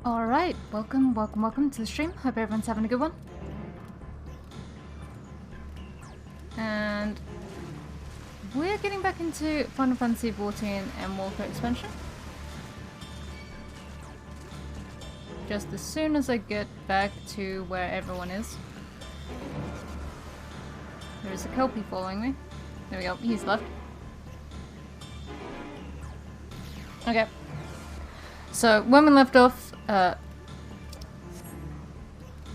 Alright, welcome to the stream. Hope everyone's having a good one. And we're getting back into Final Fantasy XIV Endwalker expansion. Just as soon as I get back to where everyone is. There is a Kelpie following me. There we go, he's left. Okay. So, when we left off,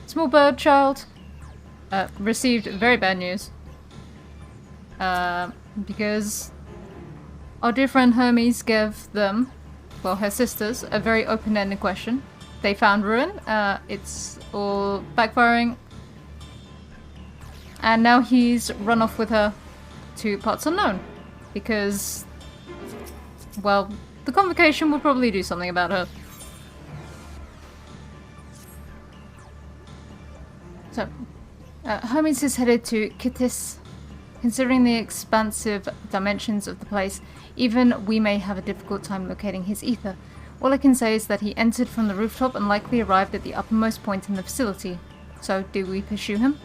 small bird child received very bad news. Because our dear friend Hermes gave them, well, her sisters, a very open-ended question. They found Ruin, it's all backfiring, and now he's run off with her to parts unknown. Because, well, the convocation will probably do something about her. So, Hermes is headed to Kittis. Considering the expansive dimensions of the place, even we may have a difficult time locating his ether. All I can say is that he entered from the rooftop and likely arrived at the uppermost point in the facility. So, do we pursue him?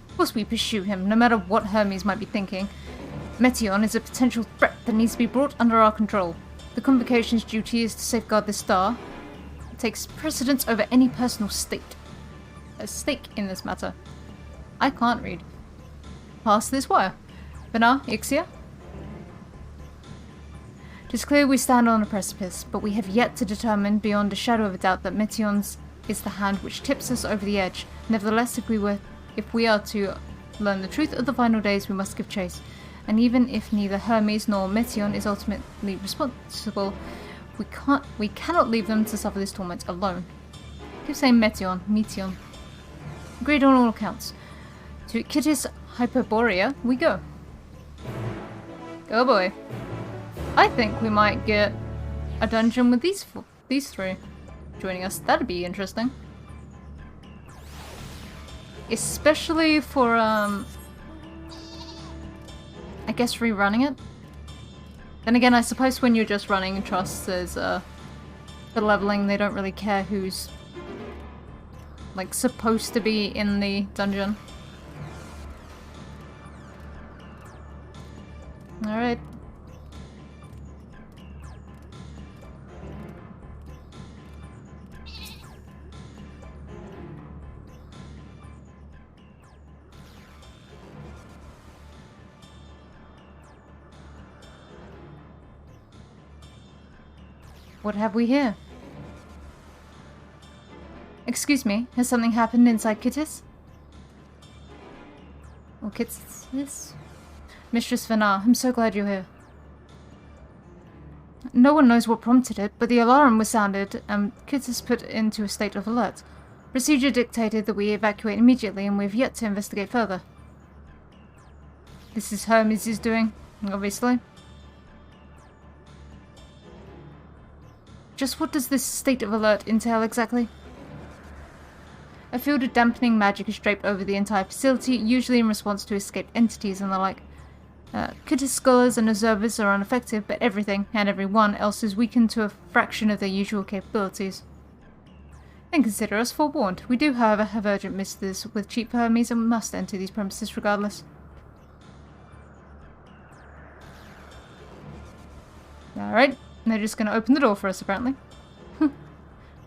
Of course we pursue him, no matter what Hermes might be thinking. Meteion is a potential threat that needs to be brought under our control. The Convocation's duty is to safeguard the star. It takes precedence over any personal stake in this matter. I can't read. Pass this wire. Bernard, Ixia? It is clear we stand on a precipice, but we have yet to determine beyond a shadow of a doubt that Meteion's is the hand which tips us over the edge. Nevertheless, if we are to learn the truth of the final days, we must give chase. And even if neither Hermes nor Meteion is ultimately responsible, we cannot leave them to suffer this torment alone. Keep saying Meteion. Agreed on all accounts. To Kittis Hyperborea we go. Oh boy. I think we might get a dungeon with these three joining us. That'd be interesting. Especially for, I guess rerunning it. Then again, I suppose when you're just running Trust, there's, the leveling, they don't really care who's, like, supposed to be in the dungeon. Alright. What have we here? Excuse me, has something happened inside Kittis? Or Kittis? Mistress Vanar, I'm so glad you're here. No one knows what prompted it, but the alarm was sounded and Kittis put into a state of alert. Procedure dictated that we evacuate immediately, and we've yet to investigate further. This is Hermes' doing, obviously. Just what does this state of alert entail exactly? A field of dampening magic is draped over the entire facility, usually in response to escaped entities and the like. Kittis scholars and observers are unaffected, but everything, and everyone else is weakened to a fraction of their usual capabilities. Then consider us forewarned. We do, however, have urgent misters with Chief Hermes and must enter these premises regardless. Alright, they're just going to open the door for us, apparently.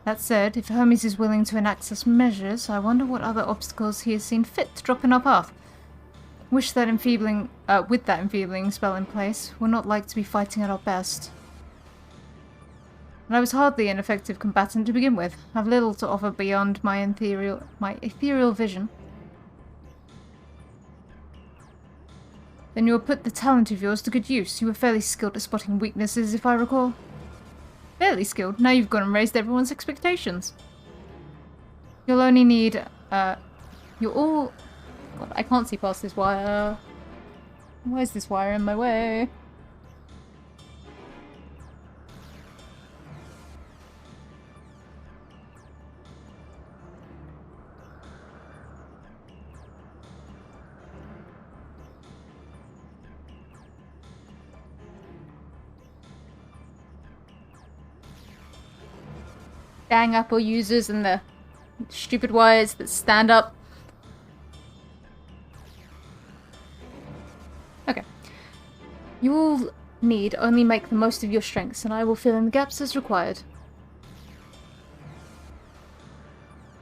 That said, if Hermes is willing to enact such measures, I wonder what other obstacles he has seen fit to drop in our path. Wish that with that enfeebling spell in place, we're not like to be fighting at our best. And I was hardly an effective combatant to begin with. I've little to offer beyond my ethereal vision. Then you will put the talent of yours to good use. You were fairly skilled at spotting weaknesses, if I recall. Fairly skilled? Now you've gone and raised everyone's expectations. You'll only need, you're all... God, I can't see past this wire. Why is this wire in my way? bang apple users and the stupid wires that stand up. Okay. You will need only make the most of your strengths, and I will fill in the gaps as required.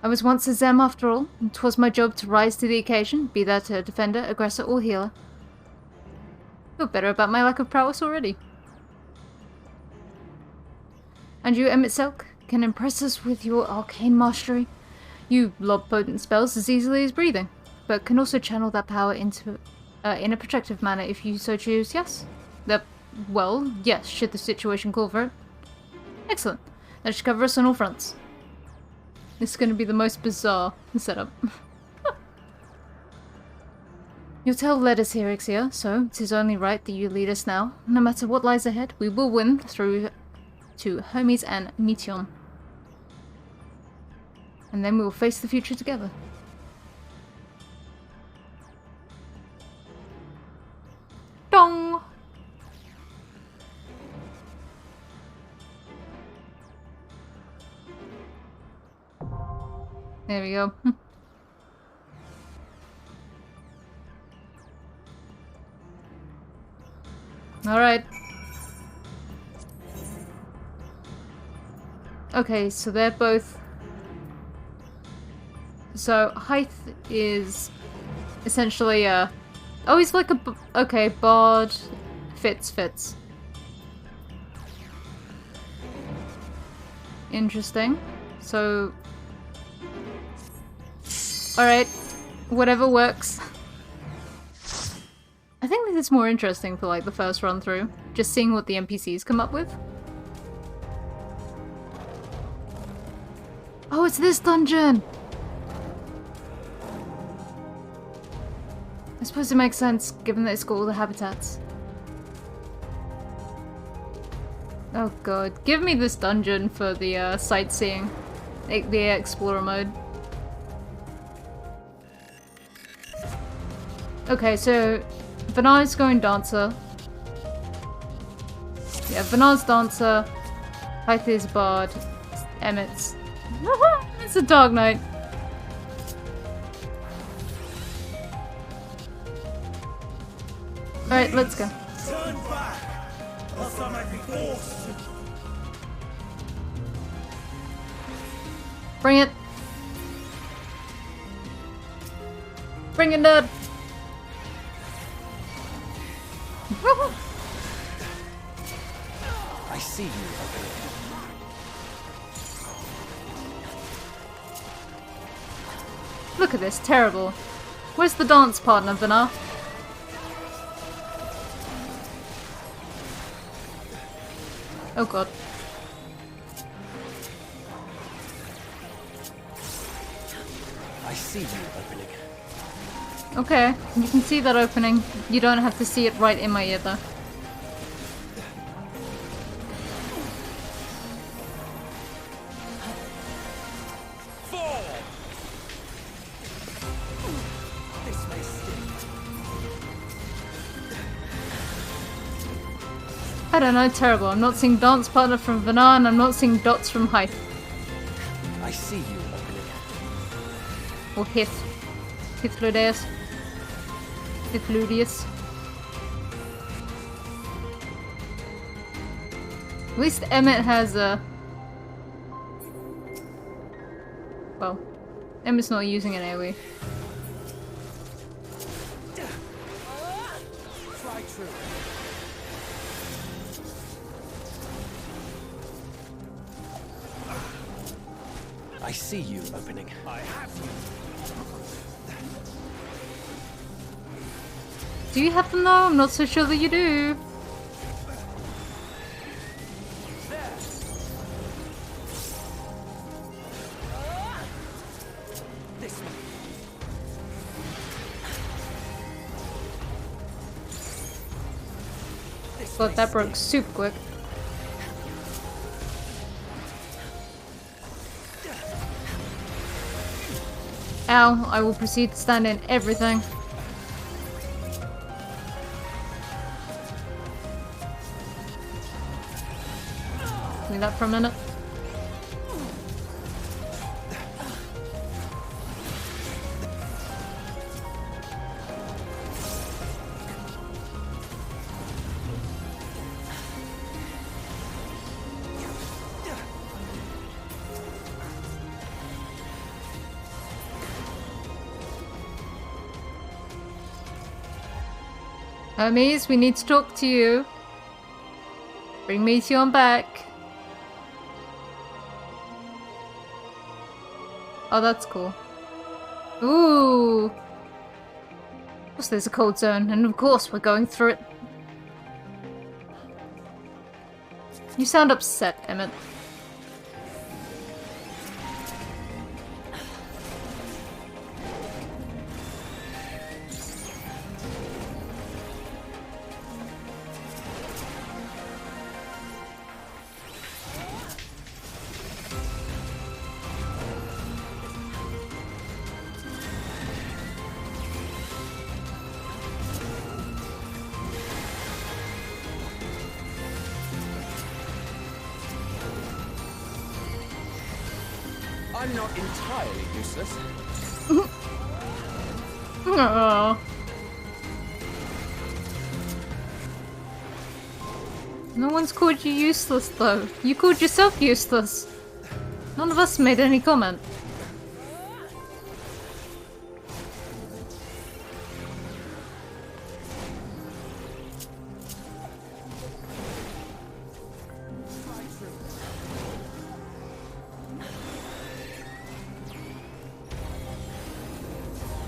I was once a Zem after all, and 'twas my job to rise to the occasion, be that a defender, aggressor, or healer. Feel better about my lack of prowess already. And you, Emmett Selk, can impress us with your arcane mastery. You lob potent spells as easily as breathing, but can also channel that power into in a protective manner if you so choose, yes? Well, yes, should the situation call for it. Excellent. That should cover us on all fronts. This is going to be the most bizarre setup. Your tale led us here, Ixia, so it is only right that you lead us now. No matter what lies ahead, we will win through to Hermes and Meteon. And then we will face the future together. Dong! There we go. Alright. Okay, so they're both... So, Hythe is essentially a... Oh, he's like a... Okay, Bard. Fits. Interesting. So... Alright. Whatever works. I think this is more interesting for like the first run through. Just seeing what the NPCs come up with. Oh, it's this dungeon! I suppose it makes sense, given that it's got all the habitats. Oh god, give me this dungeon for the sightseeing. The explorer mode. Okay, so Vanar's going Dancer. Yeah, Vanar's Dancer. Hythe is Bard. Emmett's... It's a Dark Knight. Alright, let's go. Turn back, else I might be forced. Bring it. Bring it, nerd. I see you. Look at this, terrible. Where's the dance partner, Vanar? Oh god. I see you opening. Okay, you can see that opening. You don't have to see it right in my ear though. This may sting. I don't know, terrible. I'm not seeing dance partner from Vanar and I'm not seeing dots from Hythe. I see you opening. Or Hith. Hithludeus. Hithludeus. At least Emmett has a... Well, Emmett's not using an AoE. Try true. I see you opening. I have you. Do you have them though? I'm not so sure that you do. This way. But that broke super quick. Ow, I will proceed to stand in everything. Give me that for a minute. Hermes, we need to talk to you. Bring Meteor back. Oh, that's cool. Ooh. Of course there's a cold zone, and of course we're going through it. You sound upset, Emmett. I'm not entirely useless. Aww. No one's called you useless, though. You called yourself useless. None of us made any comment.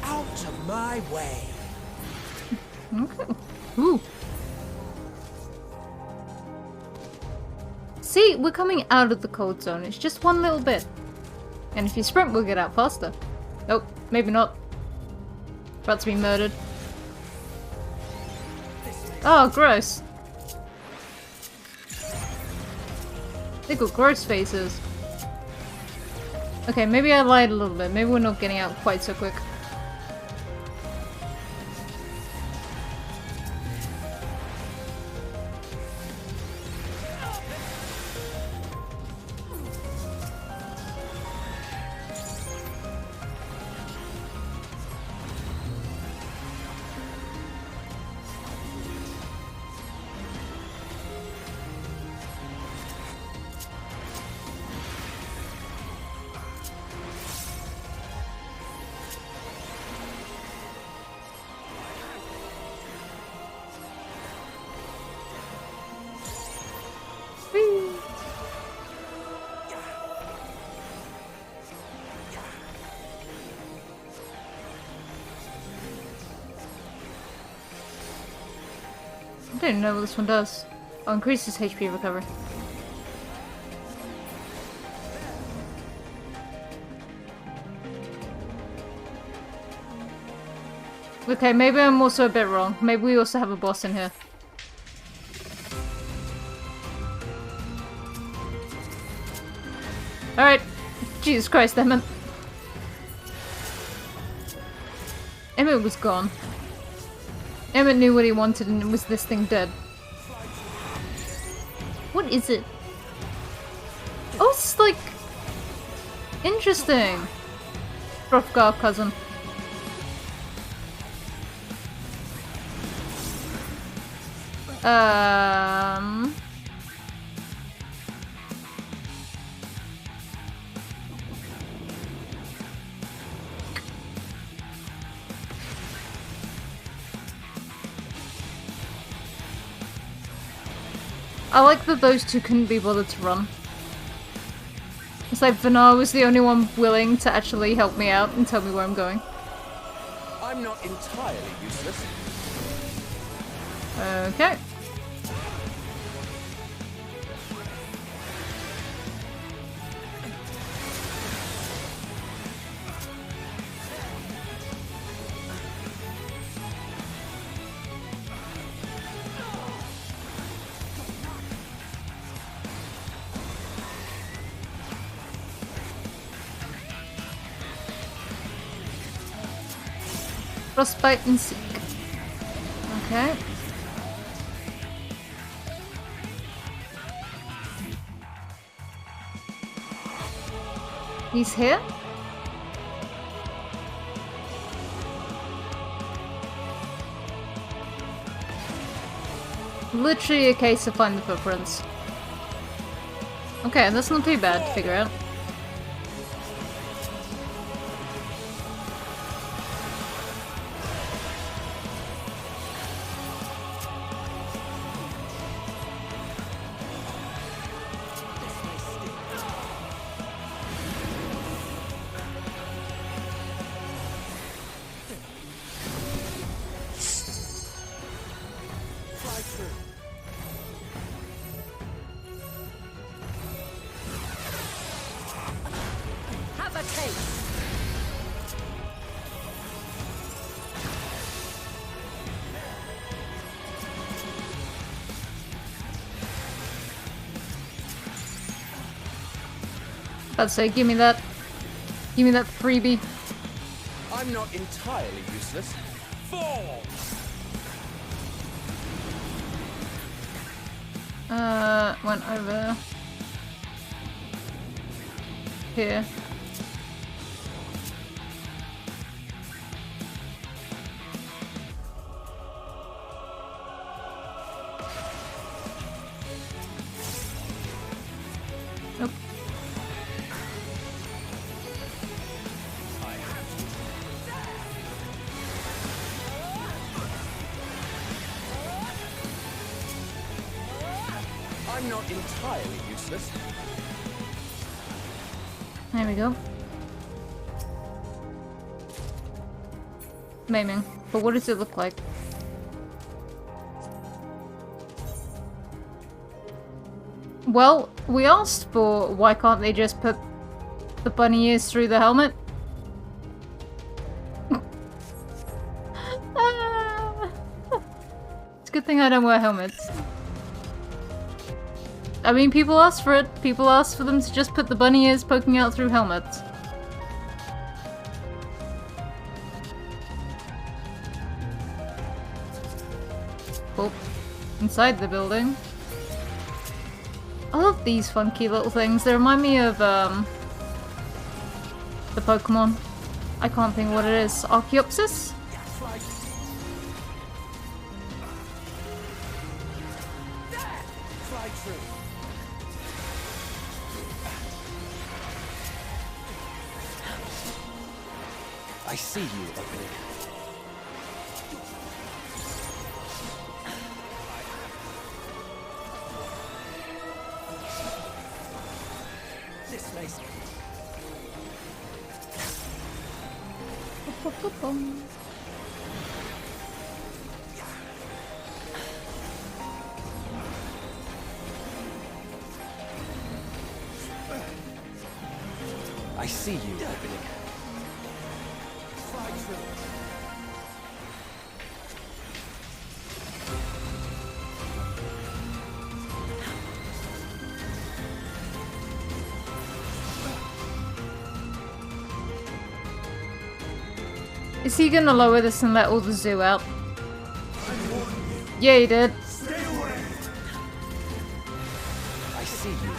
Out of my way. Okay. Ooh. See, we're coming out of the cold zone. It's just one little bit. And if you sprint, we'll get out faster. Nope, maybe not. About to be murdered. Oh, gross. They got gross faces. Okay, maybe I lied a little bit. Maybe we're not getting out quite so quick. I don't even know what this one does. Oh, increases HP recovery. Okay, maybe I'm also a bit wrong. Maybe we also have a boss in here. Alright. Jesus Christ, Emmett. Emmett was gone. Emmett knew what he wanted and it was this thing dead. What is it? Oh, it's like... interesting. Hrothgar cousin. I like that those two couldn't be bothered to run. It's like Vinar was the only one willing to actually help me out and tell me where I'm going. I'm not entirely useless. Okay. Frostbite and Seek. Okay. He's here? Literally a case of find the footprints. Okay, that's not too bad to figure out. case. I'd say, give me that freebie. I'm not entirely useless. Fall! Went over here. Nope. I'm not entirely useless. There we go. Maiming. But what does it look like? Well, we asked for why can't they just put the bunny ears through the helmet? It's a good thing I don't wear helmets. I mean, people asked for it. People asked for them to just put the bunny ears poking out through helmets. Oh, inside the building. I love these funky little things. They remind me of, the Pokemon. I can't think what it is. Archaeopsis? I see you opening. This makes I see you opening. Is he gonna lower this and let all the zoo out? Yeah, he did. I see you opening.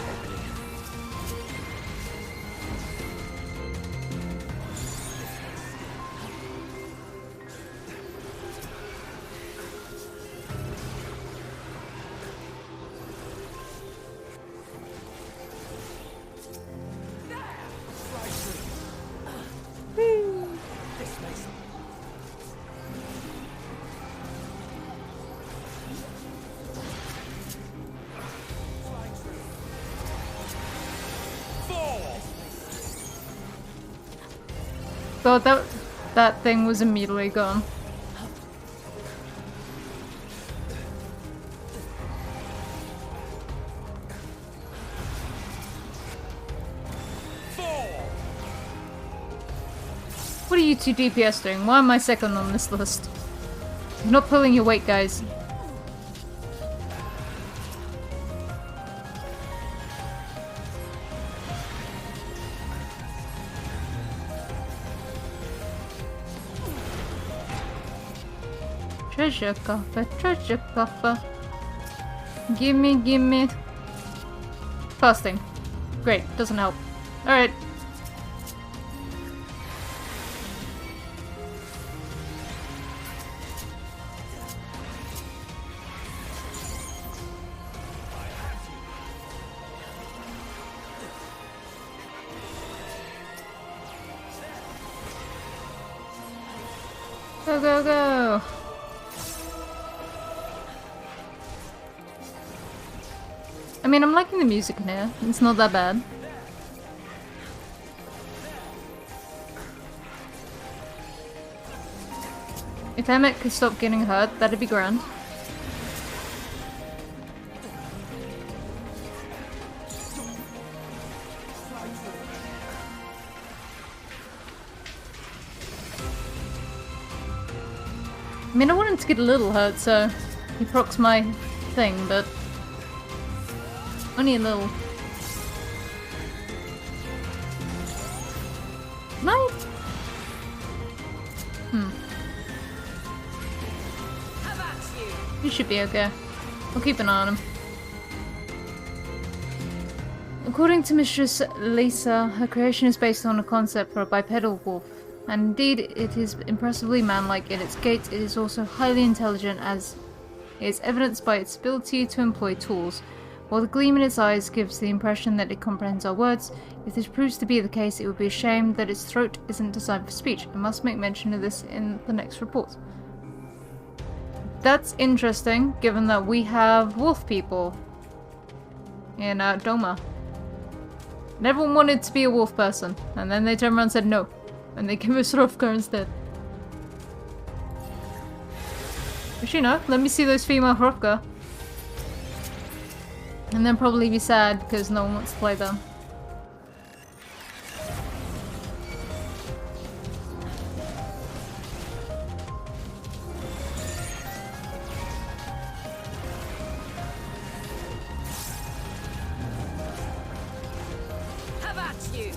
This makes God, that thing was immediately gone. What are you two DPS doing? Why am I second on this list? You're not pulling your weight, guys. Treasure coffer, treasure coffer. Gimme, gimme. Fasting. Great, doesn't help. Alright. Go, go, go! I mean, I'm liking the music in here. It's not that bad. If Emmett could stop getting hurt, that'd be grand. I mean, I want him to get a little hurt, so he procs my thing, but only a little. No. He should be okay. We'll keep an eye on him. According to Mistress Lisa, her creation is based on a concept for a bipedal wolf. And indeed, it is impressively manlike in its gait. It is also highly intelligent, as is evidenced by its ability to employ tools. While the gleam in its eyes gives the impression that it comprehends our words, if this proves to be the case, it would be a shame that its throat isn't designed for speech. I must make mention of this in the next report. That's interesting, given that we have wolf people in Doma. And everyone wanted to be a wolf person, and then they turned around and said no. And they give us Hrothgar instead. But you know, let me see those female Hrothgar. And then probably be sad because no one wants to play them. Have at you!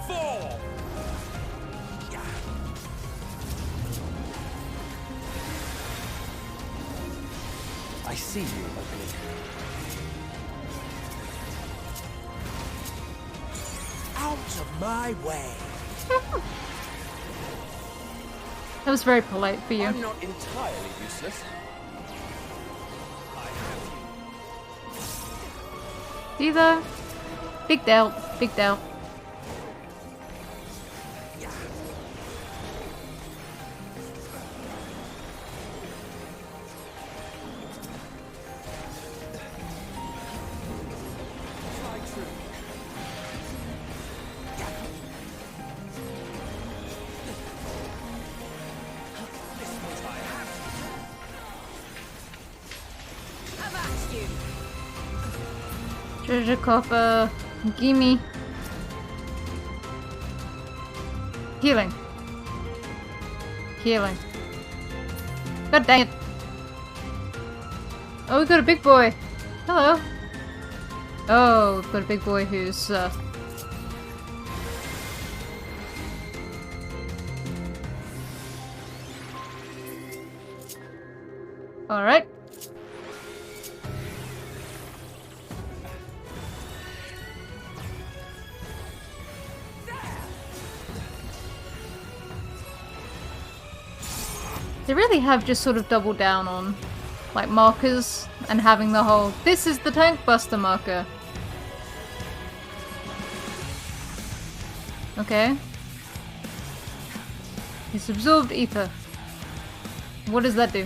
Four! I see you opening. Out of my way! That was very polite for you. I'm not entirely useless. See though? Big deal. Big deal. Have at you! Treasure coffer. Gimme. Healing. Healing. God dang it. Oh, we got a big boy. Hello. Oh, we've got a big boy who's Alright. They really have just sort of doubled down on like markers and having the whole "this is the tank buster" marker. Okay. It's absorbed ether. What does that do?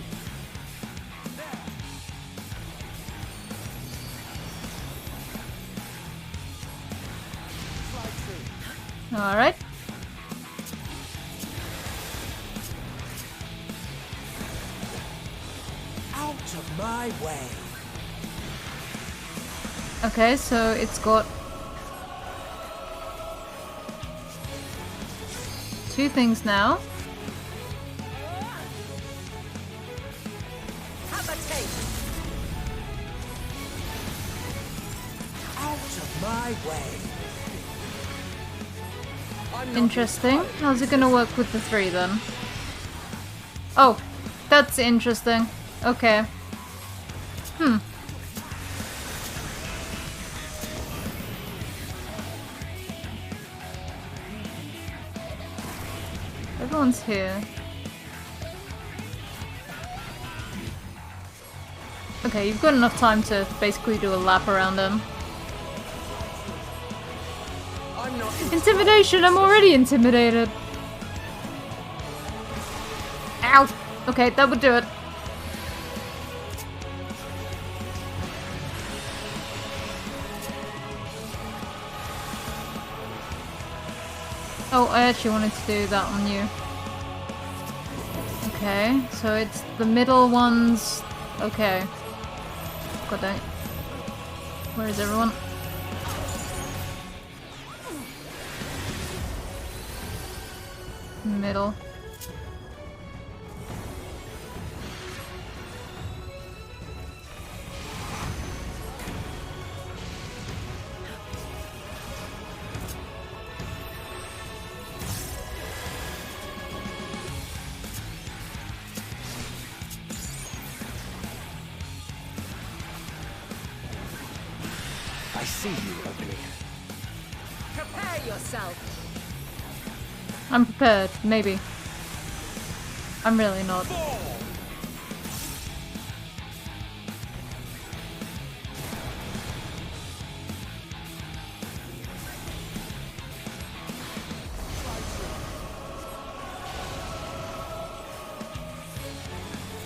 Alright. Out of my way! Okay, so it's got two things now. Have a taste! Out of my way! I'm not Interesting. How's it gonna work with the three then? Oh, that's interesting. Okay. Hmm. Everyone's here. Okay, you've got enough time to basically do a lap around him. I'm not Intimidation! I'm already intimidated! Ow! Okay, that would do it. Oh, I actually wanted to do that on you. Okay, so it's the middle ones. Okay. God dang. Where is everyone? Middle. I see you opening. Prepare yourself. I'm prepared, maybe. I'm really not.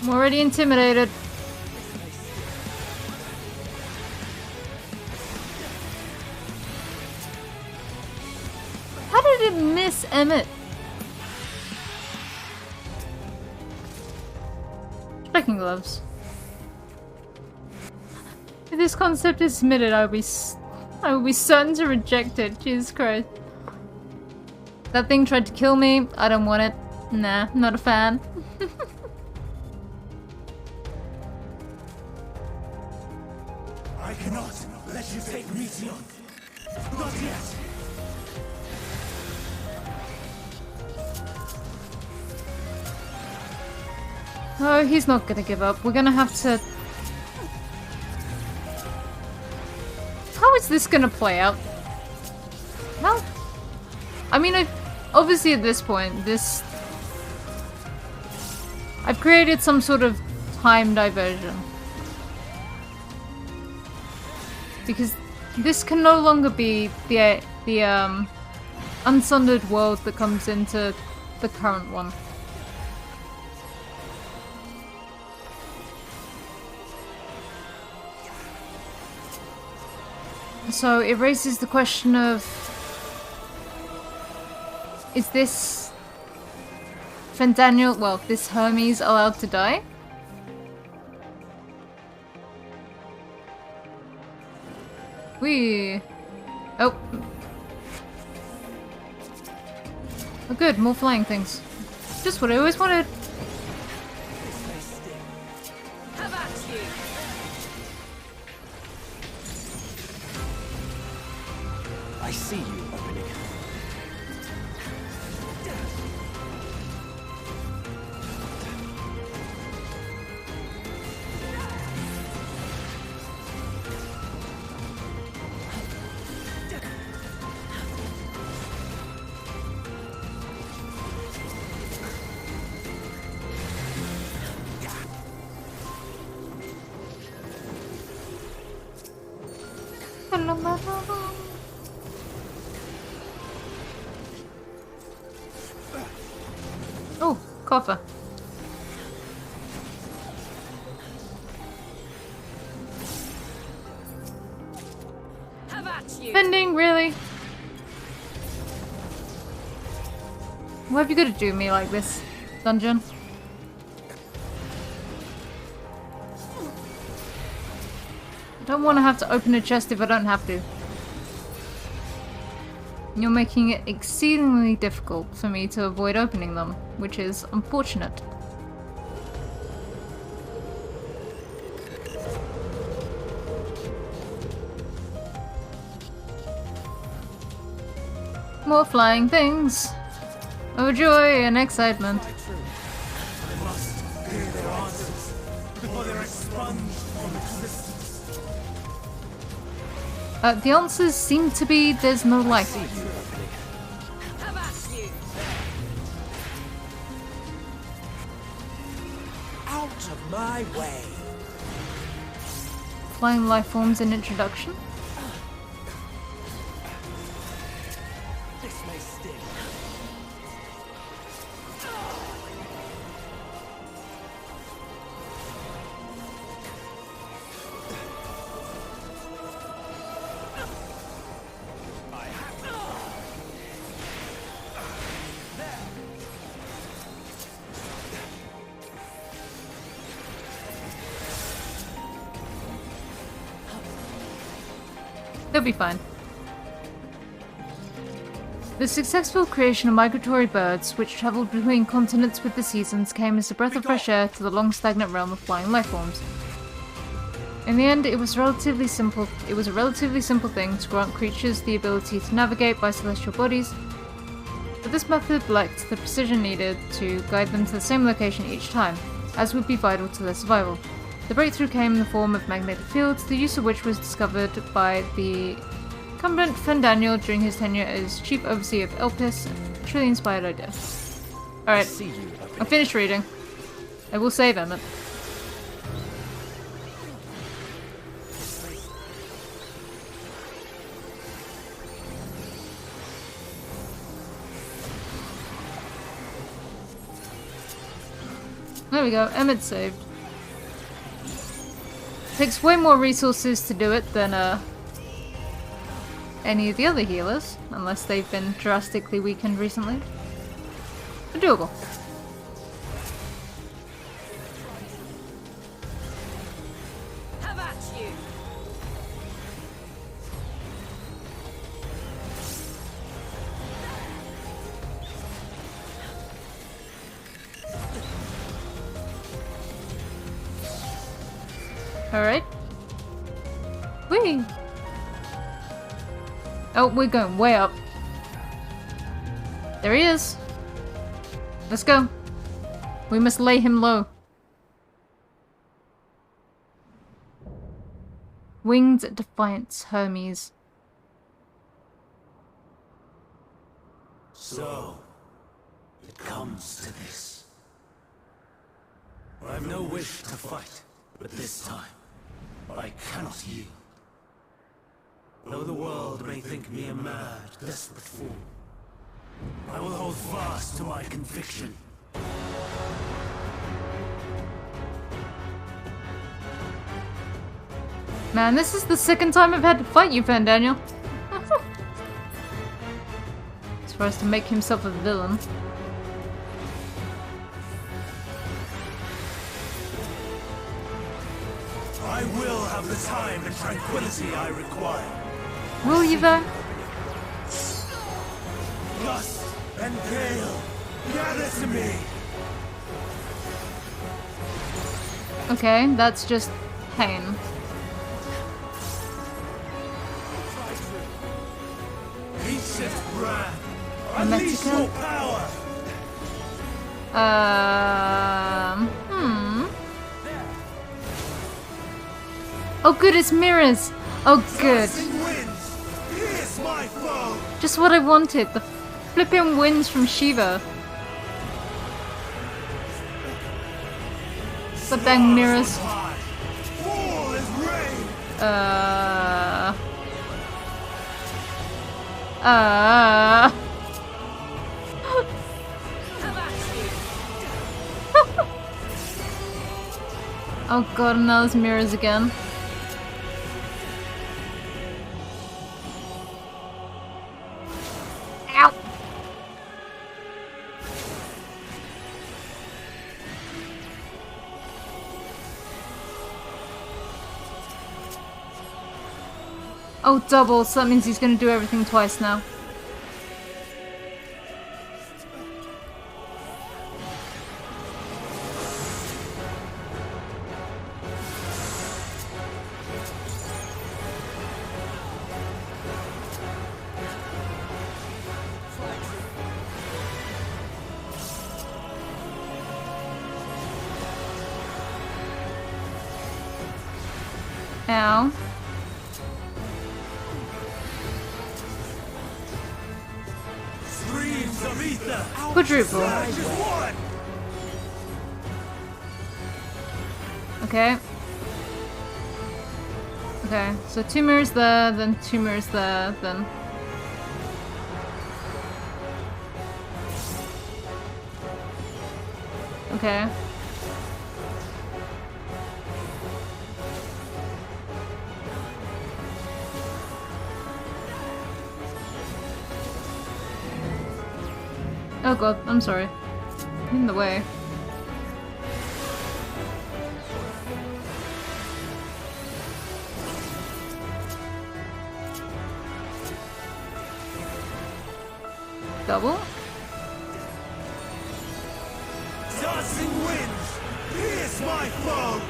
I'm already intimidated. How did it miss Emmett? Striking gloves. If this concept is submitted, I will be certain to reject it. Jesus Christ. That thing tried to kill me. I don't want it. Nah, not a fan. I cannot let you take Meteor. Not yet. Oh, he's not gonna give up. We're gonna have to... How is this gonna play out? Well, I mean, obviously at this point, I've created some sort of time diversion. Because this can no longer be the unsundered world that comes into the current one. So it raises the question of, is this Fendaniel, well, this Hermes allowed to die? Whee! Oh. Oh good, more flying things. Just what I always wanted. Have at you. I see you opening. Oh, coffer. Have at you. Pending, really? Why have you got to do me like this, dungeon? I don't want to have to open a chest if I don't have to. You're making it exceedingly difficult for me to avoid opening them, which is unfortunate. More flying things. Oh joy and excitement. I must hear their answers before they're expunged from existence. The answers seem to be there's no life. Have at you. Out of my way. Flying life forms in introduction. This may sting. They'll be fine. The successful creation of migratory birds, which travelled between continents with the seasons, came as a breath of fresh air to the long stagnant realm of flying lifeforms. In the end, it was a relatively simple thing to grant creatures the ability to navigate by celestial bodies, but this method lacked the precision needed to guide them to the same location each time, as would be vital to their survival. The breakthrough came in the form of magnetic fields, the use of which was discovered by the incumbent Fendaniel during his tenure as Chief Overseer of Elpis, a truly inspired idea. Alright, I'm finished reading. I will save Emmett. There we go, Emmett's saved. Takes way more resources to do it than any of the other healers, unless they've been drastically weakened recently. But doable. Have at you. Alright. Whee! Oh, we're going way up. There he is. Let's go. We must lay him low. Winged Defiance, Hermes. So, it comes to this. I've no wish to fight, but this time, I cannot yield. Though the world may think me a mad, desperate fool, I will hold fast to my conviction. Man, this is the second time I've had to fight you, Fandaniel. As far as to make himself a villain. I will have the time and tranquility I require. Will you though? Gust and gale, gather to me. Okay, that's just pain. Ancient brand, unleash your power. Oh good, it's mirrors! Oh good. Winds, pierce my foe. Just what I wanted, the flipping winds from Shiva. The dang mirrors. Fall is rain. Have at you. Oh god, and now there's mirrors again. Ow! Oh, double, so that means he's gonna do everything twice now. Ow. Streams of ether. Quadruple. Surge as one. Okay. Okay, so 2 mirrors there, then 2 mirrors there, then... Okay. Oh god, I'm sorry. In the way. double. Dancing winds, pierce my foes!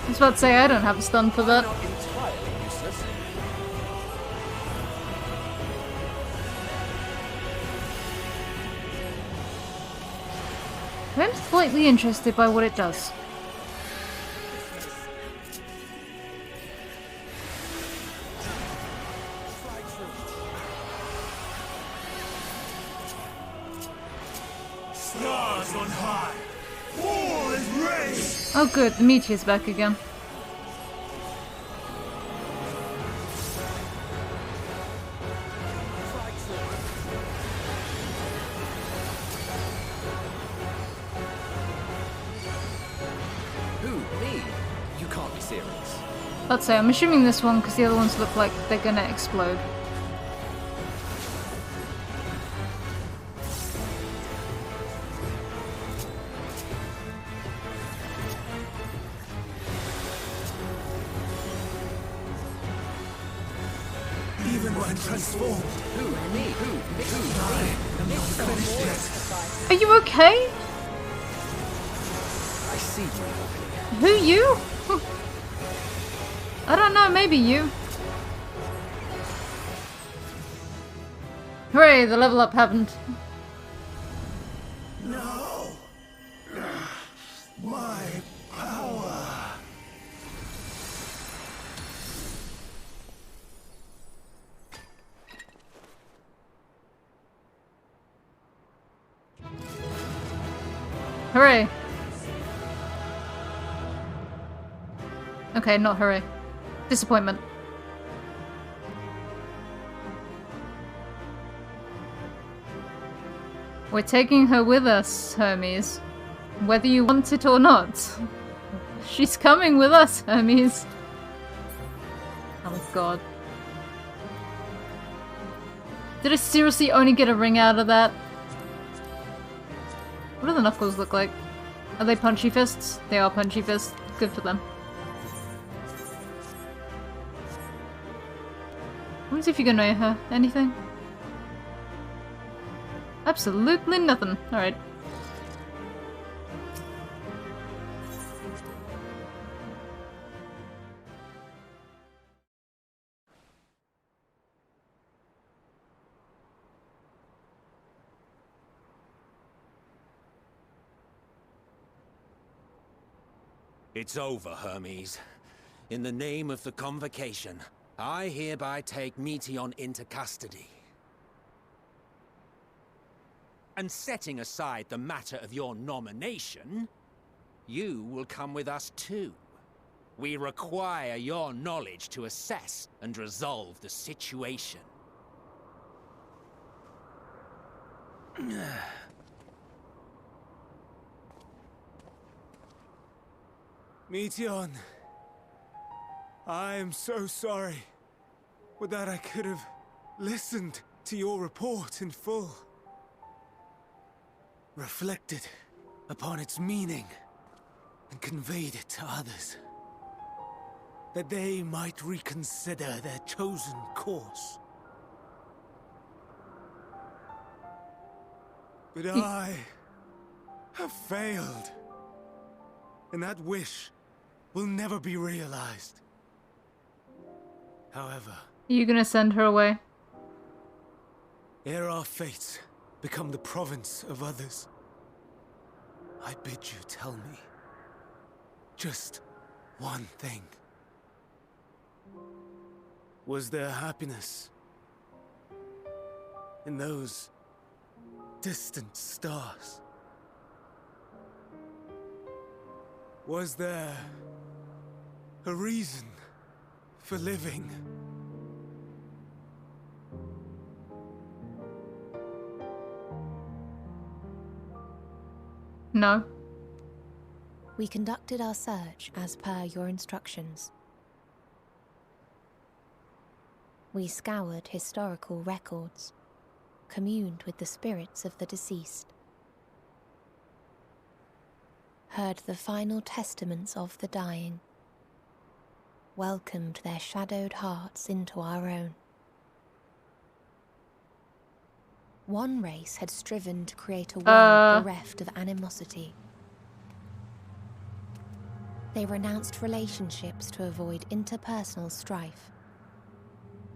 I was about to say I don't have a stun for that. Not entirely useless. I'm slightly interested by what it does. Stars on high, war is raised! Oh good, the meteor's back again. Who? Me? You can't be serious. Let's say I'm assuming this one because the other ones look like they're gonna explode. Even when transformed, Who? Me? Who? Me? Who? I am not finished yet. Are you okay? I see you opening. Who, you? I don't know, maybe you. Hooray, the level up happened. No! My power! Hooray. Okay, not hooray. Disappointment. We're taking her with us, Hermes. Whether you want it or not. She's coming with us, Hermes. Oh god. Did I seriously only get a ring out of that? What do the knuckles look like? Are they punchy fists? They are punchy fists. Good for them. I wonder if you can know her. Anything? Absolutely nothing. Alright. It's over, Hermes. In the name of the Convocation, I hereby take Meteon into custody. And setting aside the matter of your nomination, you will come with us too. We require your knowledge to assess and resolve the situation. Meteon, I am so sorry. Would that I could have listened to your report in full. Reflected upon its meaning and conveyed it to others. That they might reconsider their chosen course. But I have failed. And that wish will never be realized. However, Are you gonna send her away? ere our fates become the province of others, I bid you tell me just one thing. Was there happiness in those distant stars? Was there a reason for living? No. We conducted our search as per your instructions. We scoured historical records, communed with the spirits of the deceased. heard the final testaments of the dying, welcomed their shadowed hearts into our own. One race had striven to create a world bereft of animosity. They renounced relationships to avoid interpersonal strife,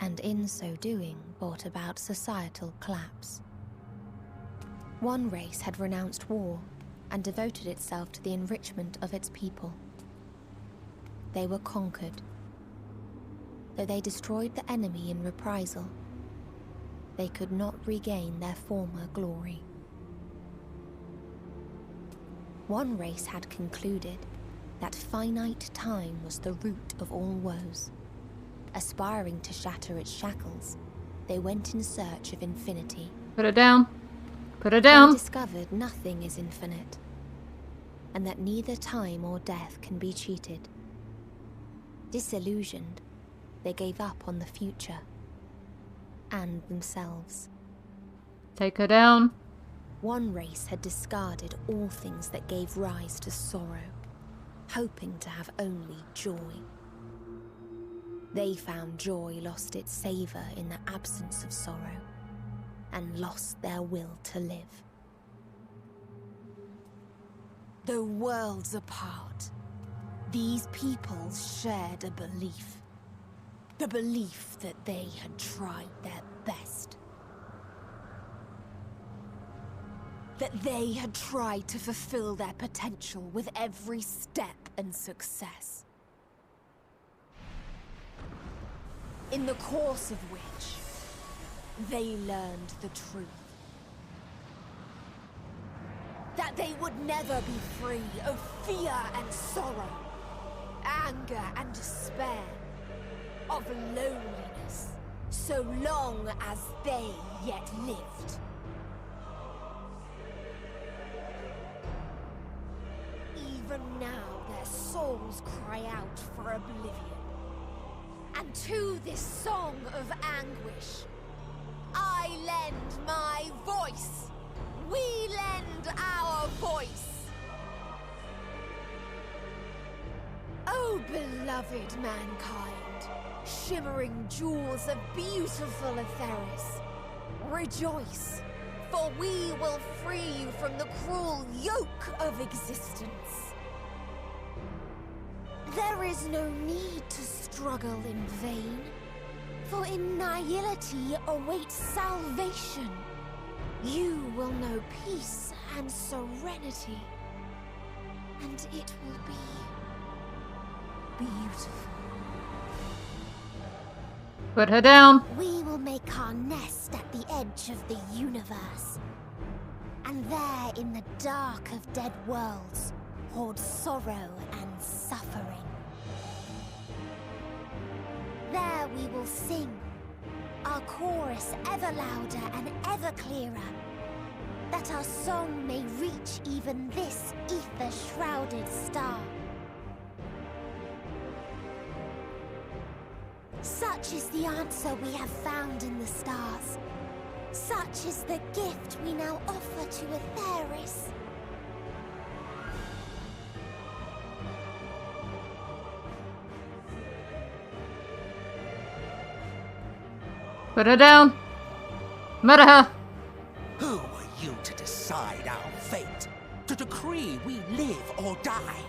and in so doing brought about societal collapse. One race had renounced war and devoted itself to the enrichment of its people. They were conquered. Though they destroyed the enemy in reprisal, they could not regain their former glory. One race had concluded that finite time was the root of all woes. Aspiring to shatter its shackles, they went in search of infinity. Put it down. Put it down. They discovered nothing is infinite, and that neither time or death can be cheated. Disillusioned, they gave up on the future and themselves. Take her down. One race had discarded all things that gave rise to sorrow, hoping to have only joy. They found joy lost its savor in the absence of sorrow, and lost their will to live. Though worlds apart, these peoples shared a belief. The belief that they had tried their best. That they had tried to fulfill their potential with every step and success. In the course of which, they learned the truth. That they would never be free of fear and sorrow, anger and despair, of loneliness, so long as they yet lived. Even now their souls cry out for oblivion. And to this song of anguish, I lend my voice. We lend our voice. Oh, beloved mankind, shimmering jewels of beautiful Etheris, rejoice, for we will free you from the cruel yoke of existence. There is no need to struggle in vain, for in nihility awaits salvation. You will know peace and serenity, and it will be beautiful. Put her down. We will make our nest at the edge of the universe, and there in the dark of dead worlds hoard sorrow and suffering. There we will sing, our chorus ever louder and ever clearer, that our song may reach even this ether-shrouded star. Such is the answer we have found in the stars. Such is the gift we now offer to Etheris. Put her down. Murder her. Who are you to decide our fate? To decree we live or die?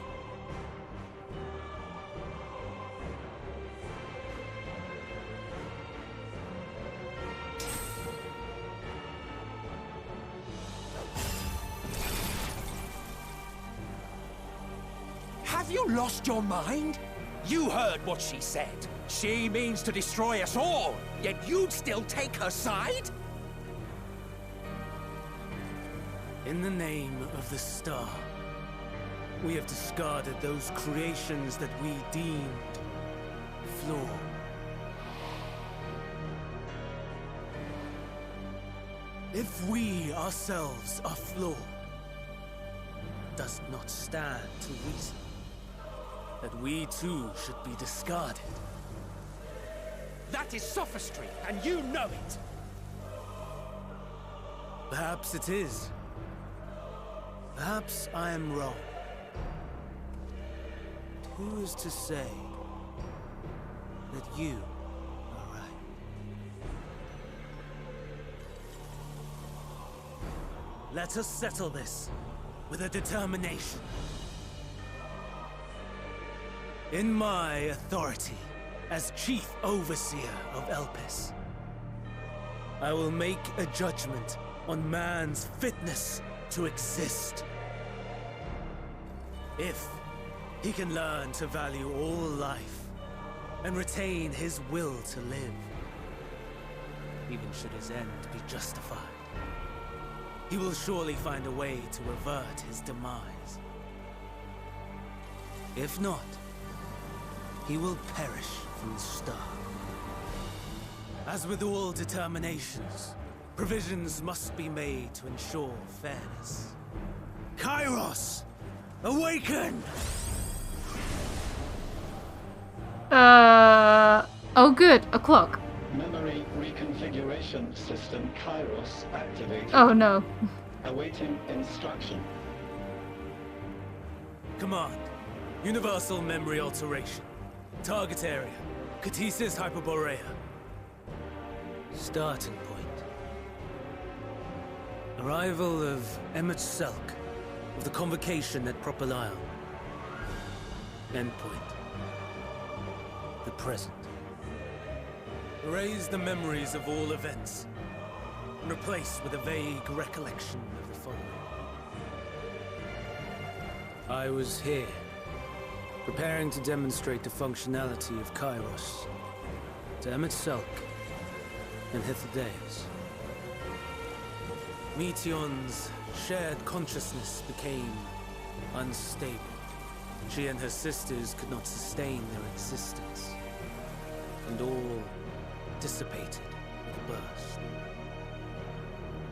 Have you lost your mind? You heard what she said. She means to destroy us all, yet you'd still take her side? In the name of the star, we have discarded those creations that we deemed flawed. If we ourselves are flawed, does it not stand to reason that we too should be discarded? That is sophistry, and you know it! Perhaps it is. Perhaps I am wrong. Who is to say that you are right? Let us settle this with a determination. In my authority as Chief Overseer of Elpis, I will make a judgment on man's fitness to exist. If he can learn to value all life and retain his will to live, even should his end be justified, he will surely find a way to avert his demise. If not, he will perish from the start. As with all determinations, provisions must be made to ensure fairness. Kairos! Awaken! Oh good, a clock. Memory reconfiguration system Kairos activated. Oh no. Awaiting instruction. Command. Universal memory alteration. Target area. Catesis Hyperborea. Starting point. Arrival of Emmett Selk of the Convocation at Propylion. Endpoint. The present. Erase the memories of all events and replace with a vague recollection of the following. I was here, preparing to demonstrate the functionality of Kairos to Emmett Selk and Hythlodaeus. Meteon's shared consciousness became unstable. She and her sisters could not sustain their existence, and all dissipated with a burst.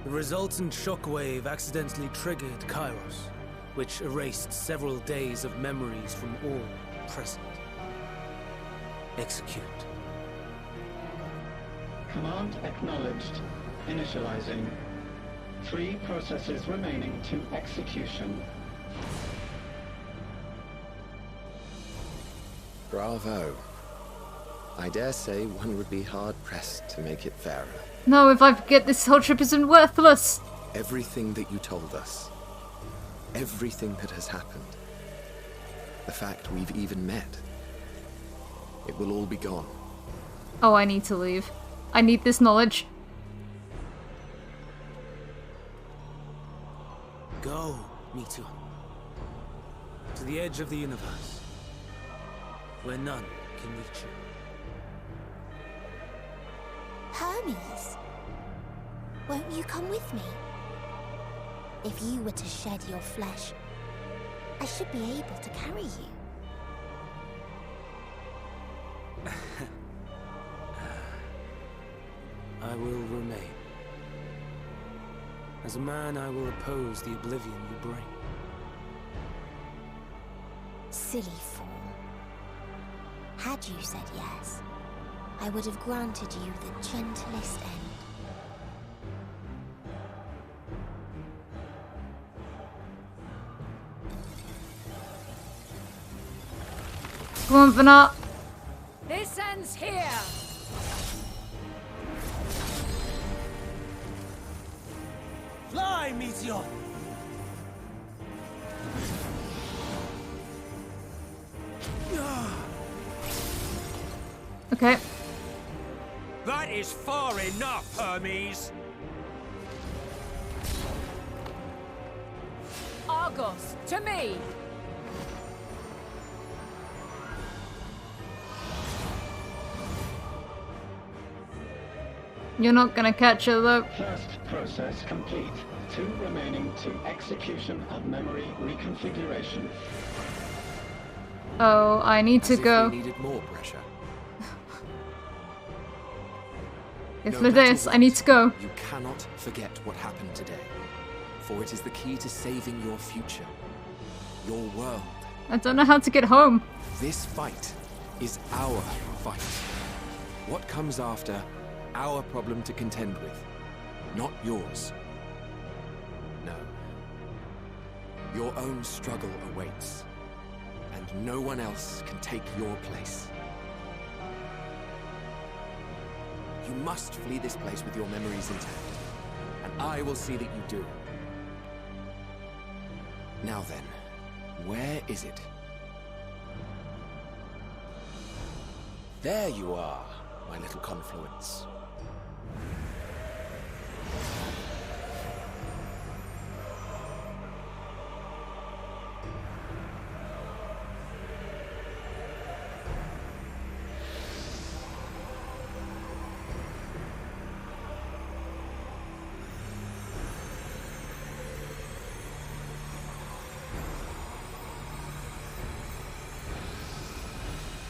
The resultant shockwave accidentally triggered Kairos, which erased several days of memories from all present. Execute. Command acknowledged. Initializing. 3 processes remaining to execution. Bravo. I dare say one would be hard-pressed to make it fairer. No, if I forget this whole trip isn't worthless. Everything that you told us, everything that has happened, the fact we've even met, it will all be gone. Oh, I need to leave. I need this knowledge. Go, Meteon. To the edge of the universe, where none can reach you. Hermes, won't you come with me? If you were to shed your flesh, I should be able to carry you. I will remain. As a man, I will oppose the oblivion you bring. Silly fool. Had you said yes, I would have granted you the gentlest end. Come on, Vanat. This ends here! Fly, Meteon! Okay. That is far enough, Hermes! Argos, to me! You're not gonna catch her though. First process complete. 2 remaining to execution of memory reconfiguration. Oh, I need to As if go. we needed more pressure. It's No matter Lydeus, I what, need to go. You cannot forget what happened today, for it is the key to saving your future, your world. I don't know how to get home. This fight is our fight. What comes after, our problem to contend with, not yours. No. Your own struggle awaits, and No one else can take your place. You must flee this place with your memories intact, and I will see that you do. Now then, where is it? There you are, my little confluence.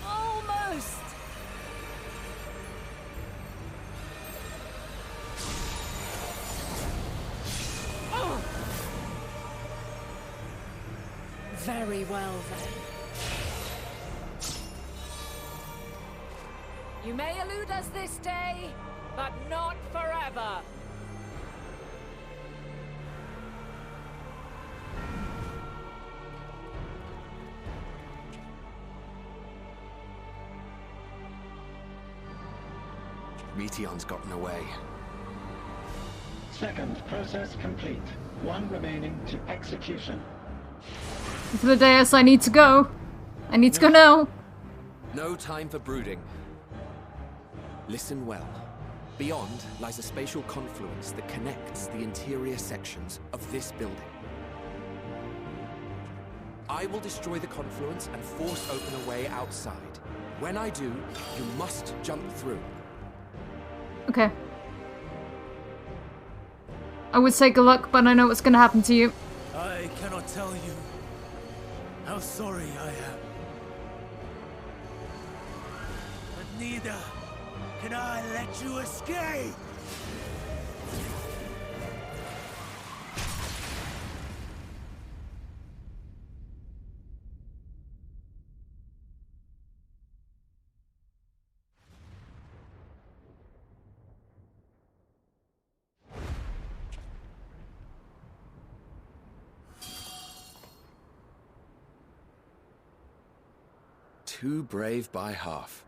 Almost! Oh! Very well then. You may elude us this day, but not forever. Meteon's gotten away. Second process complete. One remaining to execution. To the dais, I need to go. I need to go now. No time for brooding. Listen well. Beyond lies a spatial confluence that connects the interior sections of this building. I will destroy the confluence and force open a way outside. When I do, you must jump through. Okay. I would say good luck, but I know what's gonna happen to you. I cannot tell you how sorry I am. But neither can I let you escape! Too brave by half.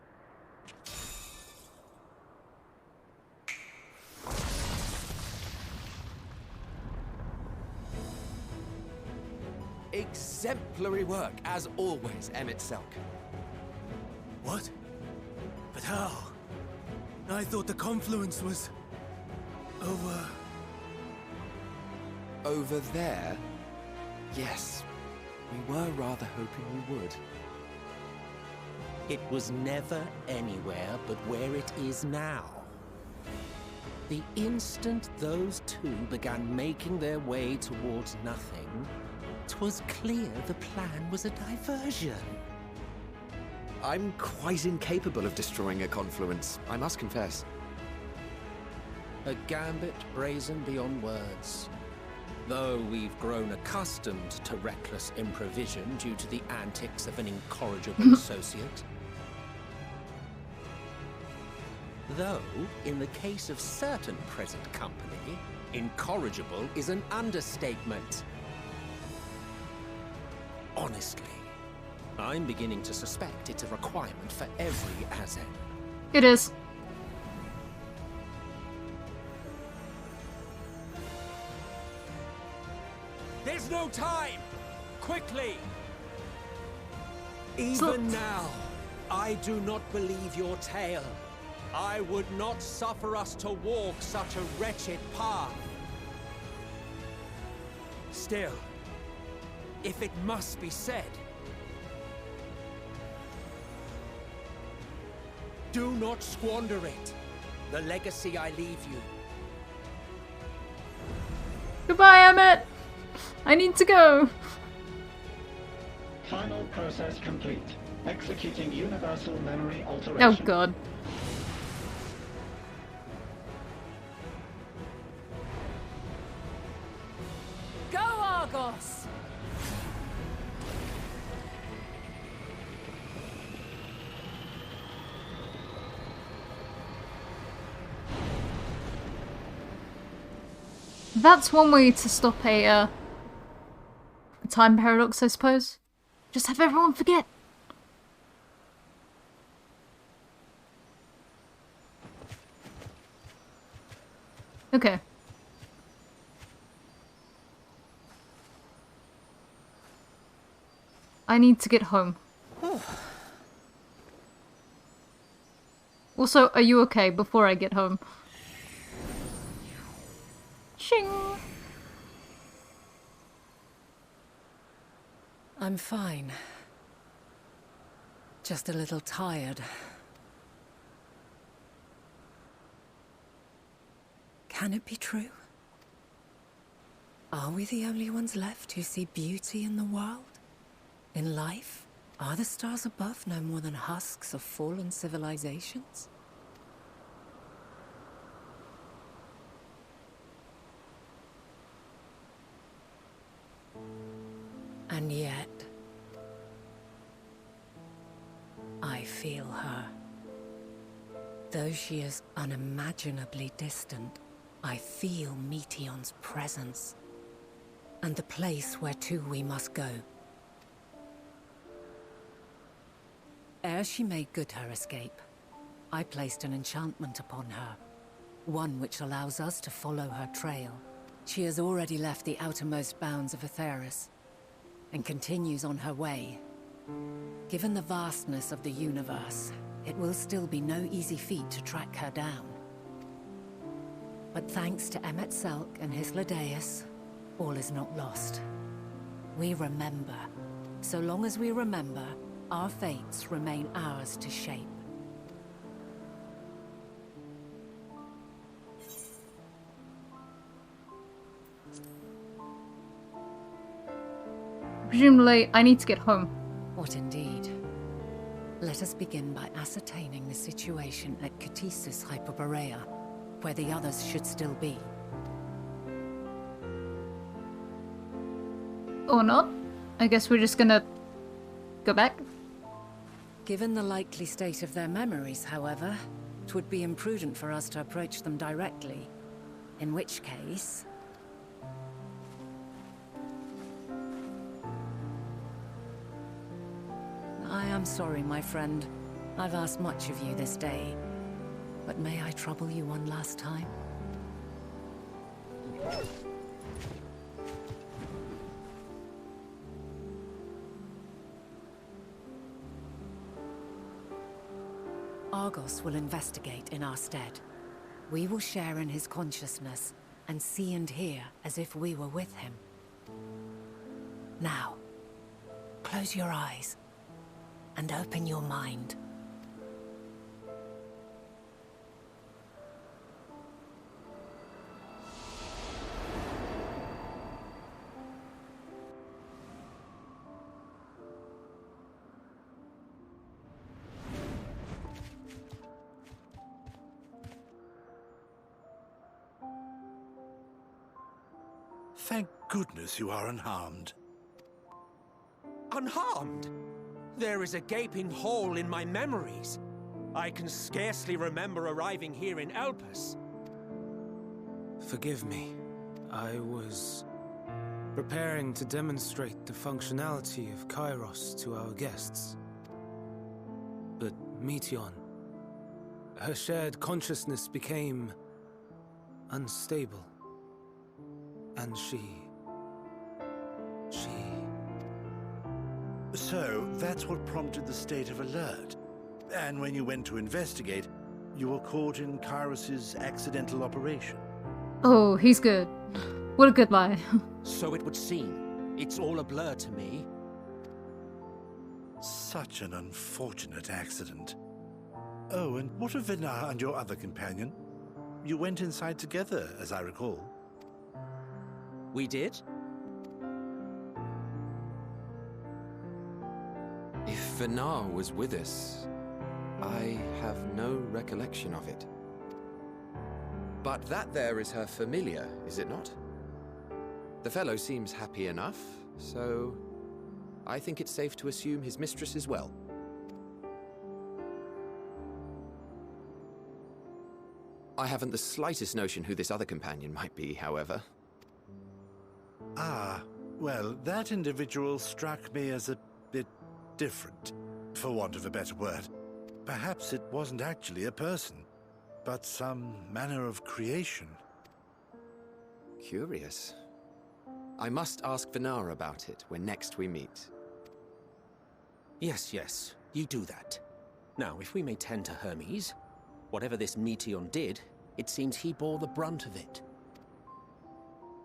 Exemplary work, as always, Emmett Selk. What? But how? I thought the confluence was... over... Over there? Yes. We were rather hoping we would. It was never anywhere but where it is now. The instant those two began making their way towards nothing, 'twas clear the plan was a diversion. I'm quite incapable of destroying a confluence, I must confess. A gambit brazen beyond words. Though we've grown accustomed to reckless improvision due to the antics of an incorrigible associate. Though, in the case of certain present company, incorrigible is an understatement. Honestly, I'm beginning to suspect it's a requirement for every Azen. It is. There's no time! Quickly! Even So- now, I do not believe your tale. I would not suffer us to walk such a wretched path. Still, if it must be said, do not squander it. The legacy I leave you. Goodbye, Emmett. I need to go. Final process complete. Executing universal memory Oh alteration. god. Go, Argos! That's one way to stop a time paradox, I suppose. Just have everyone forget. Okay. I need to get home. Also, are you okay before I get home? Shing! I'm fine. Just a little tired. Can it be true? Are we the only ones left who see beauty in the world? In life? Are the stars above no more than husks of fallen civilizations? And yet, I feel her. Though she is unimaginably distant, I feel Meteion's presence, and the place where to we must go. Ere she made good her escape, I placed an enchantment upon her, one which allows us to follow her trail. She has already left the outermost bounds of Aetheris, and continues on her way. Given the vastness of the universe, it will still be no easy feat to track her down. But thanks to Emet-Selch and Hythlodaeus, all is not lost. We remember. So long as we remember, our fates remain ours to shape. Presumably, I need to get home. What indeed? Let us begin by ascertaining the situation at Catesis Hyperborea, where the others should still be. Or not. I guess we're just gonna go back. Given the likely state of their memories, however, it would be imprudent for us to approach them directly. In which case... I am sorry, my friend. I've asked much of you this day. But may I trouble you one last time? Argos will investigate in our stead. We will share in his consciousness and see and hear as if we were with him. Now, close your eyes and open your mind. Thank goodness you are unharmed. Unharmed? There is a gaping hole in my memories. I can scarcely remember arriving here in Elpis. Forgive me. I was preparing to demonstrate the functionality of Kairos to our guests. But Meteion, her shared consciousness became unstable. And she... So, that's what prompted the state of alert. And when you went to investigate, you were caught in Kairos' accidental operation. Oh, he's good. What a good lie. So it would seem. It's all a blur to me. Such an unfortunate accident. Oh, and what of Venar and your other companion? You went inside together, as I recall. We did? If Venar was with us, I have no recollection of it. But that there is her familiar, is it not? The fellow seems happy enough, so I think it's safe to assume his mistress as well. I haven't the slightest notion who this other companion might be, however. Ah, well, that individual struck me as a bit different, for want of a better word. Perhaps it wasn't actually a person, but some manner of creation. Curious. I must ask Venara about it when next we meet. Yes, yes, you do that. Now, if we may tend to Hermes, whatever this Meteion did, it seems he bore the brunt of it.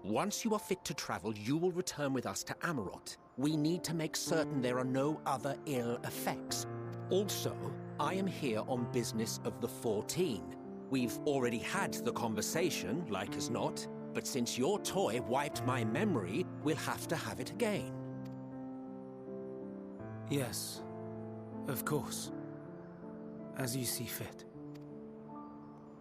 Once you are fit to travel, you will return with us to Amarot. We need to make certain there are no other ill effects. Also, I am here on business of the 14. We've already had the conversation, like as not, but since your toy wiped my memory, we'll have to have it again. Yes, of course. As you see fit.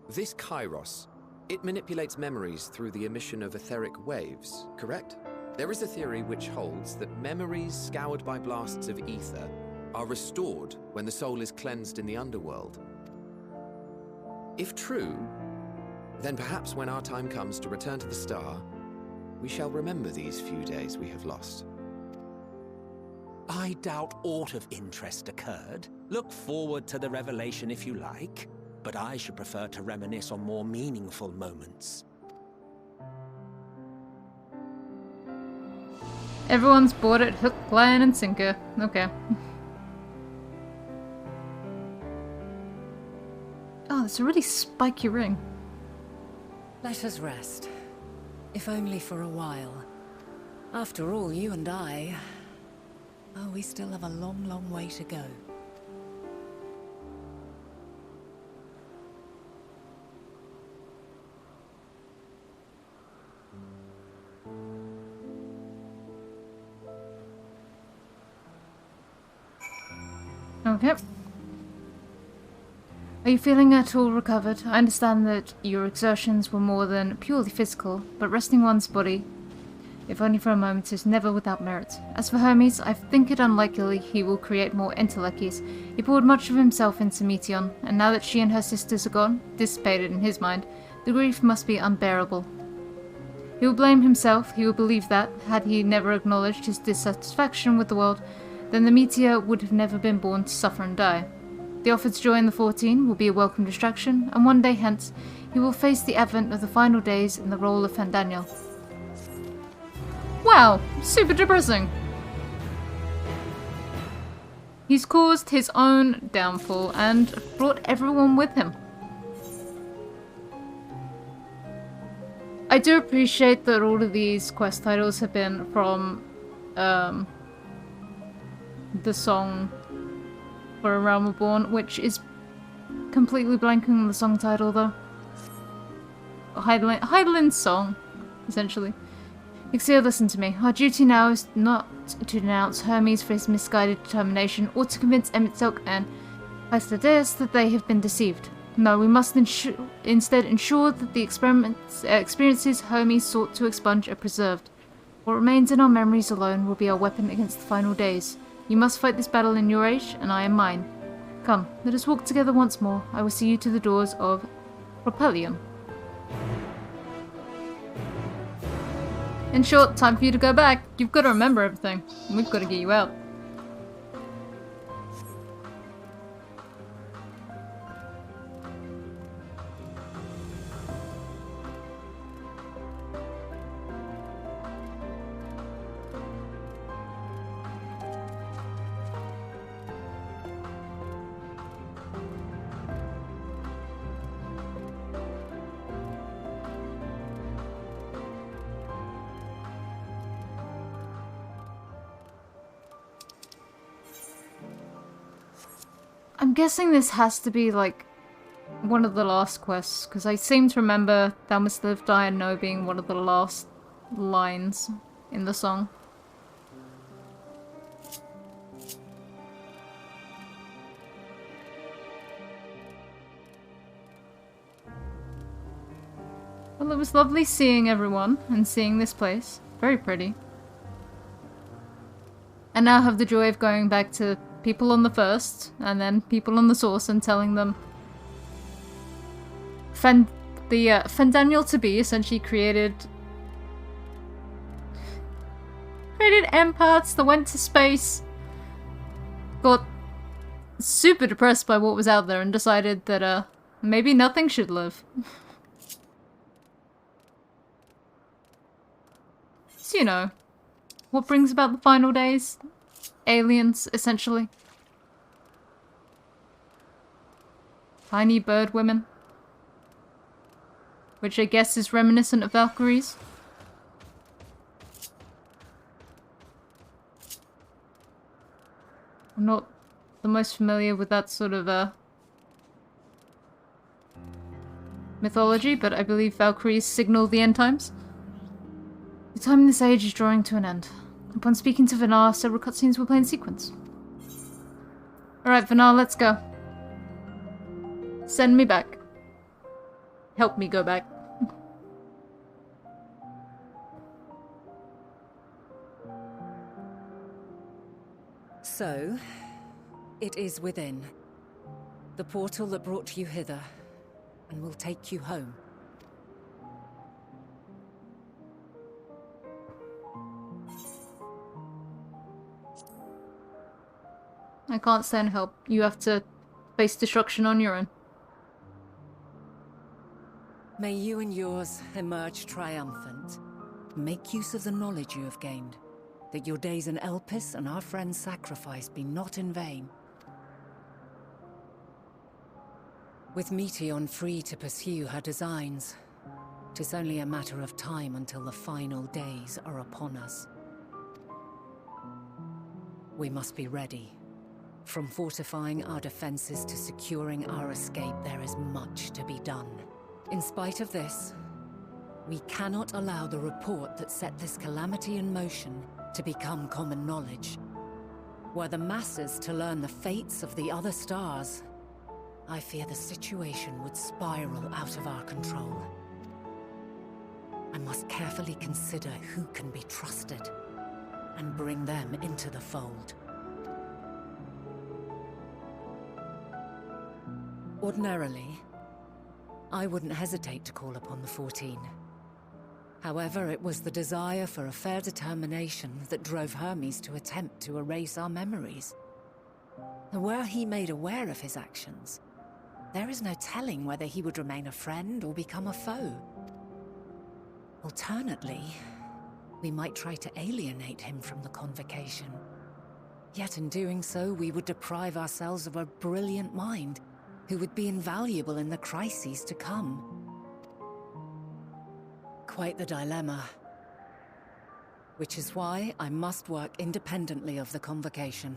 This Kairos, it manipulates memories through the emission of etheric waves, correct? There is a theory which holds that memories scoured by blasts of ether are restored when the soul is cleansed in the underworld. If true, then perhaps when our time comes to return to the star, we shall remember these few days we have lost. I doubt aught of interest occurred. Look forward to the revelation if you like, but I should prefer to reminisce on more meaningful moments. Everyone's bought it hook, line, and sinker. Okay. Oh, it's a really spiky ring. Let us rest. If only for a while. After all, you and I... Oh, we still have a long, long way to go. Okay. Are you feeling at all recovered? I understand that your exertions were more than purely physical, but resting one's body, if only for a moment, is never without merit. As for Hermes, I think it unlikely he will create more Endwalkers. He poured much of himself into Meteion, and now that she and her sisters are gone, dissipated in his mind, the grief must be unbearable. He will blame himself. He will believe that, had he never acknowledged his dissatisfaction with the world, then the meteor would have never been born to suffer and die. The offered joy in the 14 will be a welcome distraction, and one day hence, he will face the advent of the final days in the role of Fandaniel. Wow, super depressing. He's caused his own downfall and brought everyone with him. I do appreciate that all of these quest titles have been from the song for A Realm Reborn, which is completely blanking on the song title though. Heidelin's song, essentially. XIV, listen to me. Our duty now is not to denounce Hermes for his misguided determination, or to convince Emitzelk and Hystadeus that they have been deceived. No, we must instead ensure that the experiences Hermes sought to expunge are preserved. What remains in our memories alone will be our weapon against the final days. You must fight this battle in your age, and I am mine. Come, let us walk together once more. I will see you to the doors of Propelion. In short, time for you to go back. You've got to remember everything. We've got to get you out. I'm guessing this has to be, like, one of the last quests, because I seem to remember Thou Must Live, Die and Know being one of the last lines in the song. Well, it was lovely seeing everyone and seeing this place. Very pretty. And now have the joy of going back to people on the first, and then people on the source, and telling them Fandaniel to be essentially created empaths that went to space got super depressed by what was out there and decided that, maybe nothing should live. So, you know, what brings about the final days? Aliens, essentially. Tiny bird women. Which I guess is reminiscent of Valkyries. I'm not the most familiar with that sort of, mythology, but I believe Valkyries signal the end times. The time in this age is drawing to an end. Upon speaking to Vinar, several cutscenes will play in sequence. Alright, Vinar, let's go. Send me back. Help me go back. So, it is within. The portal that brought you hither, and will take you home. I can't send help. You have to face destruction on your own. May you and yours emerge triumphant. Make use of the knowledge you have gained. That your days in Elpis and our friend's sacrifice be not in vain. With Meteion free to pursue her designs, 'tis only a matter of time until the final days are upon us. We must be ready. From fortifying our defenses to securing our escape, there is much to be done. In spite of this, we cannot allow the report that set this calamity in motion to become common knowledge. Were the masses to learn the fates of the other stars, I fear the situation would spiral out of our control. I must carefully consider who can be trusted and bring them into the fold. Ordinarily, I wouldn't hesitate to call upon the 14. However, it was the desire for a fair determination that drove Hermes to attempt to erase our memories. And were he made aware of his actions, there is no telling whether he would remain a friend or become a foe. Alternately, we might try to alienate him from the convocation. Yet in doing so, we would deprive ourselves of a brilliant mind who would be invaluable in the crises to come. Quite the dilemma. Which is why I must work independently of the convocation.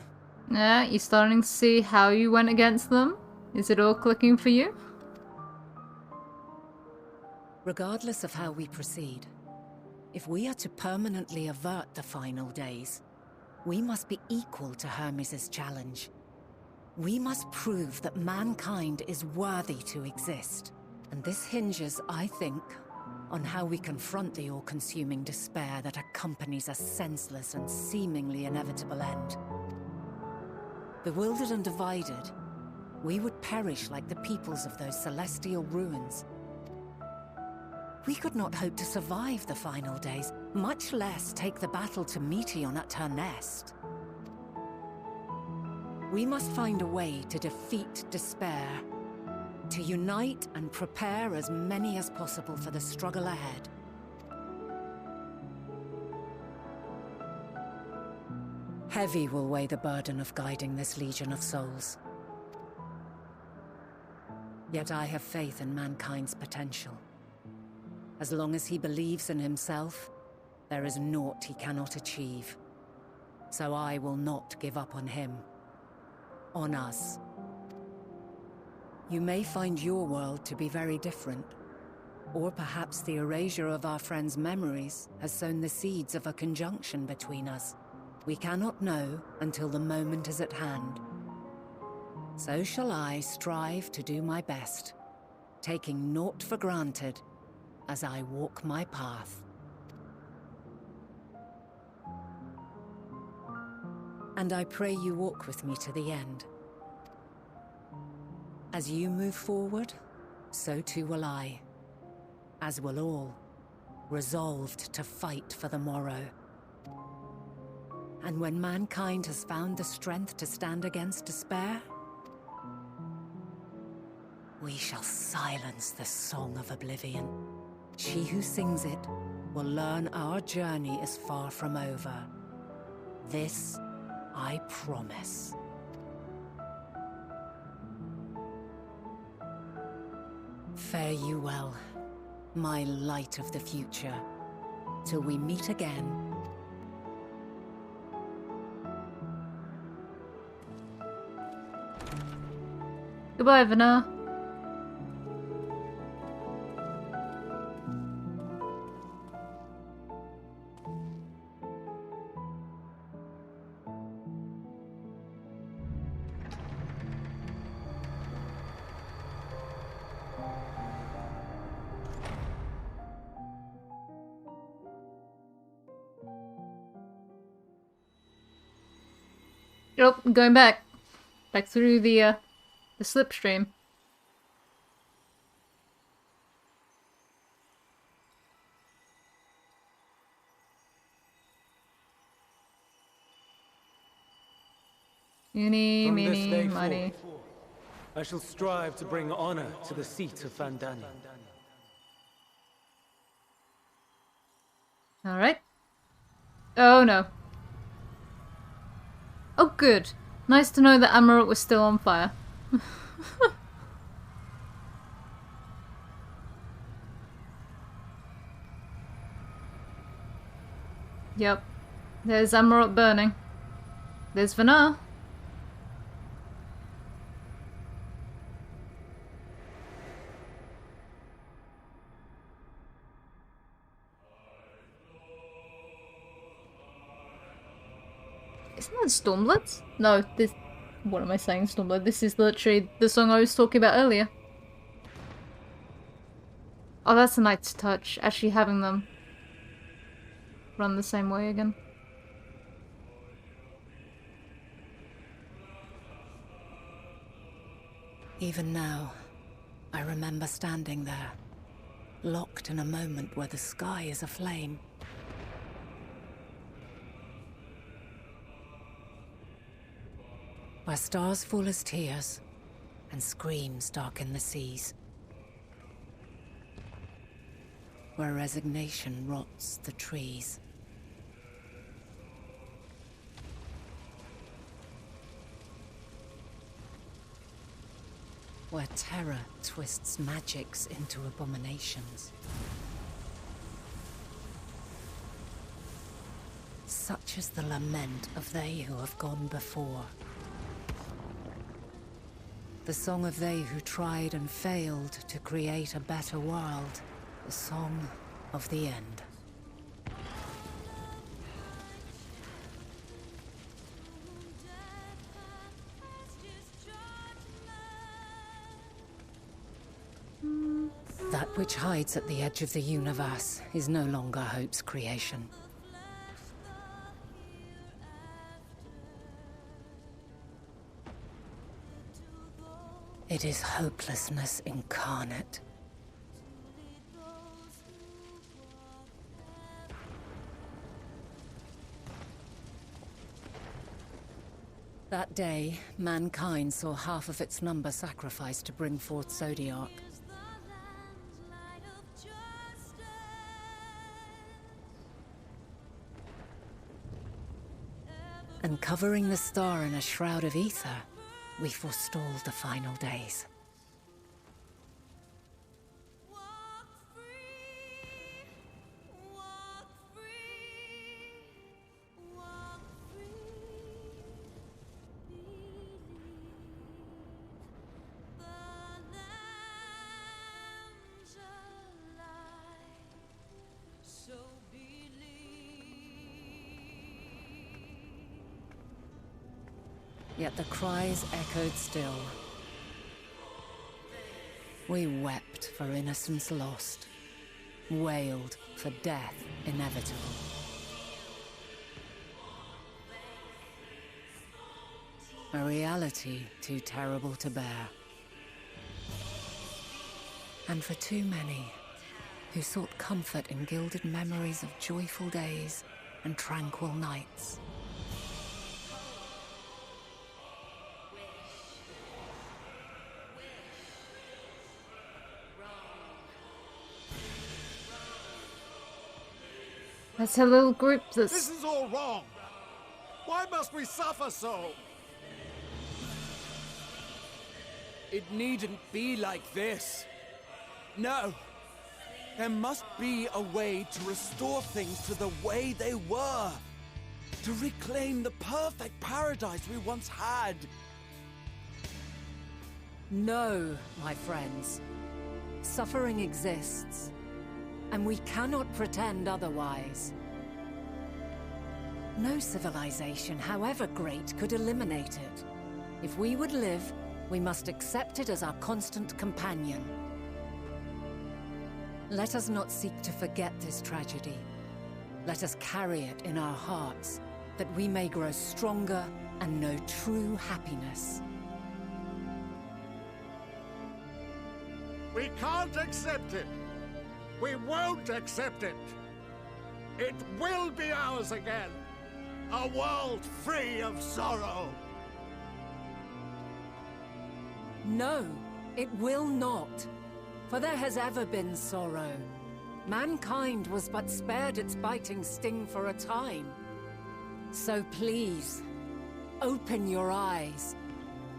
Yeah, you starting to see how you went against them? Is it all clicking for you? Regardless of how we proceed, if we are to permanently avert the final days, we must be equal to Hermes' challenge. We must prove that mankind is worthy to exist. And this hinges, I think, on how we confront the all-consuming despair that accompanies a senseless and seemingly inevitable end. Bewildered and divided, we would perish like the peoples of those celestial ruins. We could not hope to survive the final days, much less take the battle to Meteion at her nest. We must find a way to defeat despair, to unite and prepare as many as possible for the struggle ahead. Heavy will weigh the burden of guiding this legion of souls. Yet I have faith in mankind's potential. As long as he believes in himself, there is naught he cannot achieve. So I will not give up on him. On us. You may find your world to be very different. Or perhaps the erasure of our friend's memories has sown the seeds of a conjunction between us. We cannot know until the moment is at hand. So shall I strive to do my best, taking naught for granted as I walk my path. And I pray you walk with me to the end. As you move forward, so too will I. As will all, resolved to fight for the morrow. And when mankind has found the strength to stand against despair, we shall silence the Song of Oblivion. She who sings it will learn our journey is far from over. This I promise. Fare you well, my light of the future, till we meet again. Goodbye, Vanna. Oh, going back through the slipstream. Eeny, From this meeny, day miny. forth, I shall strive to bring honor to the seat of Vandani. Alright. Oh no. Oh good. Nice to know that Amarok was still on fire. Yep. There's Amarok burning. There's Vanna. Isn't that Stormblood? No, this... What am I saying, Stormblood? This is literally the song I was talking about earlier. Oh, that's a nice touch, actually having them run the same way again. Even now, I remember standing there, locked in a moment where the sky is aflame. Where stars fall as tears, and screams darken the seas. Where resignation rots the trees. Where terror twists magics into abominations. Such is the lament of they who have gone before. The song of they who tried and failed to create a better world. The song of the end. That which hides at the edge of the universe is no longer hope's creation. It is hopelessness incarnate. That day, mankind saw half of its number sacrificed to bring forth Zodiac. And covering the star in a shroud of ether, we forestalled the final days. Yet the cries echoed still. We wept for innocence lost, wailed for death inevitable. A reality too terrible to bear. And for too many who sought comfort in gilded memories of joyful days and tranquil nights. That's a little group that's... This is all wrong. Why must we suffer so? It needn't be like this. No. There must be a way to restore things to the way they were. To reclaim the perfect paradise we once had. No, my friends. Suffering exists, and we cannot pretend otherwise. No civilization, however great, could eliminate it. If we would live, we must accept it as our constant companion. Let us not seek to forget this tragedy. Let us carry it in our hearts, that we may grow stronger and know true happiness. We can't accept it. We won't accept it. It will be ours again. A world free of sorrow. No, it will not. For there has ever been sorrow. Mankind was but spared its biting sting for a time. So please, open your eyes.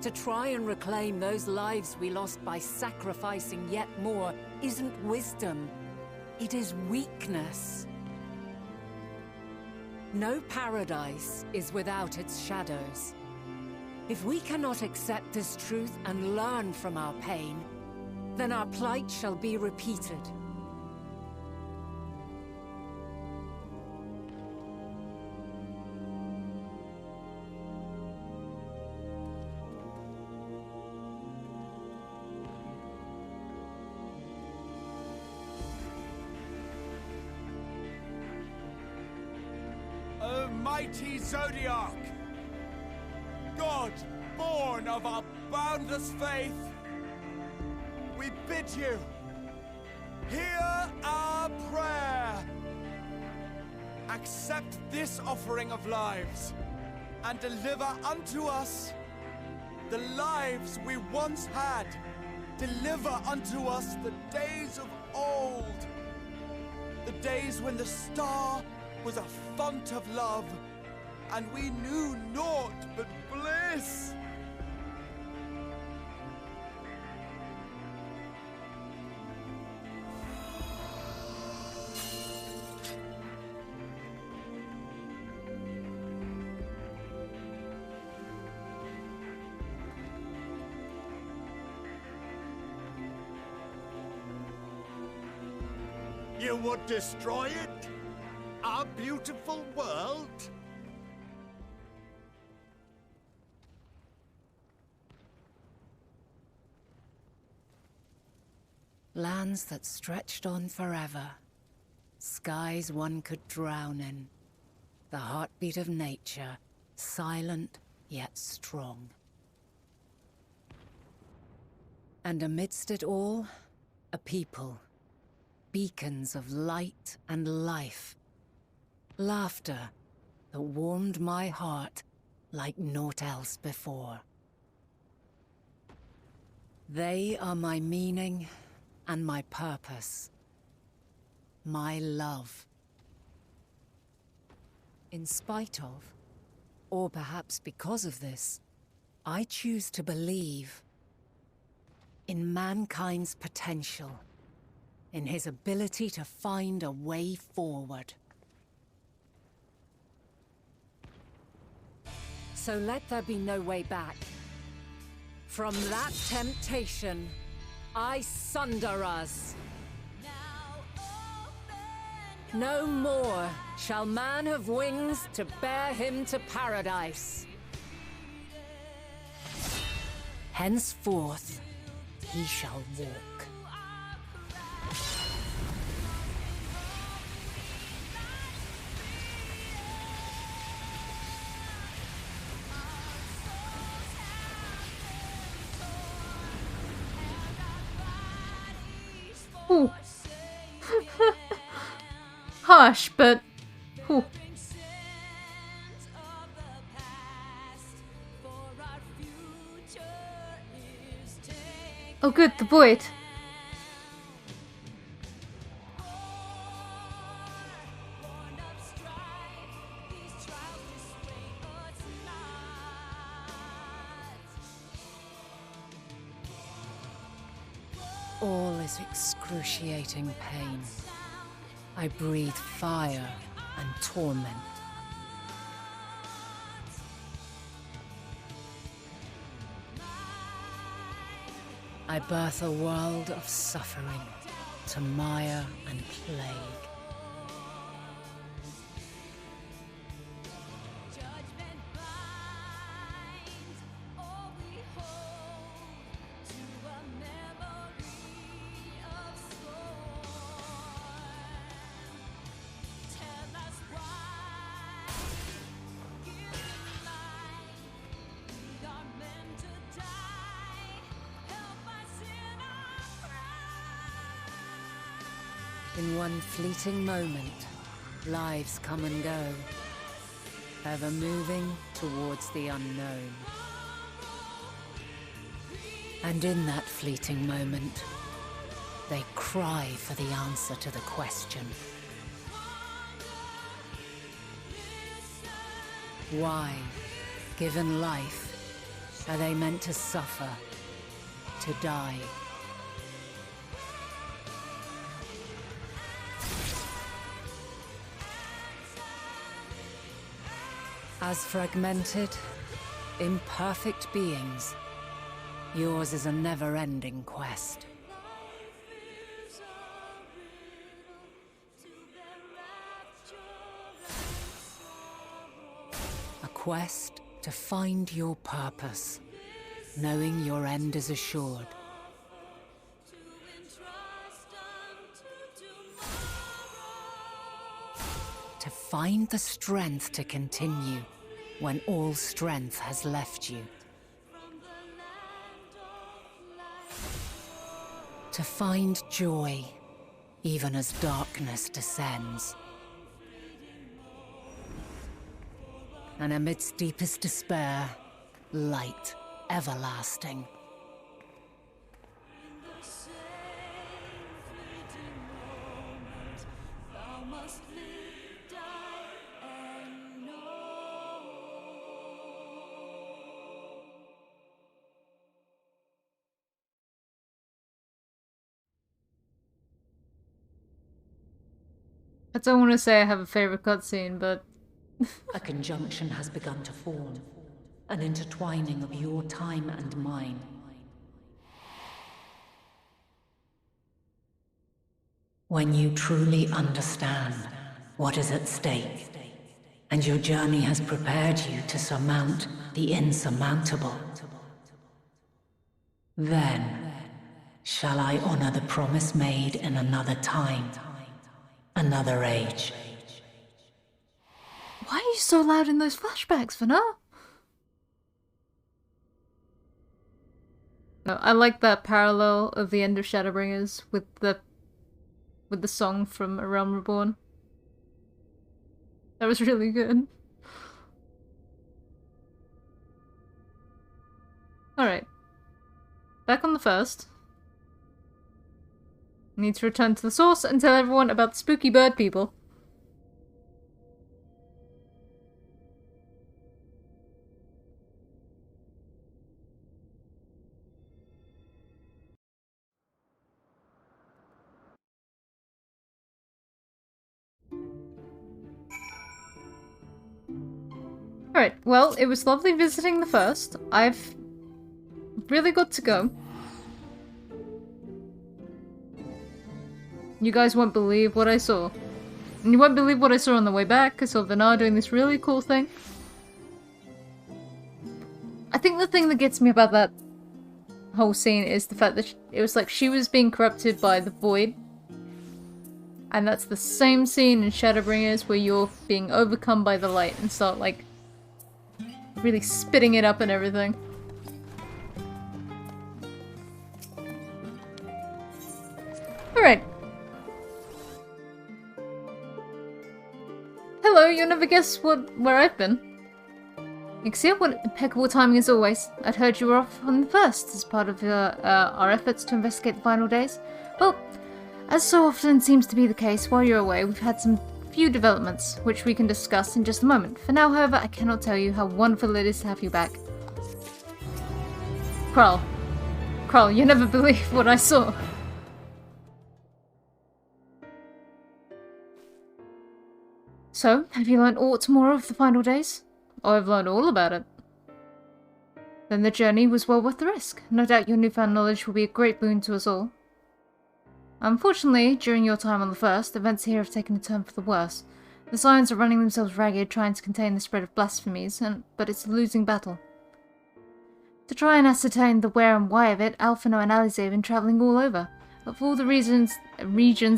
To try and reclaim those lives we lost by sacrificing yet more isn't wisdom. It is weakness. No paradise is without its shadows. If we cannot accept this truth and learn from our pain, then our plight shall be repeated. O mighty Zodiac! God, born of our boundless faith, we bid you, hear our prayer. Accept this offering of lives, and deliver unto us the lives we once had. Deliver unto us the days of old, the days when the star was a font of love, and we knew naught but bliss. You would destroy it? Our beautiful world? Lands that stretched on forever. Skies one could drown in. The heartbeat of nature, silent yet strong. And amidst it all, a people. Beacons of light and life. Laughter that warmed my heart like naught else before. They are my meaning and my purpose. My love. In spite of, or perhaps because of this, I choose to believe in mankind's potential, in his ability to find a way forward. So let there be no way back. From that temptation, I sunder us. No more shall man have wings to bear him to paradise. Henceforth, he shall walk. Ooh. Harsh, but... Ooh. Oh good, the void. All is excruciating pain. I breathe fire and torment. I birth a world of suffering to mire and plague. In one fleeting moment, lives come and go, ever moving towards the unknown. And in that fleeting moment, they cry for the answer to the question. Why, given life, are they meant to suffer, to die? As fragmented, imperfect beings, yours is a never-ending quest. A quest to find your purpose, knowing your end is assured. To find the strength to continue when all strength has left you. To find joy even as darkness descends. And amidst deepest despair, light everlasting. I don't want to say I have a favorite cutscene, but... A conjunction has begun to form. An intertwining of your time and mine. When you truly understand what is at stake, and your journey has prepared you to surmount the insurmountable, then shall I honor the promise made in another time, another age. Why are you so loud in those flashbacks, Vanna? No, I like that parallel of the end of Shadowbringers with the song from A Realm Reborn. That was really good. Alright. Back on the first. Need to return to the source and tell everyone about the spooky bird people. Alright, well, it was lovely visiting the first. I've really got to go. You guys won't believe what I saw. And you won't believe what I saw on the way back. I saw Vanna doing this really cool thing. I think the thing that gets me about that whole scene is the fact that it was like she was being corrupted by the void. And that's the same scene in Shadowbringers where you're being overcome by the light and start like really spitting it up and everything. Alright. Hello, you'll never guess where I've been. Ixia, what impeccable timing as always. I'd heard you were off on the first as part of our efforts to investigate the final days. Well, as so often seems to be the case while you're away, we've had some few developments, which we can discuss in just a moment. For now, however, I cannot tell you how wonderful it is to have you back. Krull, you'll never believe what I saw. So, have you learned aught more of the final days? I've learned all about it. Then the journey was well worth the risk. No doubt your newfound knowledge will be a great boon to us all. Unfortunately, during your time on the First, events here have taken a turn for the worse. The Scions are running themselves ragged trying to contain the spread of blasphemies, but it's a losing battle. To try and ascertain the where and why of it, Alphino and Alize have been travelling all over. Of all the regions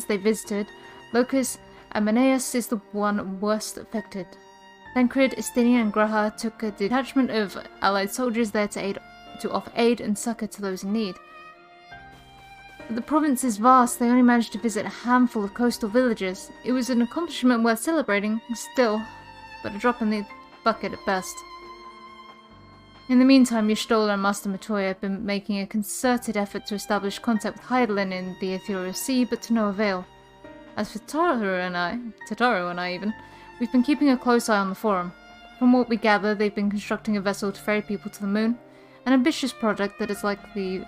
they visited, Locus and Maneus is the one worst affected. Tancred, Estinian and Graha took a detachment of allied soldiers there to offer aid and succour to those in need. But the province is vast, they only managed to visit a handful of coastal villages. It was an accomplishment worth celebrating, still, but a drop in the bucket at best. In the meantime, Y'shtola and Master Matoya have been making a concerted effort to establish contact with Hydaelyn in the Ethereal Sea, but to no avail. As for Tataru and I even, we've been keeping a close eye on the Forum. From what we gather, they've been constructing a vessel to ferry people to the moon, an ambitious project that is likely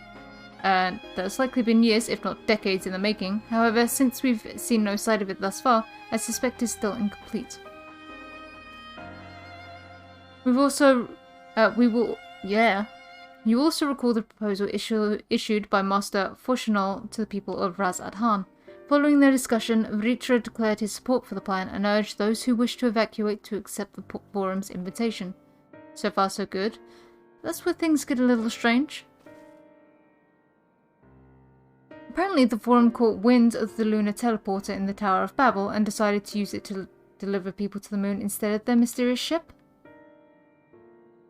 been years, if not decades, in the making. However, since we've seen no sight of it thus far, I suspect it's still incomplete. You also recall the proposal issued by Master Foshinol to the people of Raz Adhan. Following their discussion, Vritra declared his support for the plan and urged those who wish to evacuate to accept the Forum's invitation. So far so good. That's where things get a little strange. Apparently the Forum caught wind of the lunar teleporter in the Tower of Babel and decided to use it to deliver people to the moon instead of their mysterious ship.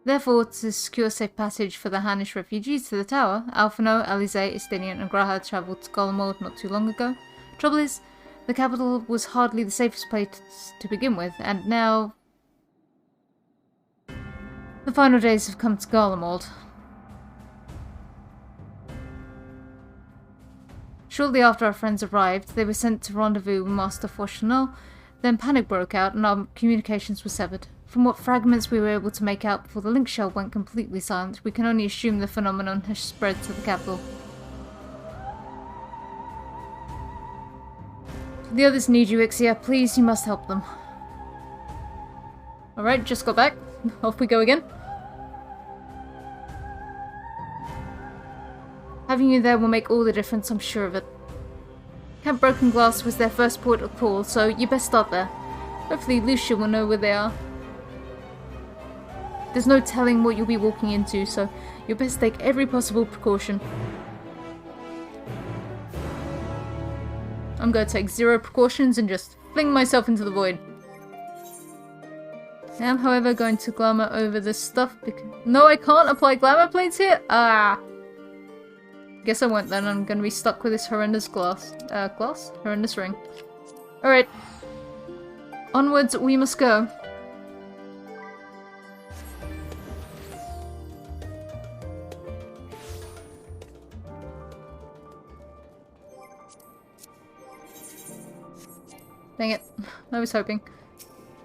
Therefore, to secure safe passage for the Hanish refugees to the tower, Alphino, Alize, Estinian and Graha travelled to Golemald not too long ago. Trouble is, the capital was hardly the safest place to begin with, and now the final days have come to Golemald. Shortly after our friends arrived, they were sent to rendezvous with Master Foshinol, then panic broke out and our communications were severed. From what fragments we were able to make out before the link shell went completely silent, we can only assume the phenomenon has spread to the capital. The others need you, Ixia. Please, you must help them. Alright, just got back. Off we go again. Having you there will make all the difference, I'm sure of it. Camp Broken Glass was their first port of call, so you best start there. Hopefully Lucia will know where they are. There's no telling what you'll be walking into, so you'll best take every possible precaution. I'm going to take 0 precautions and just fling myself into the void. I am, however, going to glamour over this stuff because... No, I can't apply glamour plates here? Ah! Guess I won't then, I'm going to be stuck with this horrendous horrendous ring. Alright. Onwards we must go. Dang it. I was hoping.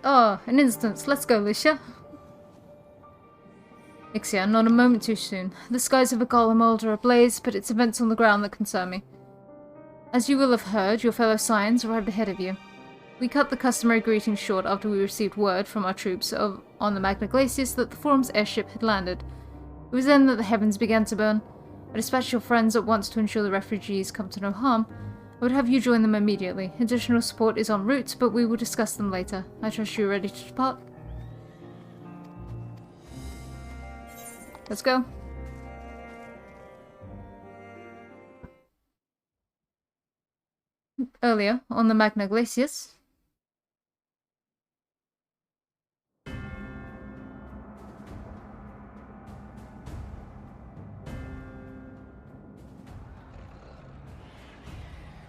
Oh, an instance. Let's go, Lucia. Ixia, not a moment too soon. The skies of Golemald are ablaze, but it's events on the ground that concern me. As you will have heard, your fellow Scions arrived ahead of you. We cut the customary greetings short after we received word from our troops on the Magna Glacius that the Forum's airship had landed. It was then that the heavens began to burn. I dispatched your friends at once to ensure the refugees come to no harm. I would have you join them immediately. Additional support is en route, but we will discuss them later. I trust you are ready to depart. Let's go. Earlier, on the Magna Glacius.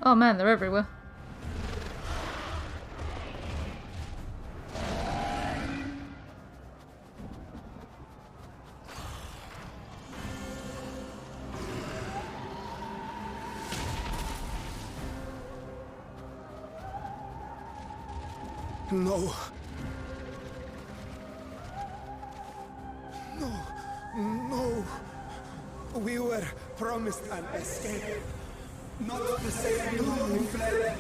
Oh man, they're everywhere. No. No. We were promised an escape. Not the same. No, we fled.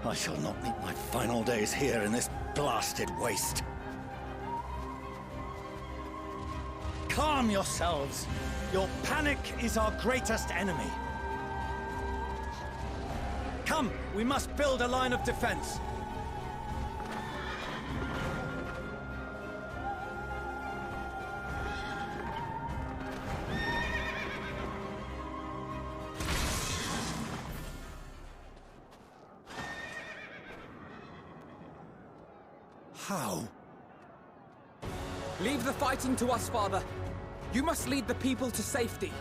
I shall not meet my final days here in this blasted waste. Calm yourselves. Your panic is our greatest enemy. Come, we must build a line of defense. How? Leave the fighting to us, Father. You must lead the people to safety.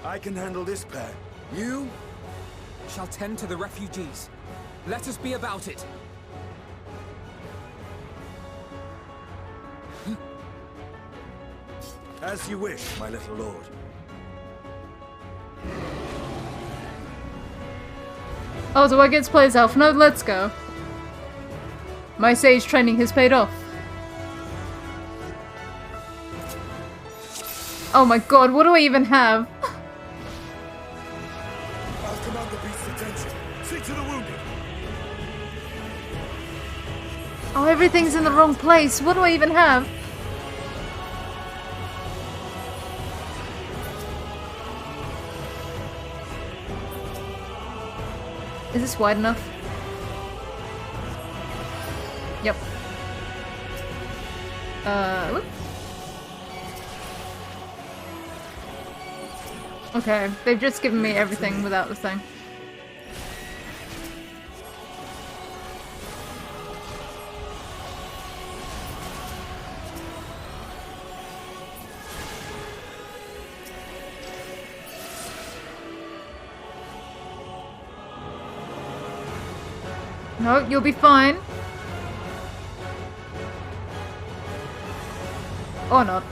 I can handle this pair. You shall tend to the refugees. Let us be about it. As you wish, my little lord. Oh, do I get to play as Elf? No, let's go. My sage training has paid off. Oh my god, what do I even have? I'll command the beast's attention. See to the wounded. Oh, everything's in the wrong place. What do I even have? Is this wide enough? Yep. Whoop. Okay, they've just given me everything without the thing. No, you'll be fine. Or not.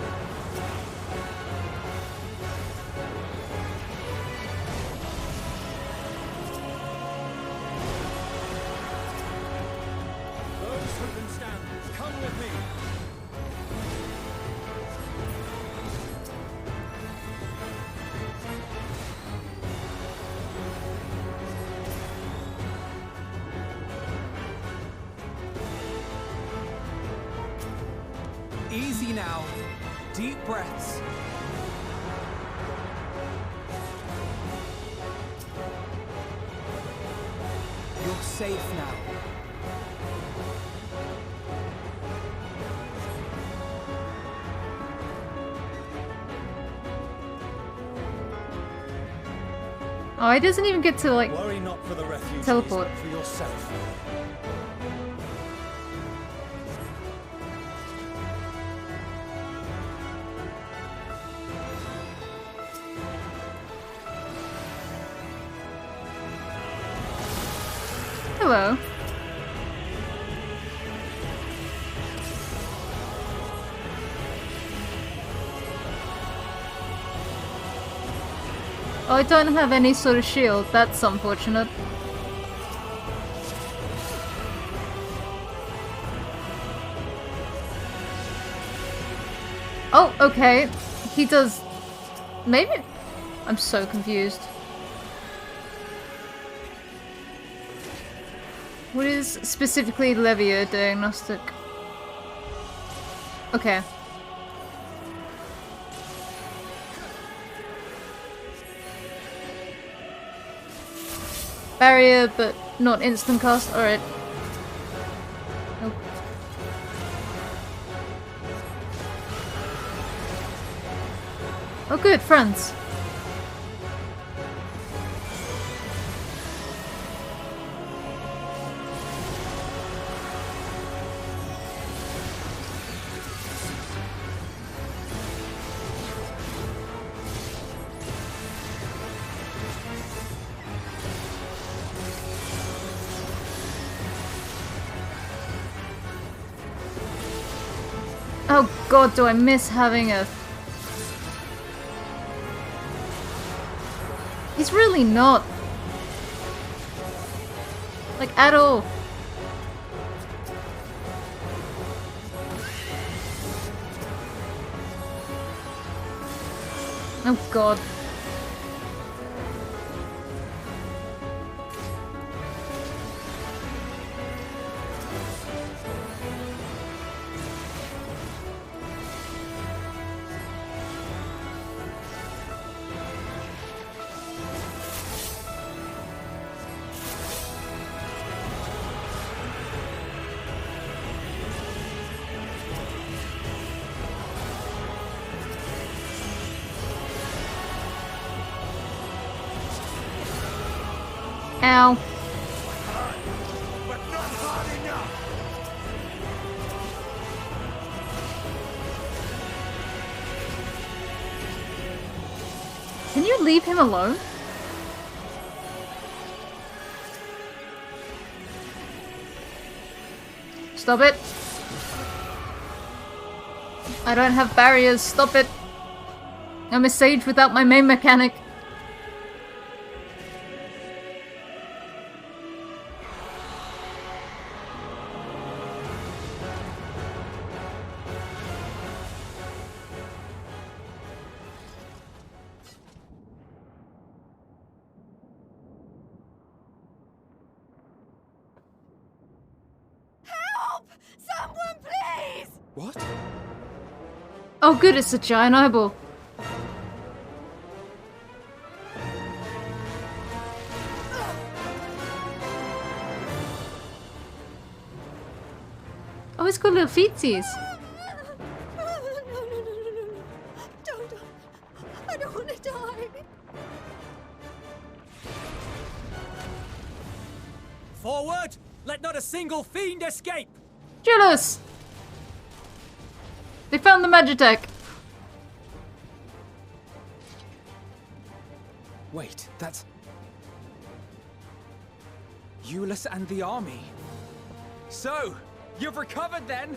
Those who can stand, come with me. Easy now. Deep breaths. You're safe now. Oh, he doesn't even get to, like, Worry not for the refugees, teleport. but for yourself. Hello. Oh, I don't have any sort of shield. That's unfortunate. Oh, okay. He does... Maybe... I'm so confused. What is specifically Levier diagnostic? Okay. Barrier, but not instant cast. Alright. Nope. Oh good, friends. Oh god, do I miss having a He's really not. Like, at all. Oh god. Ow. But not hard enough. Can you leave him alone? Stop it. I don't have barriers. Stop it. I'm a sage without my main mechanic. What? Oh good, it's a giant eyeball. Oh, it's got little feetsies. Don't. I don't want to die. Forward! Let not a single fiend escape! Julius! They found the Magitech. Wait, that's... Euless and the army. So, you've recovered then?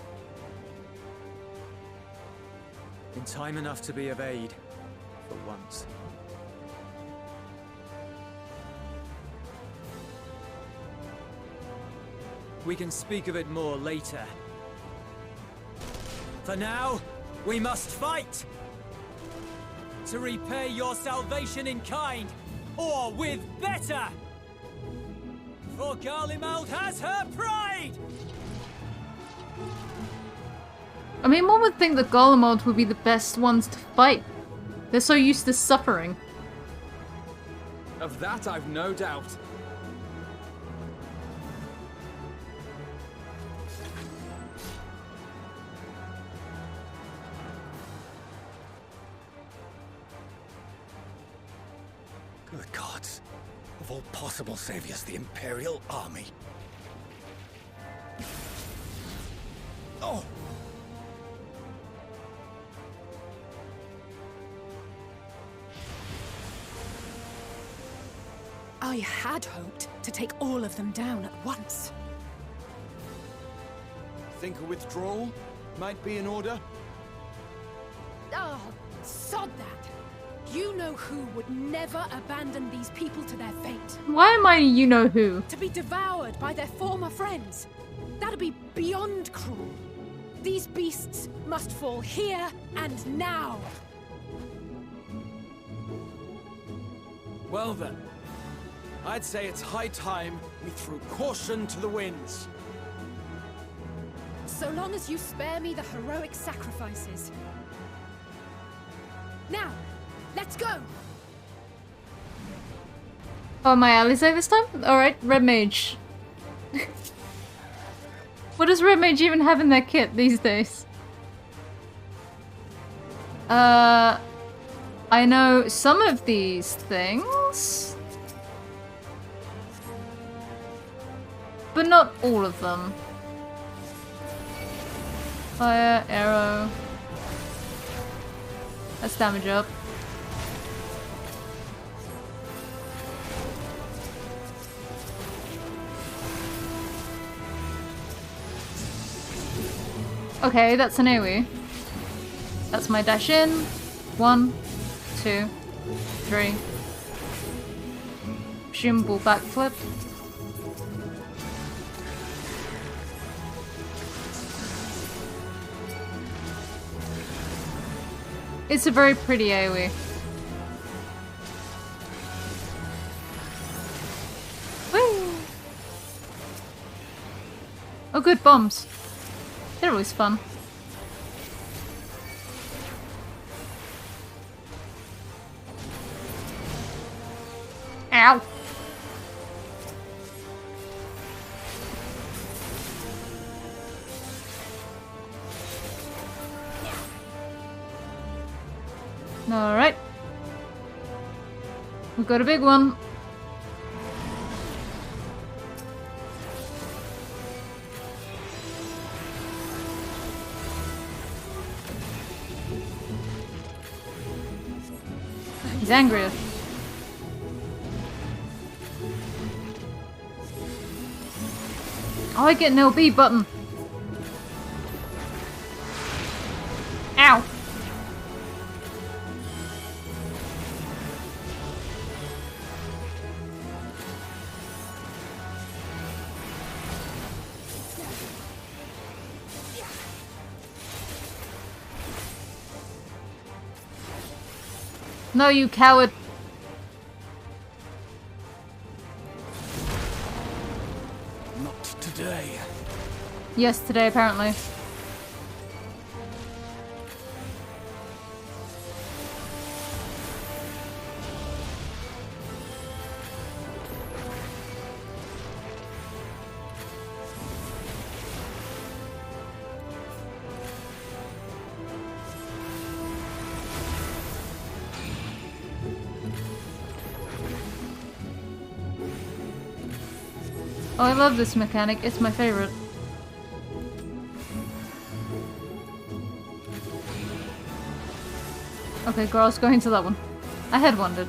In time enough to be of aid. For once. We can speak of it more later. For now, we must fight! To repay your salvation in kind, or with better! For Garlemald has her pride! I mean, one would think that Garlemald would be the best ones to fight. They're so used to suffering. Of that I've no doubt. Good gods. Of all possible saviors, the Imperial Army. Oh! I had hoped to take all of them down at once. Think a withdrawal might be in order? Oh, sod that. You know who would never abandon these people to their fate. Why am I you know who? To be devoured by their former friends. That'd be beyond cruel. These beasts must fall here and now. Well then, I'd say it's high time we threw caution to the winds. So long as you spare me the heroic sacrifices. Now, let's go! Oh, my Alizé this time? Alright, Red Mage. What does Red Mage even have in their kit these days? I know some of these things. But not all of them. Fire, arrow. That's damage up. Okay, that's an AoE. That's my dash in. 1, 2, 3. presumable backflip. It's a very pretty AoE. Whee! Oh good, bombs. They're always fun. Ow! Alright. We've got a big one. He's angry. Oh, I get an LB button. Ow. No, you coward. Not today. Yesterday, apparently. Oh, I love this mechanic. It's my favorite. Okay, girls, go into that one. I had wondered.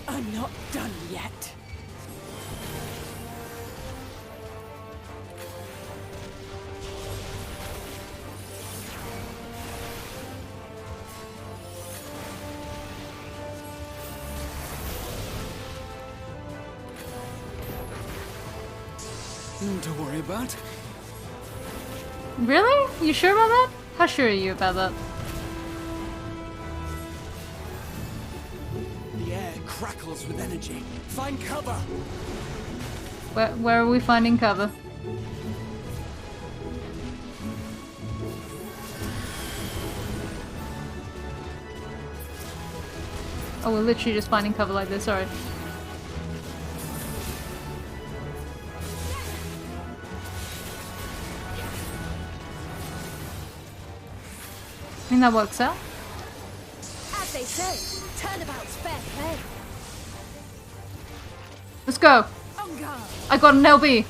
I'm not done yet. Nothing to worry about. Really? You sure about that? How sure are you about that? The air crackles with energy. Find cover! Where are we finding cover? Oh, we're literally just finding cover like this, alright. I think that works out. As they say, turnabout's fair play. Let's go! On guard. I got an LB!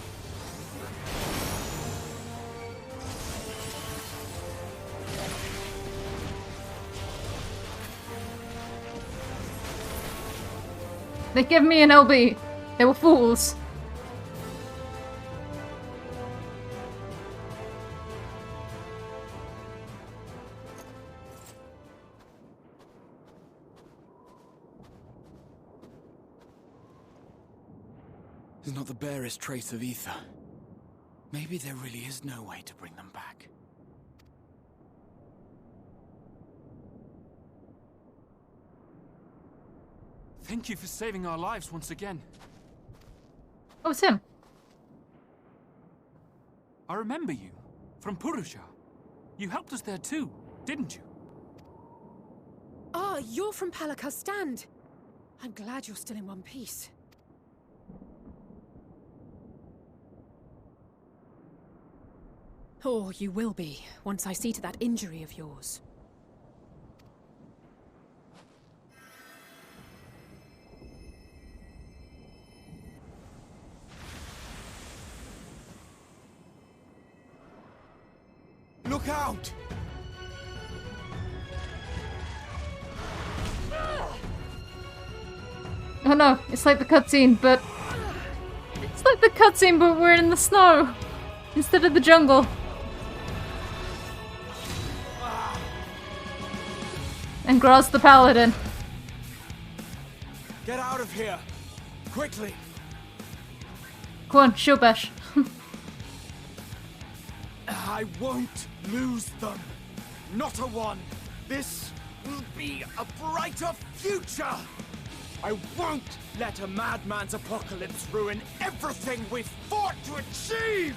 They gave me an LB. They were fools. There's not the barest trace of ether. Maybe there really is no way to bring them back. Thank you for saving our lives once again. Oh, it's him. I remember you. From Purusha. You helped us there too, didn't you? Ah, you're from Palaka's stand. I'm glad you're still in one piece. Or you will be, once I see to that injury of yours. Look out! Oh no, it's like the cutscene, but... It's like the cutscene, but we're in the snow! Instead of the jungle. And Gra's the paladin. Get out of here! Quickly! Go on, show bash. I won't lose them. Not a one. This will be a brighter future. I won't let a madman's apocalypse ruin everything we've fought to achieve!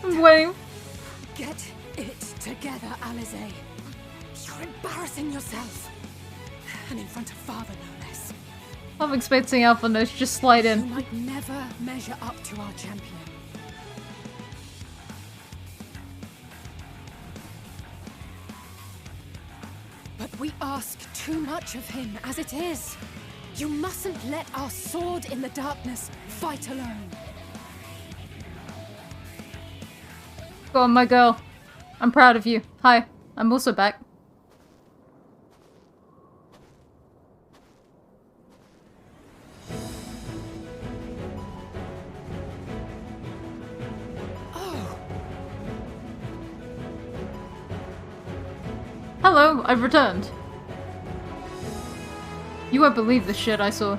I'm waiting. Get it together, Alize. You're embarrassing yourself. And in front of Father, no less. I'm expecting Alpha Note to just slide You in. might never measure up to our champion. But we ask too much of him as it is. You mustn't let our sword in the darkness fight alone. Go on, my girl. I'm proud of you. Hi, I'm also back. Hello, I've returned. You won't believe the shit I saw.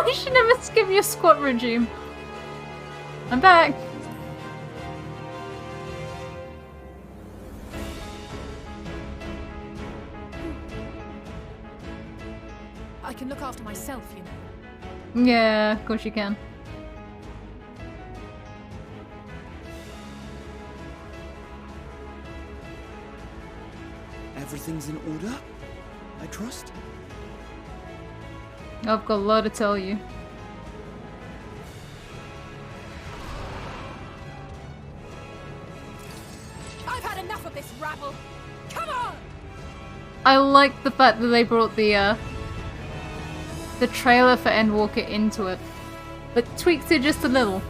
You should never skip your squat regime. I'm back. I can look after myself, you know. Yeah, of course you can. Everything's in order, I trust? I've got a lot to tell you. I've had enough of this rabble. Come on! I like the fact that they brought the trailer for Endwalker into it, but tweaked it just a little.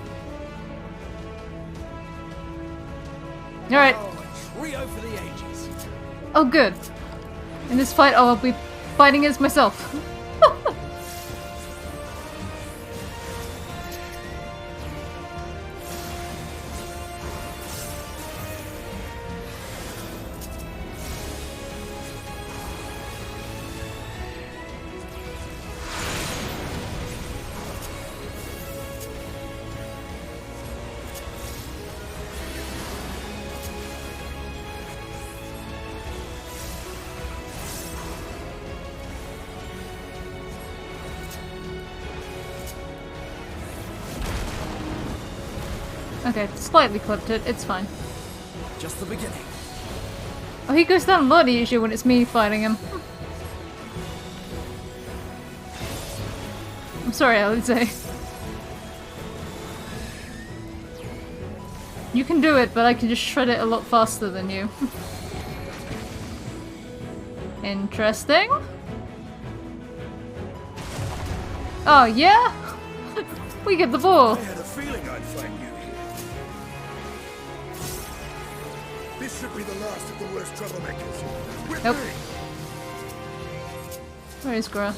Alright. Oh, a trio for the ages. Oh, good. In this fight, I'll be fighting as myself. Okay, slightly clipped it, it's fine. Just the beginning. Oh, he goes down a lot easier when it's me fighting him. I'm sorry, Alize. You can do it, but I can just shred it a lot faster than you. Interesting. Oh, yeah? We get the ball. I had a feeling I'd find you here. This should be the last of the worst troublemakers. With Nope. me. Where is Gra?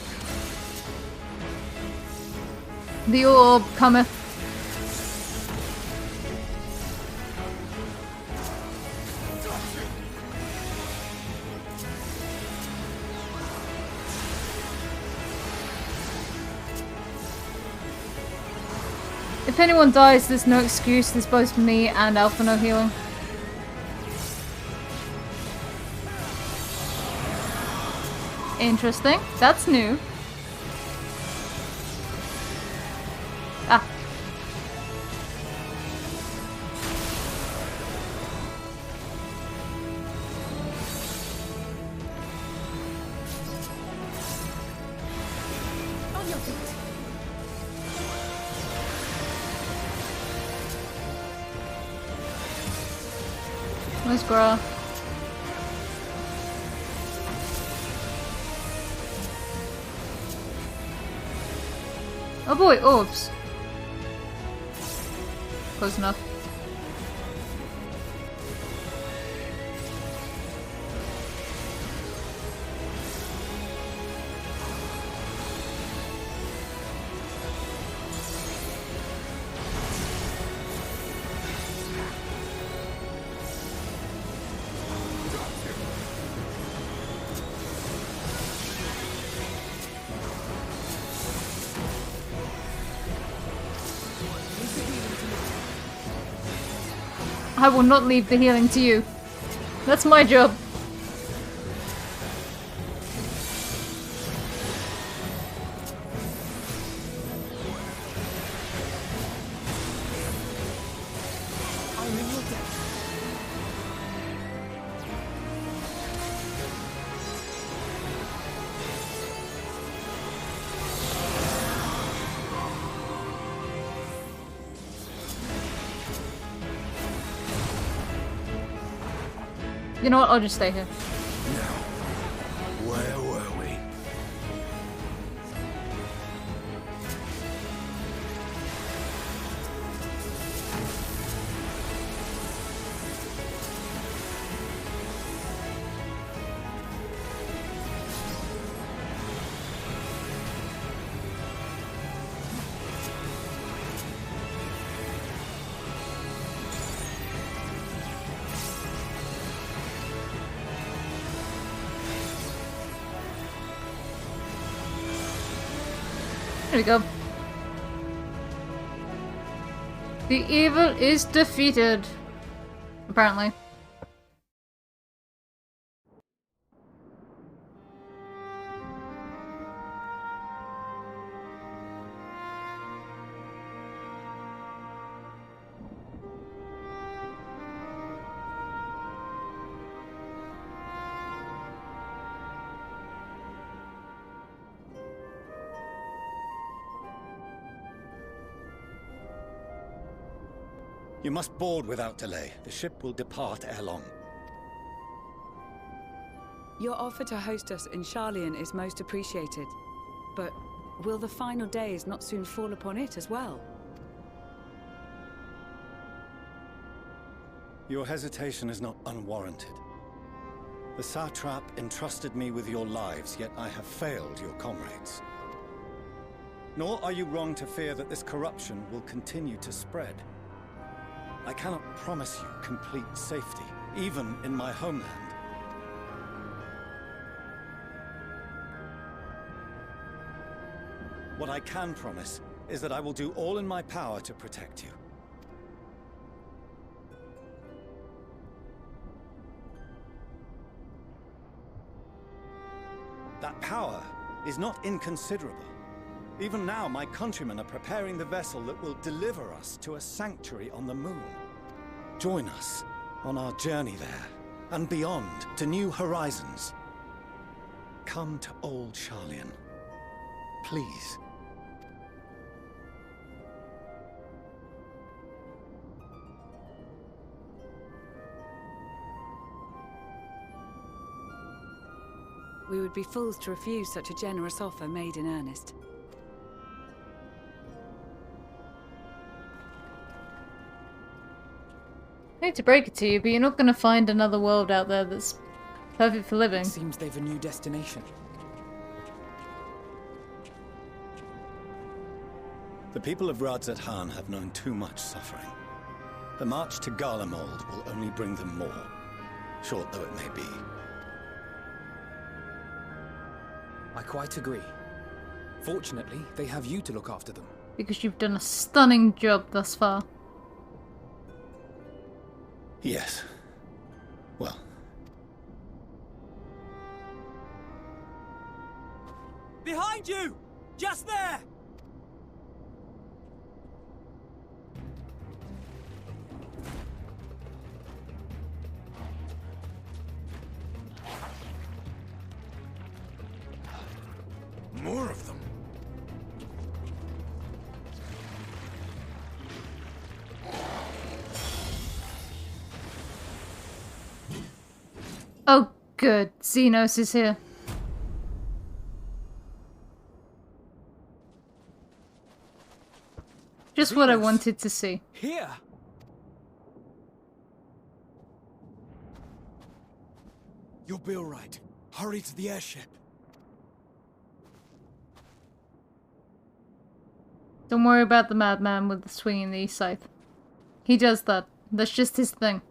The orb cometh. If anyone dies, there's no excuse. There's both me and Alpha no healing. Interesting. That's new. Ah. On your feet. Where's Gra? Oh boy, orbs. Close enough. I will not leave the healing to you. That's my job. I'm in your debt. You know what? I'll just stay here. Now, where were we? There we go. The evil is defeated. Apparently. You must board without delay. The ship will depart ere long. Your offer to host us in Sharlayan is most appreciated. But will the final days not soon fall upon it as well? Your hesitation is not unwarranted. The satrap entrusted me with your lives, yet I have failed your comrades. Nor are you wrong to fear that this corruption will continue to spread. I cannot promise you complete safety, even in my homeland. What I can promise is that I will do all in my power to protect you. That power is not inconsiderable. Even now, my countrymen are preparing the vessel that will deliver us to a sanctuary on the moon. Join us on our journey there, and beyond, to new horizons. Come to old Sharlayan. Please. We would be fools to refuse such a generous offer made in earnest. I hate to break it to you, but you're not going to find another world out there that's perfect for living. Seems they've a new destination. The people of Radzat-Han have known too much suffering. The march to Garlemald will only bring them more, short though it may be. I quite agree. Fortunately, they have you to look after them. Because you've done a stunning job thus far. Yes. Well. Behind you! Just there! More of them. Oh, good. Xenos is here. Just what I wanted to see. Here! You'll be alright. Hurry to the airship. Don't worry about the madman with the swinging the scythe. He does that. That's just his thing.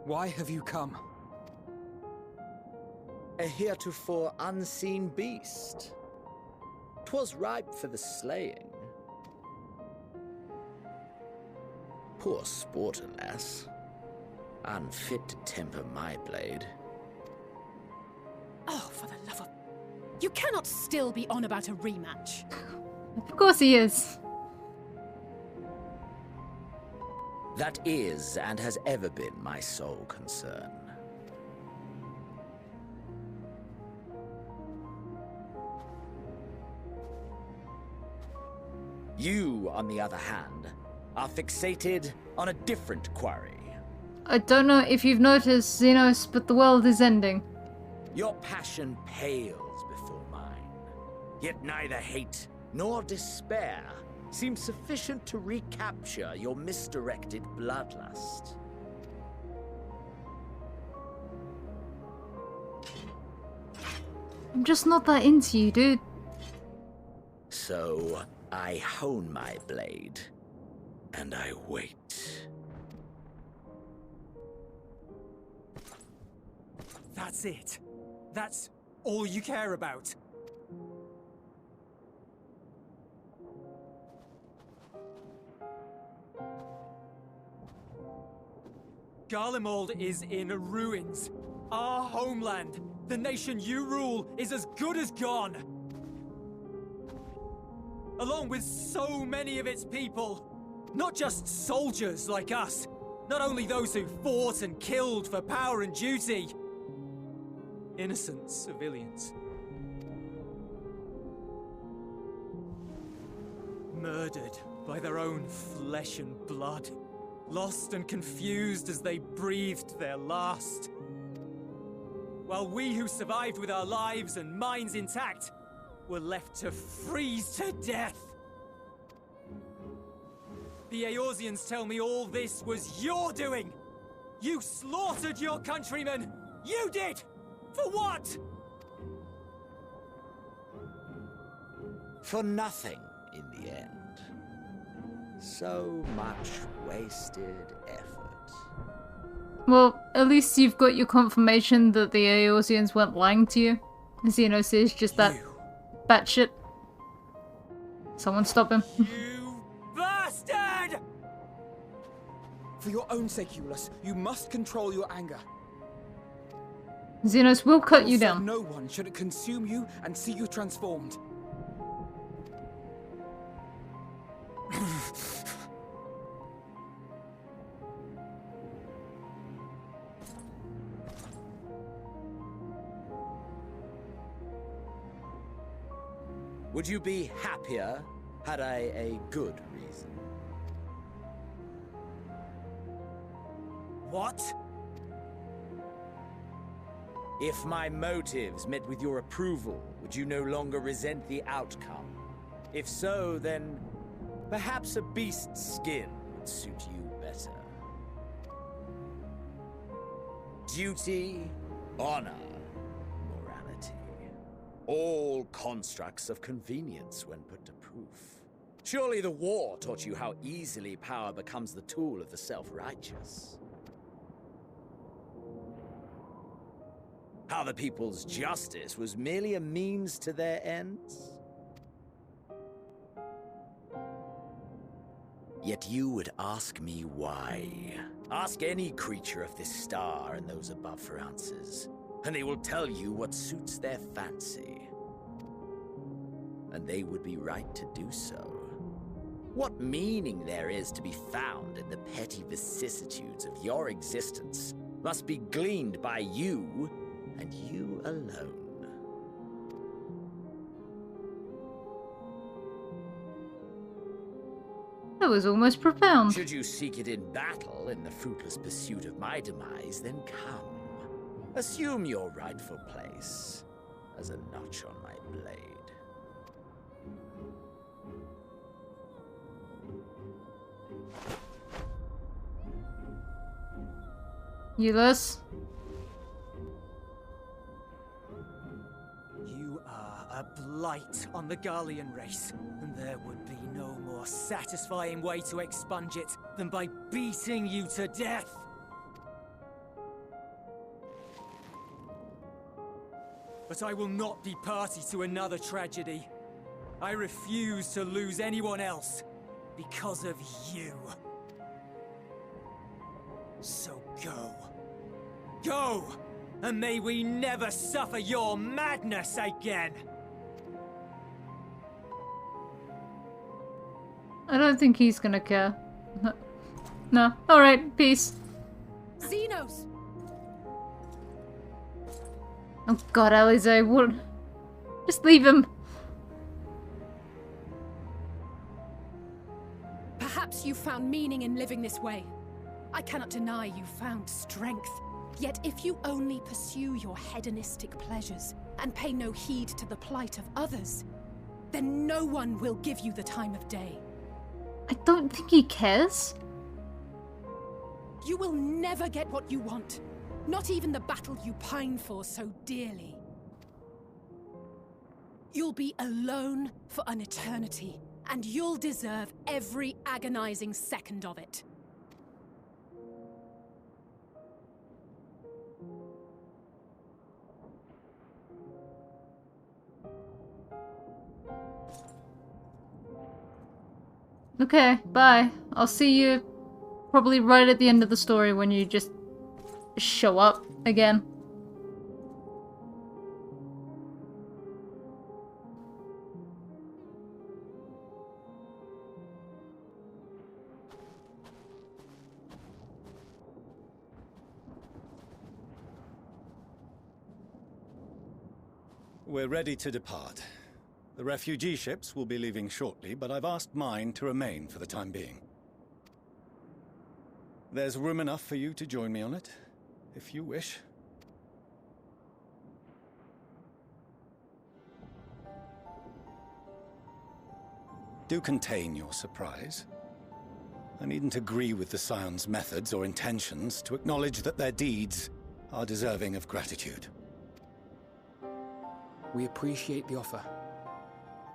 Why have you come? A heretofore unseen beast. 'Twas ripe for the slaying. Poor sport, alas. Unfit to temper my blade. Oh, for the love of... You cannot still be on about a rematch. Of course he is. That is and has ever been my sole concern. You, on the other hand, are fixated on a different quarry. I don't know if you've noticed, Xenos, but the world is ending. Your passion pales before mine. Yet neither hate nor despair seems sufficient to recapture your misdirected bloodlust. I'm just not that into you, dude. So, I hone my blade, and I wait. That's it. That's all you care about. Garlemald is in ruins. Our homeland, the nation you rule, is as good as gone. Along with so many of its people. Not just soldiers like us. Not only those who fought and killed for power and duty. Innocent civilians. Murdered by their own flesh and blood. Lost and confused as they breathed their last. While we who survived with our lives and minds intact were left to freeze to death. The Eorzeans tell me all this was your doing! You slaughtered your countrymen! You did! For what? For nothing, in the end. So much wasted effort. Well, at least you've got your confirmation that the Eorzeans weren't lying to you. Xenos is just that batshit. Someone stop him. You bastard! For your own sake, Eulus, you must control your anger. Xenos will cut you down. No one should it consume you and see you transformed. Would you be happier had I a good reason? What? If my motives met with your approval, would you no longer resent the outcome? If so, then perhaps a beast's skin would suit you better. Duty, honor, morality. All constructs of convenience when put to proof. Surely the war taught you how easily power becomes the tool of the self-righteous. How the people's justice was merely a means to their ends? Yet you would ask me why. Ask any creature of this star and those above for answers, and they will tell you what suits their fancy. And they would be right to do so. What meaning there is to be found in the petty vicissitudes of your existence must be gleaned by you, and you alone. That was almost profound. Should you seek it in battle in the fruitless pursuit of my demise, then come. Assume your rightful place as a notch on my blade. Euless? You are a blight on the Garlean race, and there would be no more satisfying way to expunge it than by beating you to death. But I will not be party to another tragedy. I refuse to lose anyone else because of you. So go. Go! And may we never suffer your madness again! I don't think he's gonna care. No. Alright, peace. Xenos! Oh god, Alize, what? Just leave him. Perhaps you found meaning in living this way. I cannot deny you found strength. Yet if you only pursue your hedonistic pleasures and pay no heed to the plight of others, then no one will give you the time of day. I don't think he cares. You will never get what you want. Not even the battle you pine for so dearly. You'll be alone for an eternity, and you'll deserve every agonizing second of it. Okay, bye. I'll see you probably right at the end of the story when you just show up again. We're ready to depart. The refugee ships will be leaving shortly, but I've asked mine to remain for the time being. There's room enough for you to join me on it, if you wish. Do contain your surprise. I needn't agree with the Scion's methods or intentions to acknowledge that their deeds are deserving of gratitude. We appreciate the offer.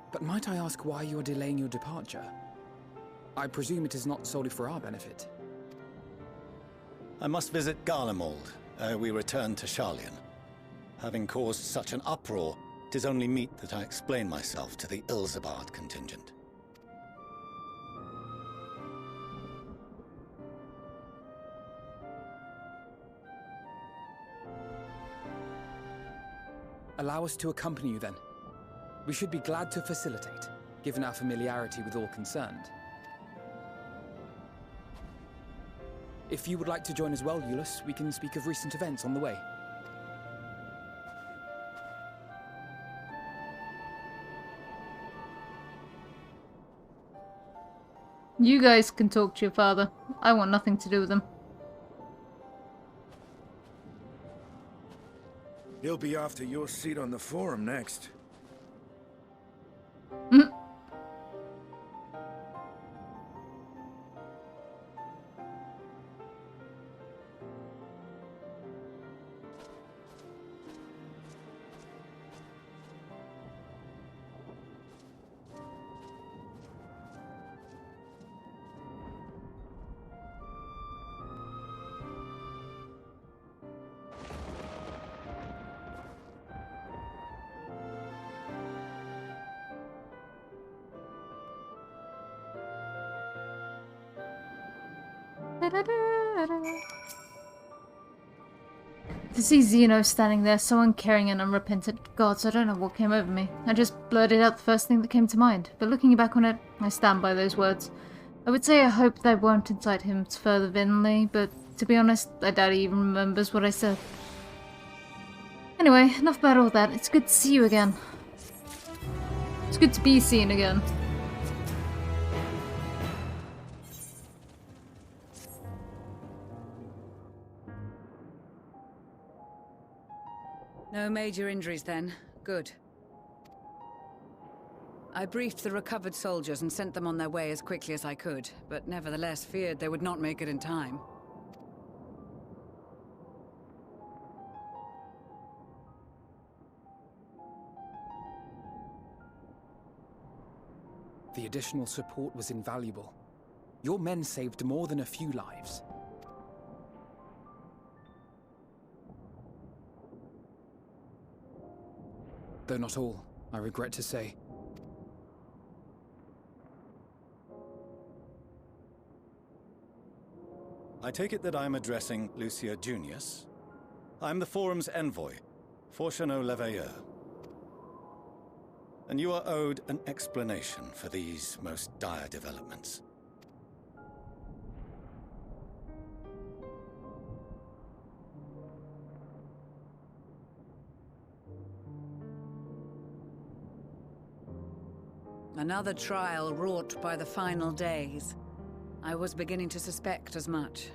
But might I ask why you are delaying your departure? I presume it is not solely for our benefit. I must visit Garlemald ere we return to Sharlayan. Having caused such an uproar, 'tis only meet that I explain myself to the Ilzabard contingent. Allow us to accompany you then. We should be glad to facilitate, given our familiarity with all concerned. If you would like to join as well, Euless, we can speak of recent events on the way. You guys can talk to your father. I want nothing to do with him. He'll be after your seat on the forum next. To see Xeno standing there, so uncaring and unrepentant, gods, I don't know what came over me. I just blurted out the first thing that came to mind, but looking back on it, I stand by those words. I would say I hope they won't incite him to further villainy, but to be honest, I doubt he even remembers what I said. Anyway, enough about all that. It's good to see you again. It's good to be seen again. No major injuries then. Good. I briefed the recovered soldiers and sent them on their way as quickly as I could, but nevertheless feared they would not make it in time. The additional support was invaluable. Your men saved more than a few lives. Though not all, I regret to say. I take it that I'm addressing Lucia Junius? I'm the Forum's envoy, Fortuneau Leveilleur. And you are owed an explanation for these most dire developments. Another trial wrought by the final days. I was beginning to suspect as much.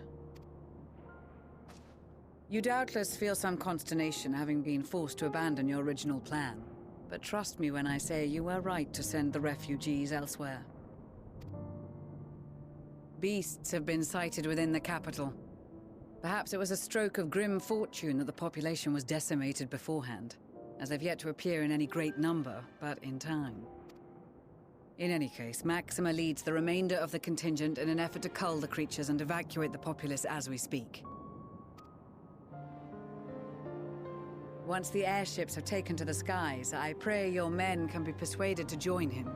You doubtless feel some consternation having been forced to abandon your original plan. But trust me when I say you were right to send the refugees elsewhere. Beasts have been sighted within the capital. Perhaps it was a stroke of grim fortune that the population was decimated beforehand, as they've yet to appear in any great number, but in time. In any case, Maxima leads the remainder of the contingent in an effort to cull the creatures and evacuate the populace as we speak. Once the airships have taken to the skies, I pray your men can be persuaded to join him.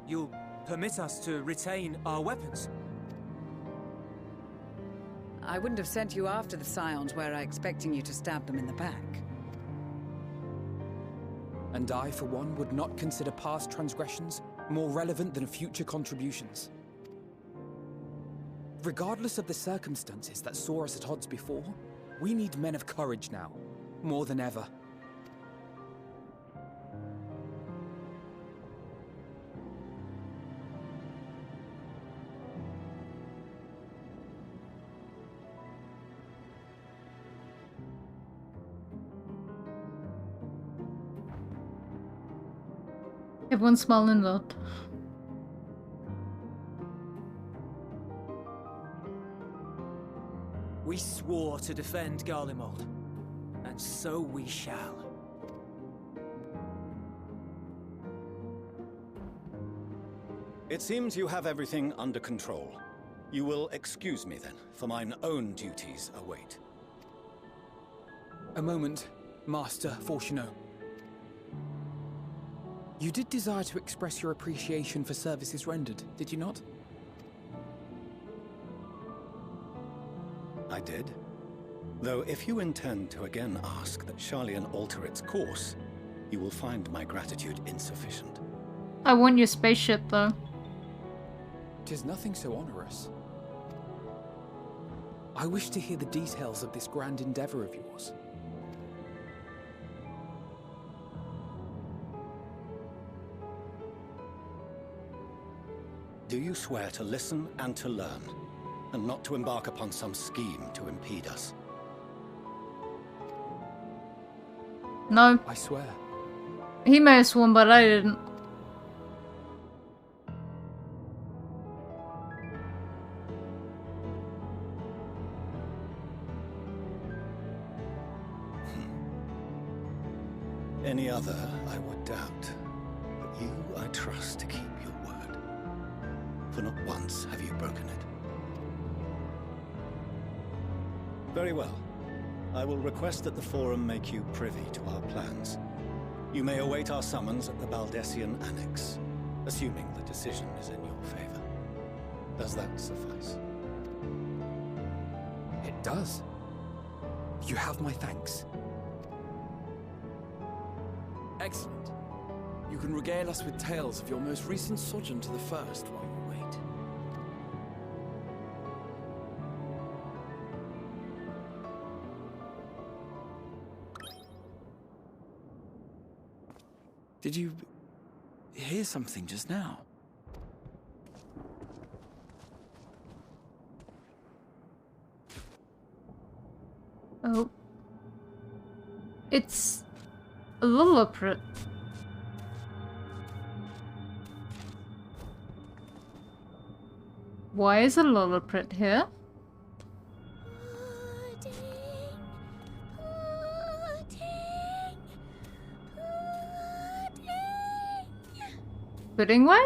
You'll permit us to retain our weapons? I wouldn't have sent you after the Scions were I expecting you to stab them in the back. And I, for one, would not consider past transgressions more relevant than future contributions. Regardless of the circumstances that saw us at odds before, we need men of courage now, more than ever. Everyone's smiling loud. We swore to defend Garlemald, and so we shall. It seems you have everything under control. You will excuse me then, for mine own duties await. A moment, Master Fortuneau. You did desire to express your appreciation for services rendered, did you not? I did. Though if you intend to again ask that Charlian alter its course, you will find my gratitude insufficient. I want your spaceship, though. 'Tis nothing so onerous. I wish to hear the details of this grand endeavor of yours. Do you swear to listen and to learn, and not to embark upon some scheme to impede us? No. I swear. He may have sworn, but I didn't. Any other I would doubt, but you I trust to keep your word. For not once have you broken it. Very well. I will request that the Forum make you privy to our plans. You may await our summons at the Baldessian Annex, assuming the decision is in your favor. Does that suffice? It does. You have my thanks. Excellent. You can regale us with tales of your most recent sojourn to the First while we wait. Did you hear something just now? Oh. It's a lullaprit. Why is a lullaprit here? Pudding Way?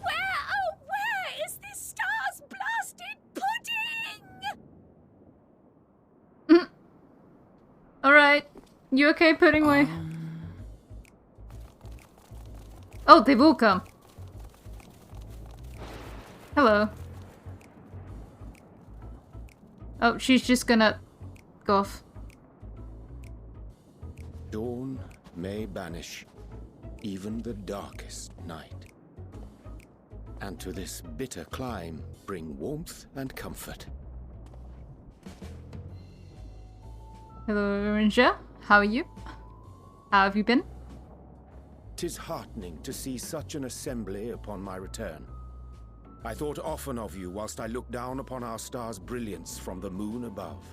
Where is this star's blasted pudding? Alright. You okay, Pudding Way? Oh, they've all come. Hello. Oh, she's just gonna go off. Dawn may banish even the darkest night, and to this bitter clime bring warmth and comfort. Hello, Ranger. How are you? How have you been? 'Tis heartening to see such an assembly upon my return. I thought often of you whilst I looked down upon our star's brilliance from the moon above.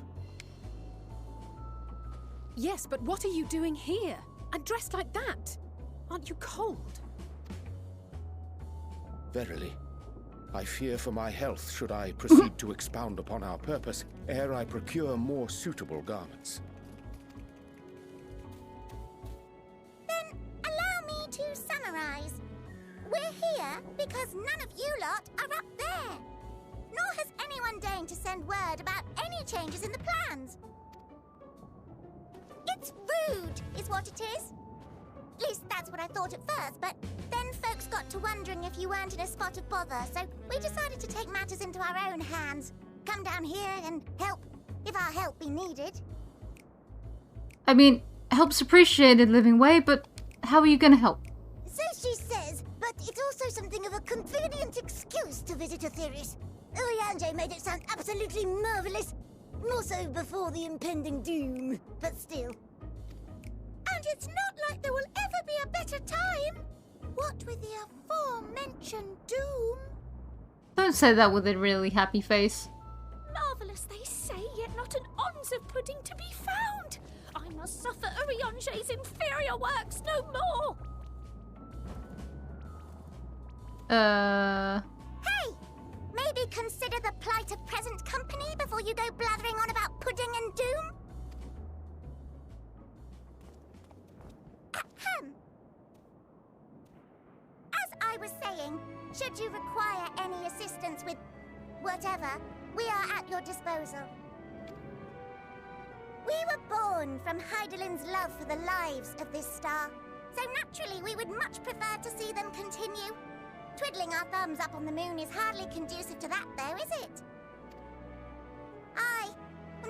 Yes, but what are you doing here? And dressed like that? Aren't you cold? Verily, I fear for my health should I proceed to expound upon our purpose ere I procure more suitable garments. Then allow me to summarize. We're here because none of you lot are up there. Nor has anyone deigned to send word about any changes in the plans. It's rude, is what it is. At least that's what I thought at first, but then folks got to wondering if you weren't in a spot of bother, so we decided to take matters into our own hands. Come down here and help, if our help be needed. I mean, help's appreciated, Living Way, but how are you gonna help? So she says, but it's also something of a convenient excuse to visit Etheris. Urianger made it sound absolutely marvelous. More so before the impending doom, but still. And it's not like there will ever be a better time. What with the aforementioned doom? Don't say that with a really happy face. Marvellous, they say, yet not an ounce of pudding to be found. I must suffer Urianger's inferior works no more. Hey! Maybe consider the plight of present company before you go blathering on about pudding and doom? Ahem. As I was saying, should you require any assistance with whatever, we are at your disposal. We were born from Hydaelyn's love for the lives of this star, so naturally we would much prefer to see them continue. Twiddling our thumbs up on the moon is hardly conducive to that, though, is it? Aye,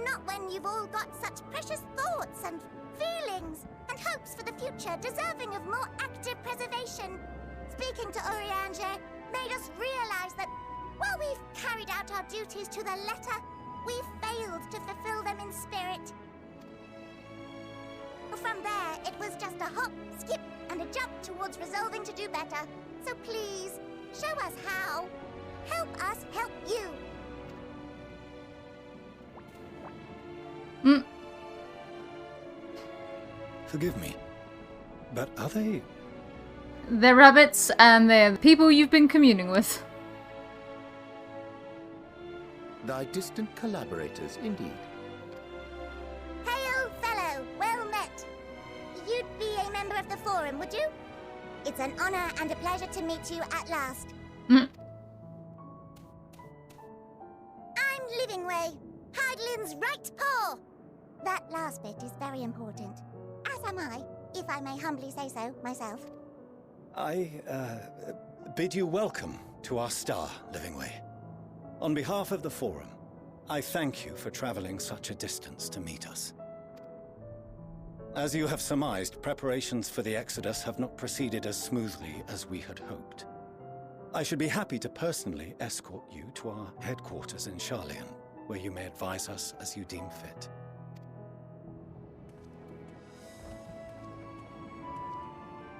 not when you've all got such precious thoughts and feelings and hopes for the future deserving of more active preservation. Speaking to Urianger made us realize that while we've carried out our duties to the letter, we've failed to fulfill them in spirit. From there, it was just a hop, skip, and a jump towards resolving to do better. So please, show us how. Help us help you. Forgive me, but are they... They're rabbits, and they're the people you've been communing with. Thy distant collaborators, indeed. Hail, fellow, well met. You'd be a member of the Forum, would you? It's an honor and a pleasure to meet you at last. I'm Living Way, Hydaelyn's right paw. That last bit is very important. As am I, if I may humbly say so myself. I, bid you welcome to our star, Living Way. On behalf of the Forum, I thank you for traveling such a distance to meet us. As you have surmised, preparations for the Exodus have not proceeded as smoothly as we had hoped. I should be happy to personally escort you to our headquarters in Charlian, where you may advise us as you deem fit.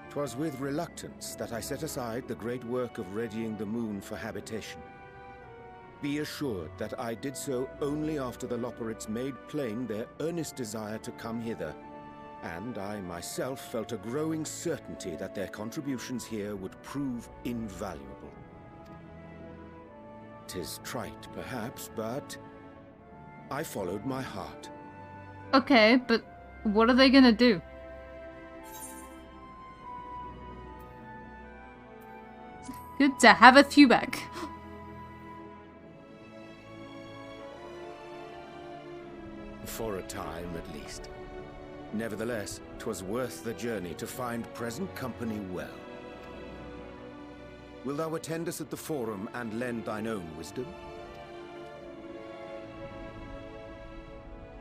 'Twas with reluctance that I set aside the great work of readying the moon for habitation. Be assured that I did so only after the Loperites made plain their earnest desire to come hither, and I myself felt a growing certainty that their contributions here would prove invaluable. 'Tis trite, perhaps, but I followed my heart. Okay, but What are they gonna do? Good to have a few back. For a time, at least. Nevertheless, 'twas worth the journey to find present company well. Wilt thou attend us at the Forum and lend thine own wisdom?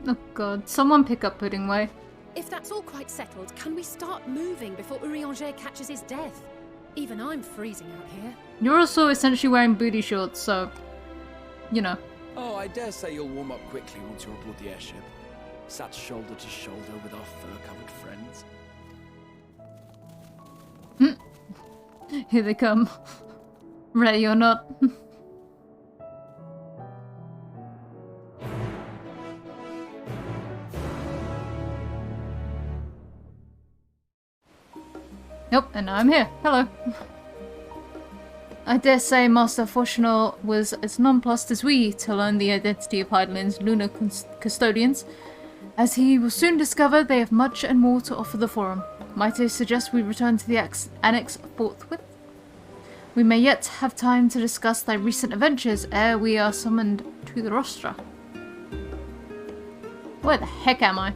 Oh god, someone pick up Puddingway. If that's all quite settled, can we start moving before Urianger catches his death? Even I'm freezing out here. You're also essentially wearing booty shorts, so... you know. Oh, I dare say you'll warm up quickly once you're aboard the airship. Sat shoulder to shoulder with our fur-covered friends. Here they come. Ready or not. Nope, and now I'm here. Hello. I dare say Master Fortunal was as nonplussed as we to learn the identity of Heidelin's lunar custodians. As he will soon discover, they have much and more to offer the Forum. Might I suggest we return to the Annex forthwith? We may yet have time to discuss thy recent adventures ere we are summoned to the rostra. Where the heck am I?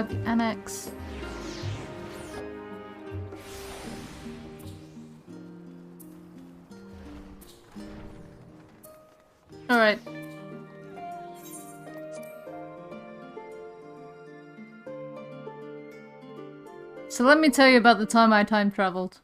The Annex. Alright. So let me tell you about the time I time traveled.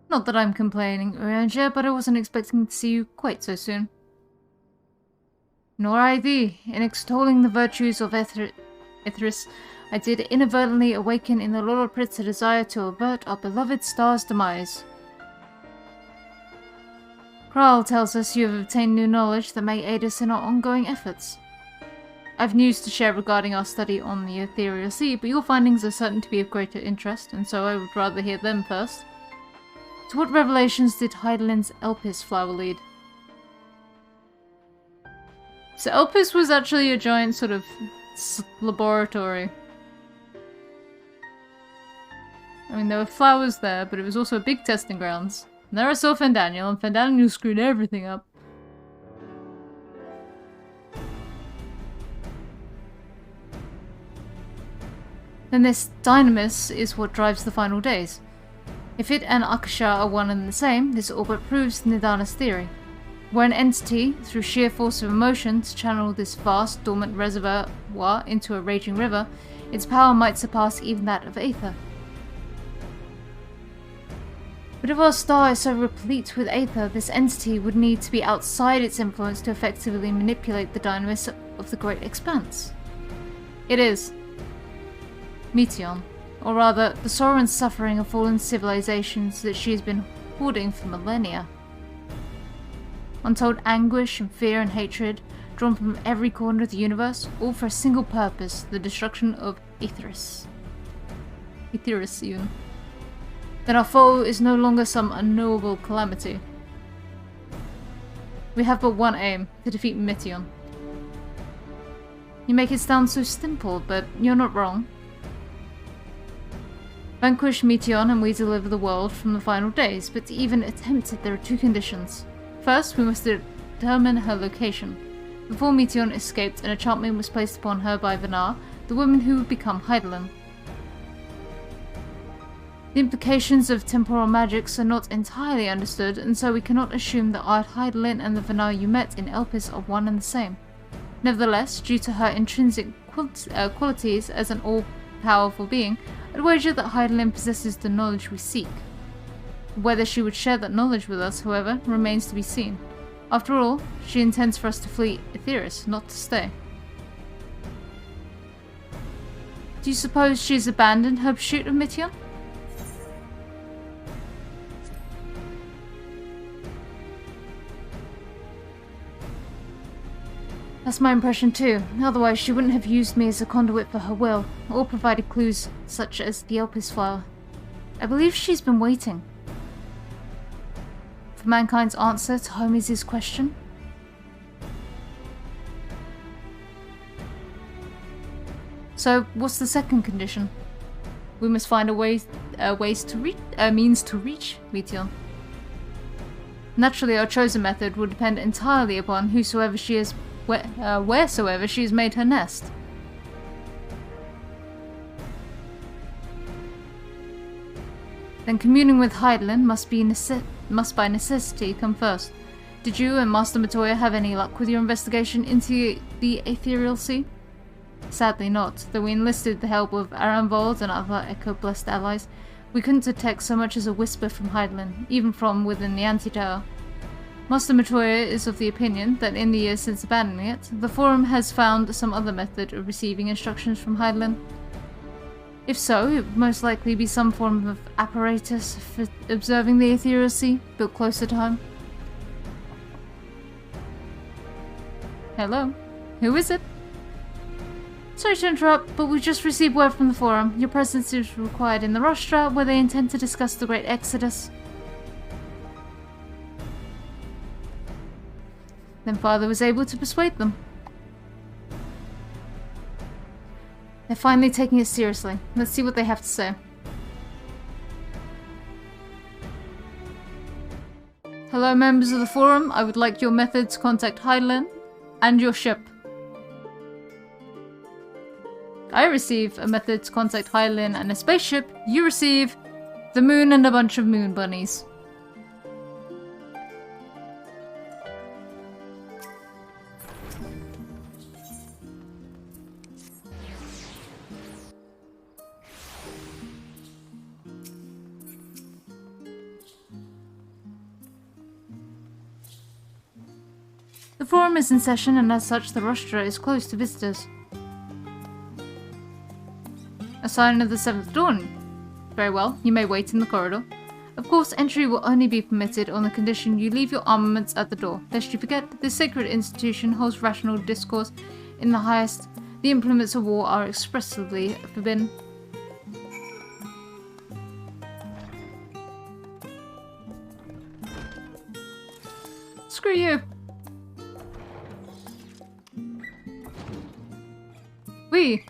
Not that I'm complaining, Urianger, but I wasn't expecting to see you quite so soon. Nor I thee. In extolling the virtues of Ithris, I did inadvertently awaken in the Lord Prince a desire to avert our beloved star's demise. Kral tells us you have obtained new knowledge that may aid us in our ongoing efforts. I've news to share regarding our study on the Ethereal Sea, but your findings are certain to be of greater interest, and so I would rather hear them first. To what revelations did Heidelin's Elpis flower lead? So Elpis was actually a giant sort of laboratory. I mean, there were flowers there, but it was also a big testing grounds. And there I saw Fandaniel, and Fandaniel screwed everything up. Then this dynamis is what drives the final days. If it and Akasha are one and the same, this all but proves Nidana's theory. Were an entity, through sheer force of emotion, to channel this vast, dormant reservoir into a raging river, its power might surpass even that of Aether. But if our star is so replete with Aether, this entity would need to be outside its influence to effectively manipulate the dynamics of the Great Expanse. It is Meteion. Or rather, the sorrow and suffering of fallen civilizations that she has been hoarding for millennia. Untold anguish and fear and hatred, drawn from every corner of the universe, all for a single purpose, the destruction of Ithris. Ithris, even. Then our foe is no longer some unknowable calamity. We have but one aim, to defeat Meteion. You make it sound so simple, but you're not wrong. Vanquish Meteion and we deliver the world from the final days, but to even attempt it there are two conditions. First, we must determine her location. Before Meteion escaped, an enchantment was placed upon her by Vanar, the woman who would become Heidelin. The implications of temporal magics are not entirely understood, and so we cannot assume that Ard Hydaelyn and the Vanar you met in Elpis are one and the same. Nevertheless, due to her intrinsic qualities as an all-powerful being, I'd wager that Hydaelyn possesses the knowledge we seek. Whether she would share that knowledge with us, however, remains to be seen. After all, she intends for us to flee Etheirys, not to stay. Do you suppose she has abandoned her pursuit of Mityon? That's my impression too. Otherwise, she wouldn't have used me as a conduit for her will, or provided clues such as the Elpis file. I believe she's been waiting for mankind's answer to Hermes' question. So, what's the second condition? We must find a means to reach Mityon. Naturally, our chosen method will depend entirely upon whosoever she is, wheresoever she has made her nest. Then communing with Hydaelyn must by necessity come first. Did you and Master Matoya have any luck with your investigation into the Ethereal Sea? Sadly not. Though we enlisted the help of Aranvold and other Echo-blessed allies, we couldn't detect so much as a whisper from Hydaelyn, even from within the Anti-Tower. Master Matoya is of the opinion that in the years since abandoning it, the Forum has found some other method of receiving instructions from Hydaelyn. If so, it would most likely be some form of apparatus for observing the Ethereal Sea, built closer to home. Hello? Who is it? Sorry to interrupt, but we just received word from the Forum. Your presence is required in the Rostra, where they intend to discuss the Great Exodus. Then Father was able to persuade them. They're finally taking it seriously. Let's see what they have to say. Hello, members of the Forum. I would like your method to contact Hydaelyn and your ship. I receive a method to contact Hydaelyn and a spaceship. You receive the moon and a bunch of moon bunnies. The Forum is in session, and as such the Rostra is closed to visitors. A sign of the 7th dawn. Very well, you may wait in the corridor. Of course, entry will only be permitted on the condition you leave your armaments at the door. Lest you forget, this sacred institution holds rational discourse in the highest. The implements of war are expressly forbidden. Screw you! We.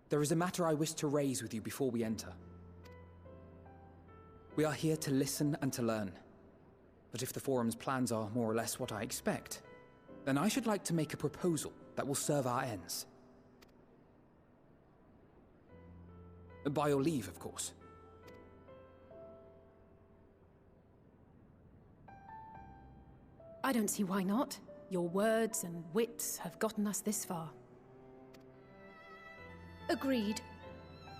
There is a matter I wish to raise with you before we enter. We are here to listen and to learn. But if the Forum's plans are more or less what I expect, then I should like to make a proposal that will serve our ends. By your leave, of course. I don't see why not. Your words and wits have gotten us this far. Agreed.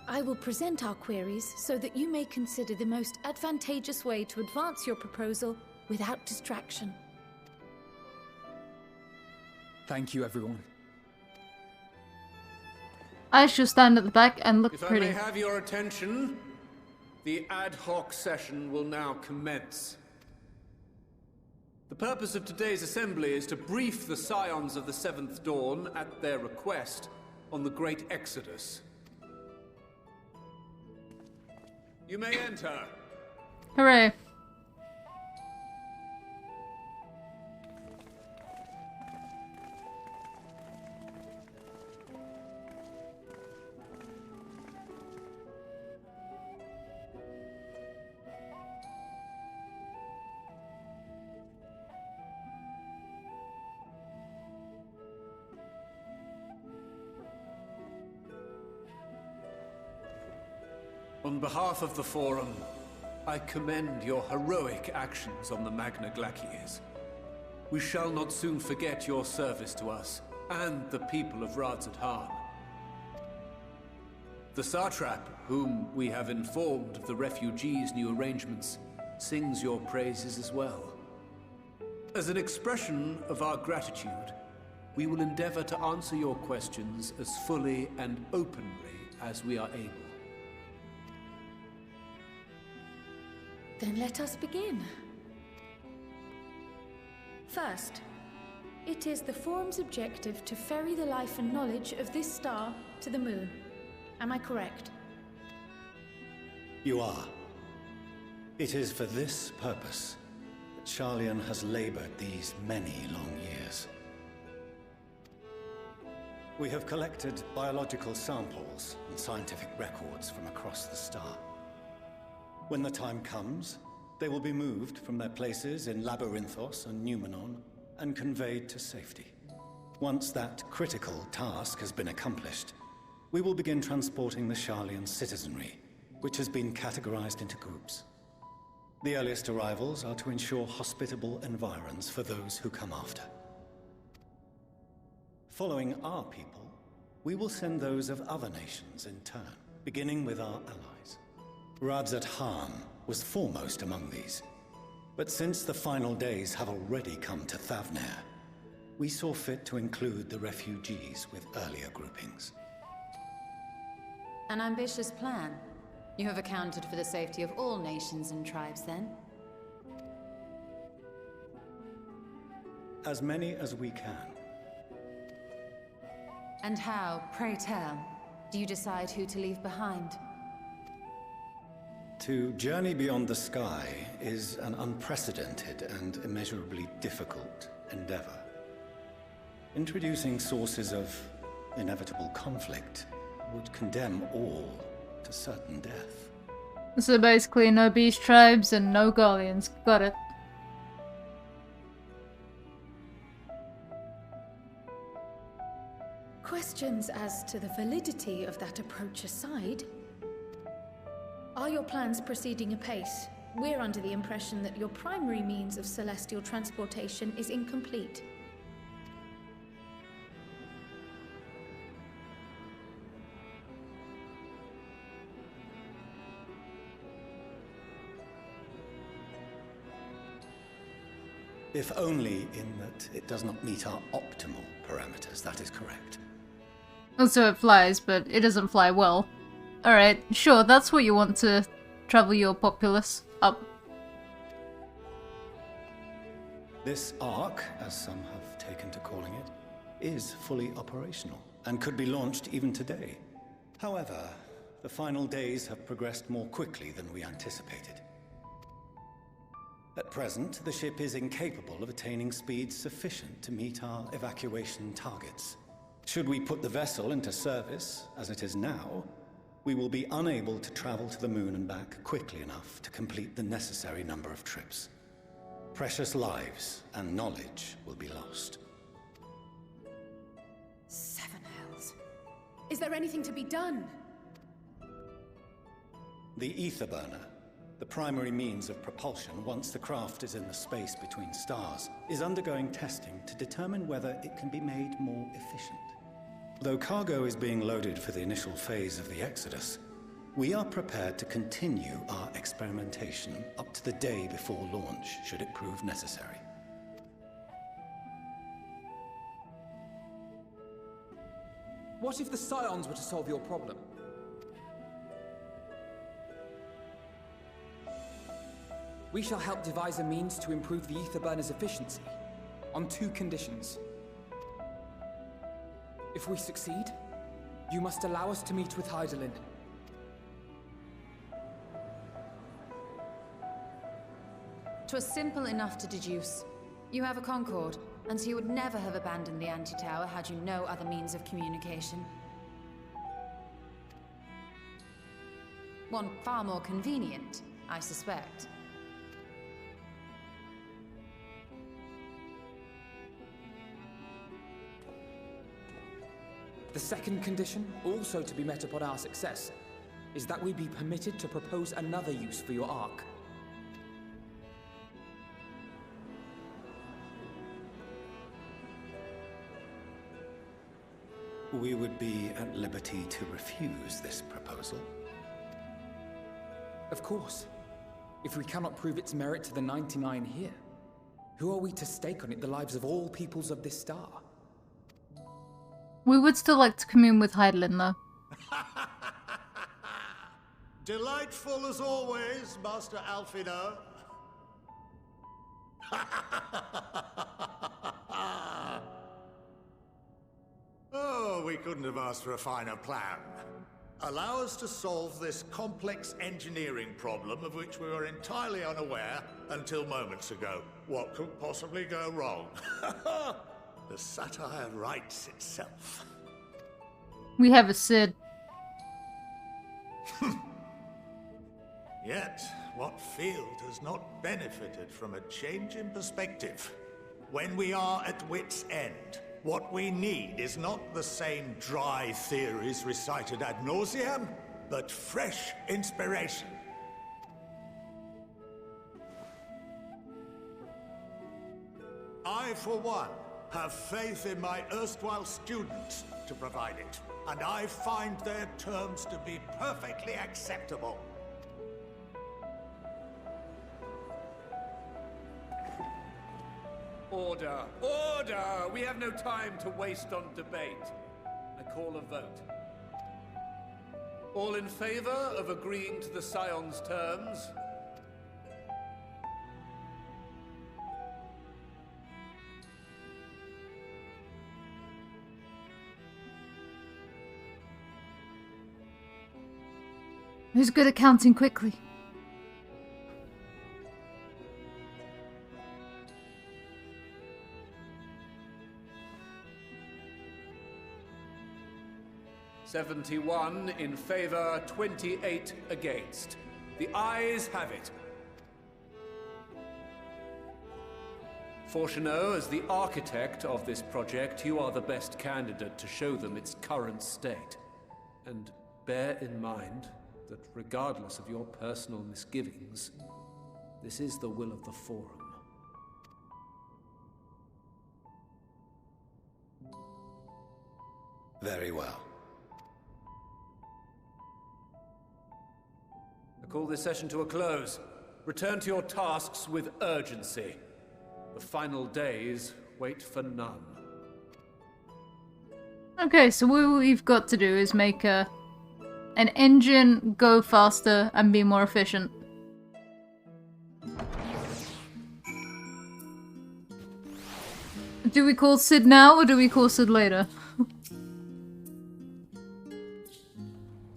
I will present our queries so that you may consider the most advantageous way to advance your proposal without distraction. Thank you, everyone. I shall stand at the back and look If I pretty. may have your attention, the ad hoc session will now commence. The purpose of today's assembly is to brief the Scions of the Seventh Dawn, at their request, on the Great Exodus. You may enter. Hooray. On behalf of the Forum, I commend your heroic actions on the Magna Glaciers. We shall not soon forget your service to us, and the people of Radzat-Han. The Satrap, whom we have informed of the refugees' new arrangements, sings your praises as well. As an expression of our gratitude, we will endeavor to answer your questions as fully and openly as we are able. Then let us begin. First, it is the Forum's objective to ferry the life and knowledge of this star to the moon. Am I correct? You are. It is for this purpose that Sharlayan has labored these many long years. We have collected biological samples and scientific records from across the star. When the time comes, they will be moved from their places in Labyrinthos and Numenon and conveyed to safety. Once that critical task has been accomplished, we will begin transporting the Sharlayan citizenry, which has been categorized into groups. The earliest arrivals are to ensure hospitable environs for those who come after. Following our people, we will send those of other nations in turn, beginning with our allies. Radzat-Han was foremost among these, but since the final days have already come to Thavnair, we saw fit to include the refugees with earlier groupings. An ambitious plan. You have accounted for the safety of all nations and tribes, then? As many as we can. And how, pray tell, do you decide who to leave behind? To journey beyond the sky is an unprecedented and immeasurably difficult endeavor. Introducing sources of inevitable conflict would condemn all to certain death. So basically no beast tribes and no Gallians. Got it. Questions as to the validity of that approach aside, are your plans proceeding apace? We're under the impression that your primary means of celestial transportation is incomplete. If only in that it does not meet our optimal parameters, that is correct. Also it flies, but it doesn't fly well. Alright, sure, that's what you want to travel your populace up. This Ark, as some have taken to calling it, is fully operational and could be launched even today. However, the final days have progressed more quickly than we anticipated. At present, the ship is incapable of attaining speeds sufficient to meet our evacuation targets. Should we put the vessel into service, as it is now, we will be unable to travel to the moon and back quickly enough to complete the necessary number of trips. Precious lives and knowledge will be lost. Seven hells. Is there anything to be done? The ether burner, the primary means of propulsion once the craft is in the space between stars, is undergoing testing to determine whether it can be made more efficient. Though cargo is being loaded for the initial phase of the Exodus, we are prepared to continue our experimentation up to the day before launch, should it prove necessary. What if the Scions were to solve your problem? We shall help devise a means to improve the ether burner's efficiency, on 2 conditions. If we succeed, you must allow us to meet with Hydaelyn. 'Twas simple enough to deduce. You have a Concord, and so you would never have abandoned the Anti-Tower had you no other means of communication. One far more convenient, I suspect. The second condition, also to be met upon our success, is that we be permitted to propose another use for your Ark. We would be at liberty to refuse this proposal. Of course. If we cannot prove its merit to the 99 here, who are we to stake on it the lives of all peoples of this star? We would still like to commune with Hydaelyn, though. Delightful as always, Master Alfino. Oh, we couldn't have asked for a finer plan. Allow us to solve this complex engineering problem of which we were entirely unaware until moments ago. What could possibly go wrong? The satire writes itself. We have a Sid. Yet, what field has not benefited from a change in perspective? When we are at wit's end, what we need is not the same dry theories recited ad nauseam, but fresh inspiration. I, for one, have faith in my erstwhile students to provide it, and I find their terms to be perfectly acceptable. Order! Order! We have no time to waste on debate. I call a vote. All in favor of agreeing to the Scion's terms? Who's good at counting quickly? "71 in favor, 28 against. The ayes have it. Fortuneau, as the architect of this project, you are the best candidate to show them its current state. And bear in mind that regardless of your personal misgivings, this is the will of the Forum. Very well. I call this session to a close. Return to your tasks with urgency. The final days wait for none. Okay, so what we've got to do is make an engine go faster and be more efficient. Do we call Sid now or do we call Sid later?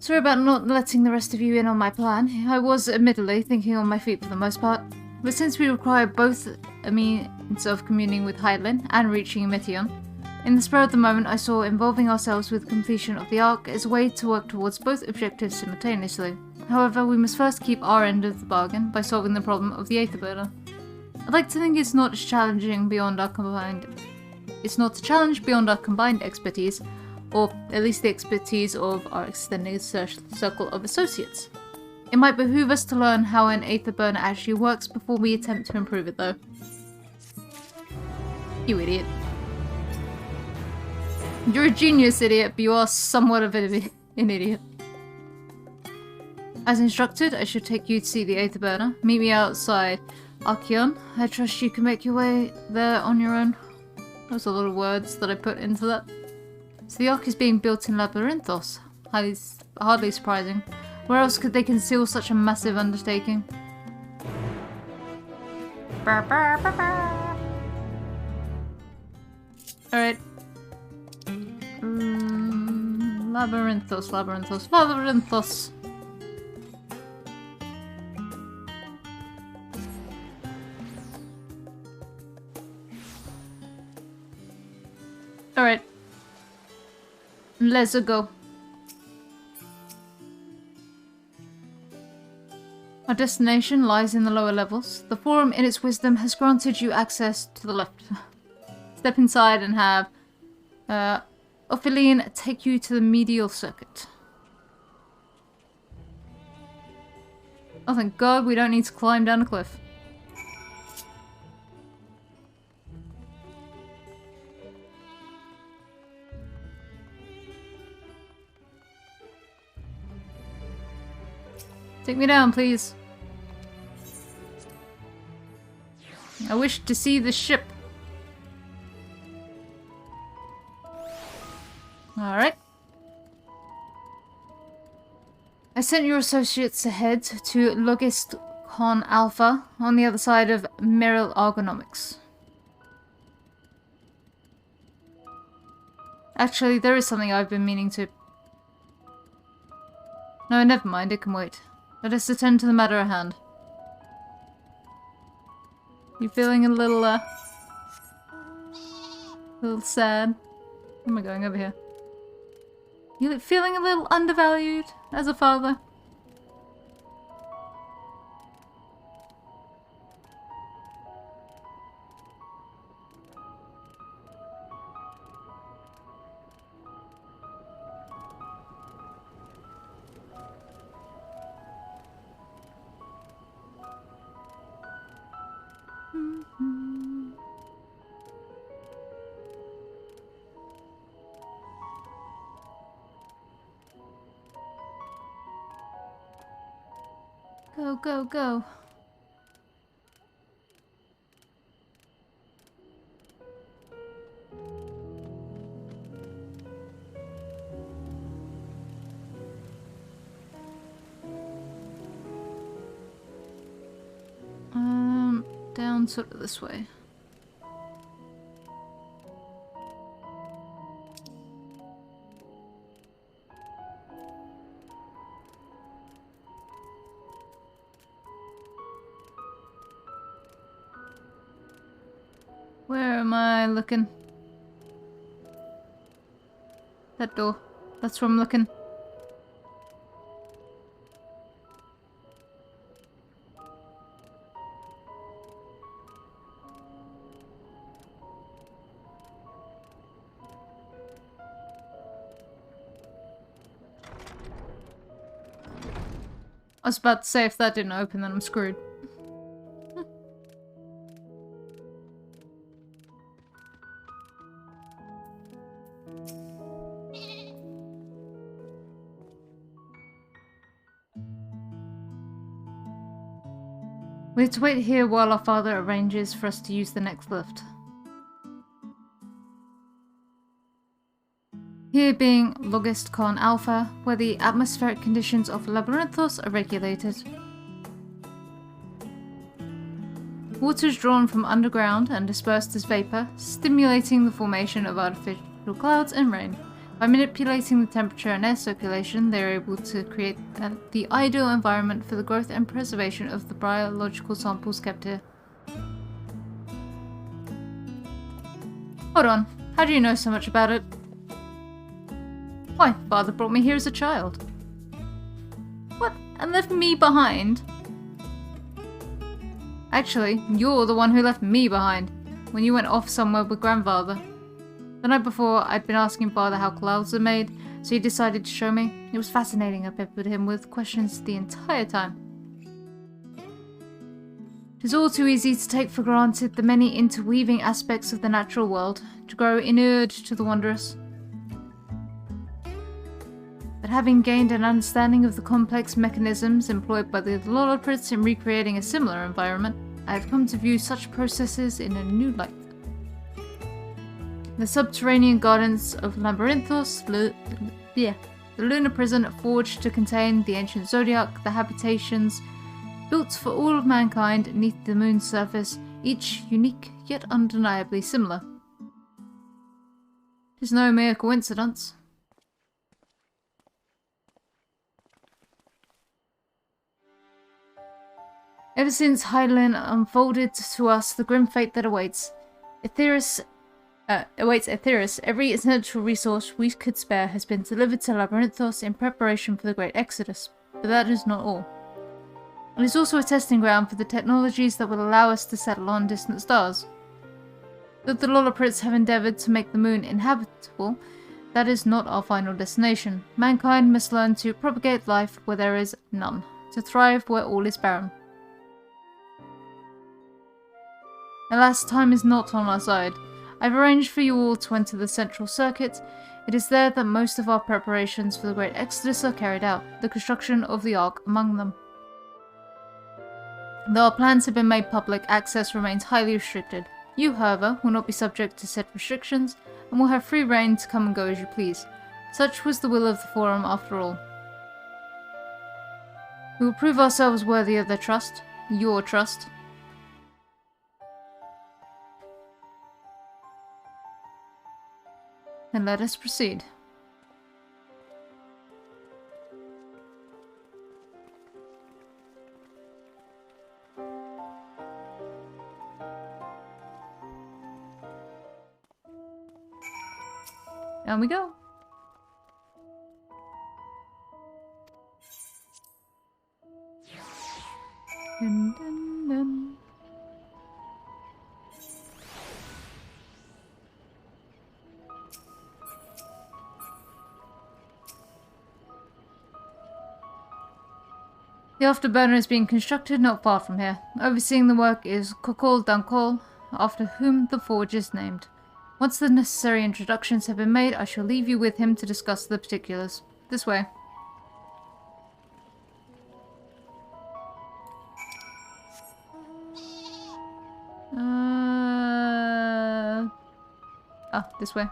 Sorry about not letting the rest of you in on my plan. I was, admittedly, thinking on my feet for the most part. But since we require both a means of communing with Hydaelyn and reaching Emission, in the spur of the moment I saw involving ourselves with completion of the Ark as a way to work towards both objectives simultaneously. However, we must first keep our end of the bargain by solving the problem of the Aether Burner. I'd like to think it's not a challenge beyond our combined expertise, or at least the expertise of our extended circle of associates. It might behoove us to learn how an Aether Burner actually works before we attempt to improve it, though. You idiot. You're a genius, idiot, but you are somewhat of an idiot. As instructed, I should take you to see the Aether Burner. Meet me outside Archeon. I trust you can make your way there on your own. There's a lot of words that I put into that. So the Ark is being built in Labyrinthos. Hardly surprising. Where else could they conceal such a massive undertaking? Alright. Labyrinthos. Alright. Let's go. Our destination lies in the lower levels. The Forum, in its wisdom, has granted you access to the left. Step inside and have Opheline take you to the medial circuit. Oh, thank God we don't need to climb down a cliff. Take me down, please. I wish to see the ship. Alright. I sent your associates ahead to Logist Con Alpha on the other side of Meryl Ergonomics. Actually, there is something I've been meaning to... No, never mind, it can wait. Let us attend to the matter at hand. You feeling a little sad? Where am I going? Over here. You feeling a little undervalued as a father? Go, go, go. Down sort of this way. Where am I looking? That door. That's where I'm looking. I was about to say if that didn't open, then I'm screwed. We have to wait here while our father arranges for us to use the next lift. Here being Logist Con Alpha, where the atmospheric conditions of Labyrinthos are regulated. Water is drawn from underground and dispersed as vapor, stimulating the formation of artificial clouds and rain. By manipulating the temperature and air circulation, they are able to create the ideal environment for the growth and preservation of the biological samples kept here. Hold on, how do you know so much about it? Why, father brought me here as a child. What? And left me behind? Actually, you're the one who left me behind, when you went off somewhere with grandfather. The night before, I'd been asking father how clouds are made, so he decided to show me. It was fascinating. I peppered him with questions the entire time. It is all too easy to take for granted the many interweaving aspects of the natural world, to grow inured to the wondrous. But having gained an understanding of the complex mechanisms employed by the Lollipots in recreating a similar environment, I have come to view such processes in a new light. The subterranean gardens of Labyrinthos, the lunar prison forged to contain the ancient Zodiac, the habitations built for all of mankind beneath the moon's surface, each unique yet undeniably similar. It is no mere coincidence. Ever since Hydaelyn unfolded to us the grim fate that awaits Aetheris, every essential resource we could spare has been delivered to Labyrinthos in preparation for the Great Exodus. But that is not all. It is also a testing ground for the technologies that will allow us to settle on distant stars. Though the Lolloprits have endeavoured to make the moon inhabitable, that is not our final destination. Mankind must learn to propagate life where there is none, to thrive where all is barren. Alas, time is not on our side. I've arranged for you all to enter the central circuit. It is there that most of our preparations for the Great Exodus are carried out, the construction of the Ark among them. Though our plans have been made public, access remains highly restricted. You, however, will not be subject to said restrictions, and will have free reign to come and go as you please. Such was the will of the Forum after all. We will prove ourselves worthy of their trust, your trust. Then let us proceed. Down we go. Dun, dun, dun. The afterburner is being constructed not far from here. Overseeing the work is Kokol Dankol, after whom the forge is named. Once the necessary introductions have been made, I shall leave you with him to discuss the particulars. This way. This way.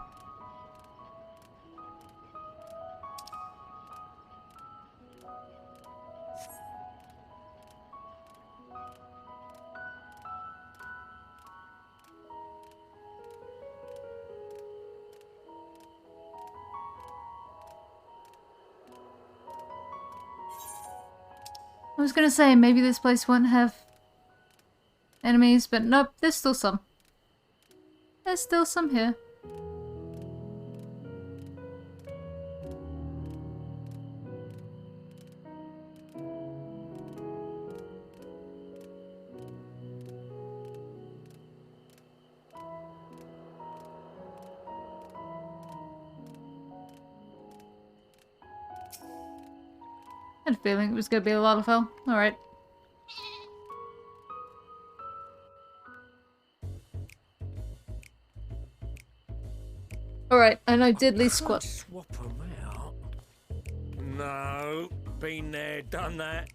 I was gonna say, maybe this place won't have enemies, but nope, there's still some. There's still some here. I had a feeling it was going to be a lot of hell. Alright. Alright, I know Diddley Squat. Swap them out. No, been there, done that.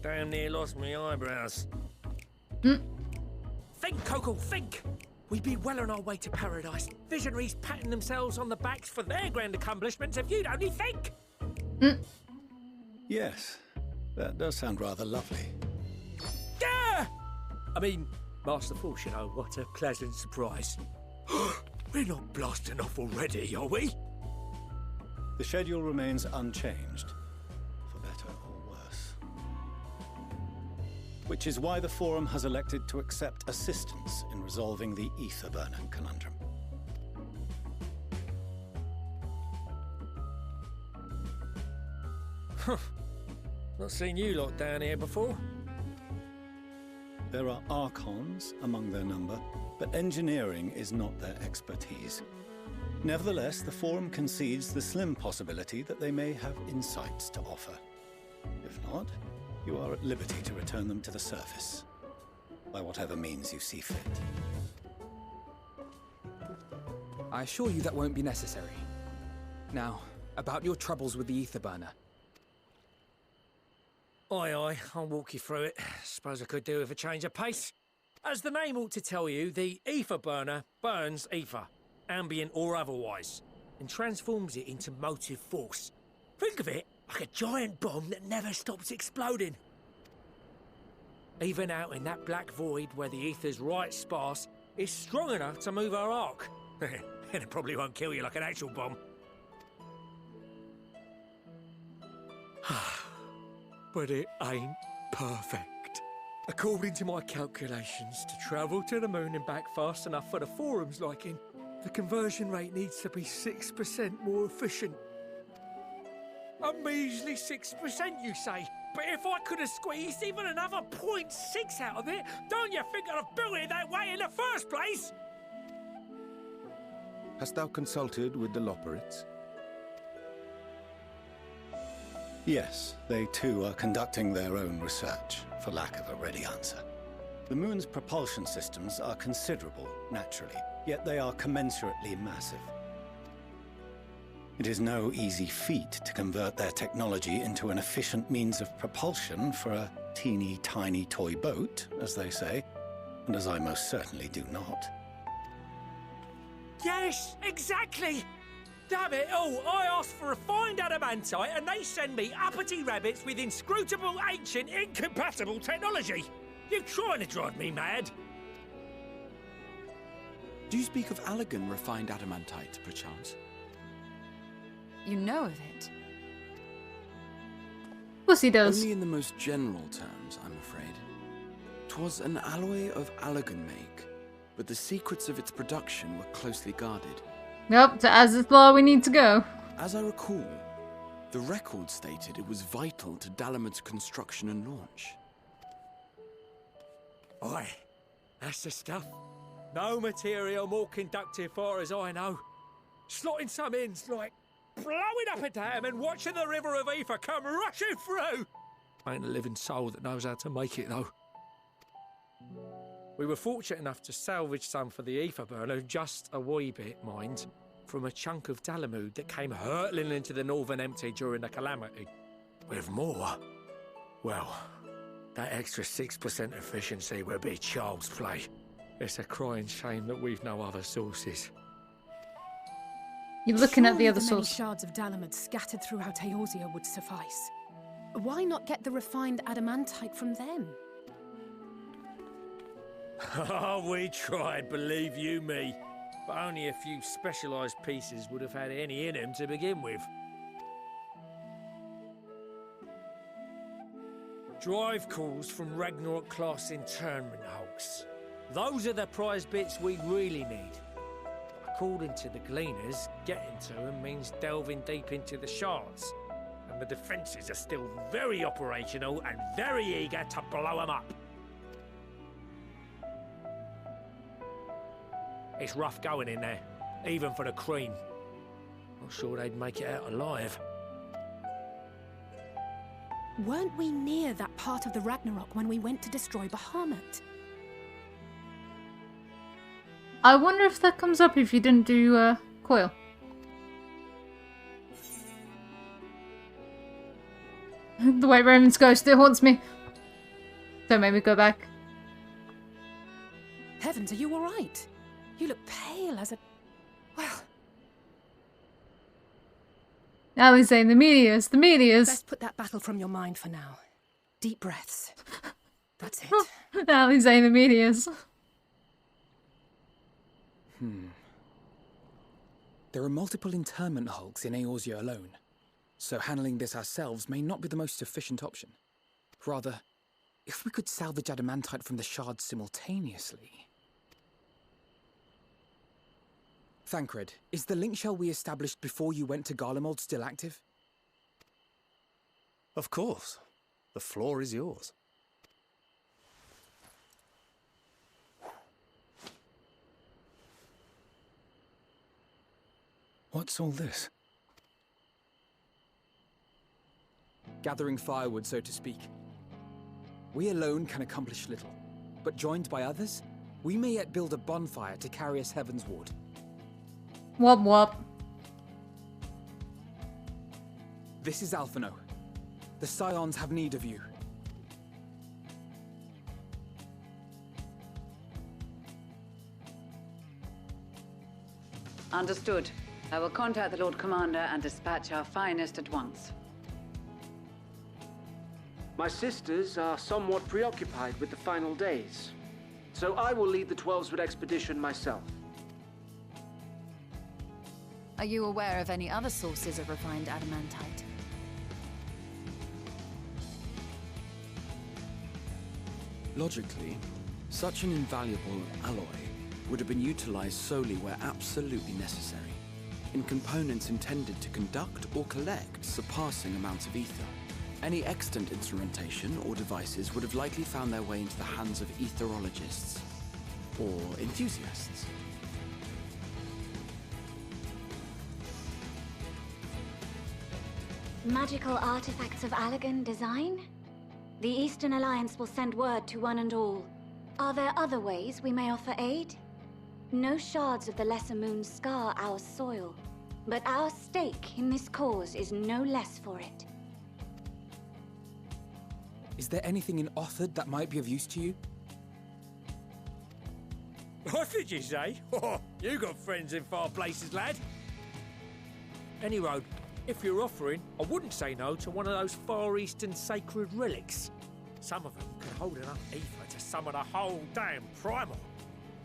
Damn near lost my eyebrows. Think, Coco, think! We'd be well on our way to paradise. Visionaries patting themselves on the backs for their grand accomplishments if you'd only think! Yes, that does sound rather lovely. Yeah! I mean, masterful, you know, what a pleasant surprise. We're not blasting off already, are we? The schedule remains unchanged, for better or worse. Which is why the Forum has elected to accept assistance in resolving the ether burner conundrum. Not seen you lot down here before. There are Archons among their number, but engineering is not their expertise. Nevertheless, the Forum concedes the slim possibility that they may have insights to offer. If not, you are at liberty to return them to the surface, by whatever means you see fit. I assure you that won't be necessary. Now, about your troubles with the ether burner. Aye, aye, I'll walk you through it. Suppose I could do with a change of pace. As the name ought to tell you, the ether burner burns ether. ambient or otherwise, and transforms it into motive force. Think of it like a giant bomb that never stops exploding. Even out in that black void where the ether's right sparse, it's strong enough to move our arc. And it probably won't kill you like an actual bomb. But it ain't perfect. According to my calculations, to travel to the moon and back fast enough for the forum's liking, the conversion rate needs to be 6% more efficient. A measly 6%, you say? But if I could have squeezed even another 0.6 out of it, don't you think I'd have built it that way in the first place? Hast thou consulted with the Loporrits? Yes, they too are conducting their own research, for lack of a ready answer. The moon's propulsion systems are considerable, naturally, yet they are commensurately massive. It is no easy feat to convert their technology into an efficient means of propulsion for a teeny tiny toy boat, as they say, and as I most certainly do not. Yes, exactly! Damn it all, I asked for refined adamantite and they send me uppity rabbits with inscrutable, ancient, incompatible technology! You're trying to drive me mad! Do you speak of Allegan refined adamantite, perchance? You know of it? Of course he does. Only in the most general terms, I'm afraid. 'Twas an alloy of Allegan make, but the secrets of its production were closely guarded. Yep, to Azathoth we need to go. As I recall, the record stated it was vital to Dalamud's construction and launch. Aye, that's the stuff. No material more conductive far as I know. Slotting some ends like blowing up a dam and watching the river of ether come rushing through. Ain't a living soul that knows how to make it though. We were fortunate enough to salvage some for the ether burner, just a wee bit, mind, from a chunk of Dalamud that came hurtling into the Northern Empty during the calamity. With more, well, that extra 6% efficiency would be child's play. It's a crying shame that we've no other sources. You're looking at the other Surely source. many shards of Dalamud scattered throughout Eorzea would suffice. Why not get the refined adamantite from them? Oh, we tried, believe you me. But only a few specialised pieces would have had any in them to begin with. Drive calls from Ragnarok-class internment hulks. Those are the prize bits we really need. According to the Gleaners, getting to them means delving deep into the shards. And the defences are still very operational and very eager to blow them up. It's rough going in there, even for the Cream. Not sure they'd make it out alive. Weren't we near that part of the Ragnarok when we went to destroy Bahamut? I wonder if that comes up if you didn't do Coil. The White Raven's ghost, it haunts me. Don't make me go back. Heavens, are you alright? You look pale as a... well... Now he's saying the meteors, the meteors. Best put that battle from your mind for now. Deep breaths. That's it. Now he's saying the meteors. There are multiple internment hulks in Eorzea alone, so handling this ourselves may not be the most efficient option. Rather, if we could salvage adamantite from the shards simultaneously... Thancred, is the link shell we established before you went to Garlemald still active? Of course. The floor is yours. What's all this? Gathering firewood, so to speak. We alone can accomplish little, but joined by others, we may yet build a bonfire to carry us heavensward. Wop wop. This is Alphino. The Scions have need of you. Understood. I will contact the Lord Commander and dispatch our finest at once. My sisters are somewhat preoccupied with the final days, so I will lead the 12-foot expedition myself. Are you aware of any other sources of refined adamantite? Logically, such an invaluable alloy would have been utilized solely where absolutely necessary, in components intended to conduct or collect surpassing amounts of ether. Any extant instrumentation or devices would have likely found their way into the hands of etherologists or enthusiasts. Magical artifacts of Allagan design? The Eastern Alliance will send word to one and all. Are there other ways we may offer aid? No shards of the Lesser Moon scar our soil, but our stake in this cause is no less for it. Is there anything in Othard that might be of use to you? What did you say? Oh, you got friends in far places, lad. Any road. If you're offering, I wouldn't say no to one of those Far Eastern sacred relics. Some of them could hold enough ether to summon a whole damn primal.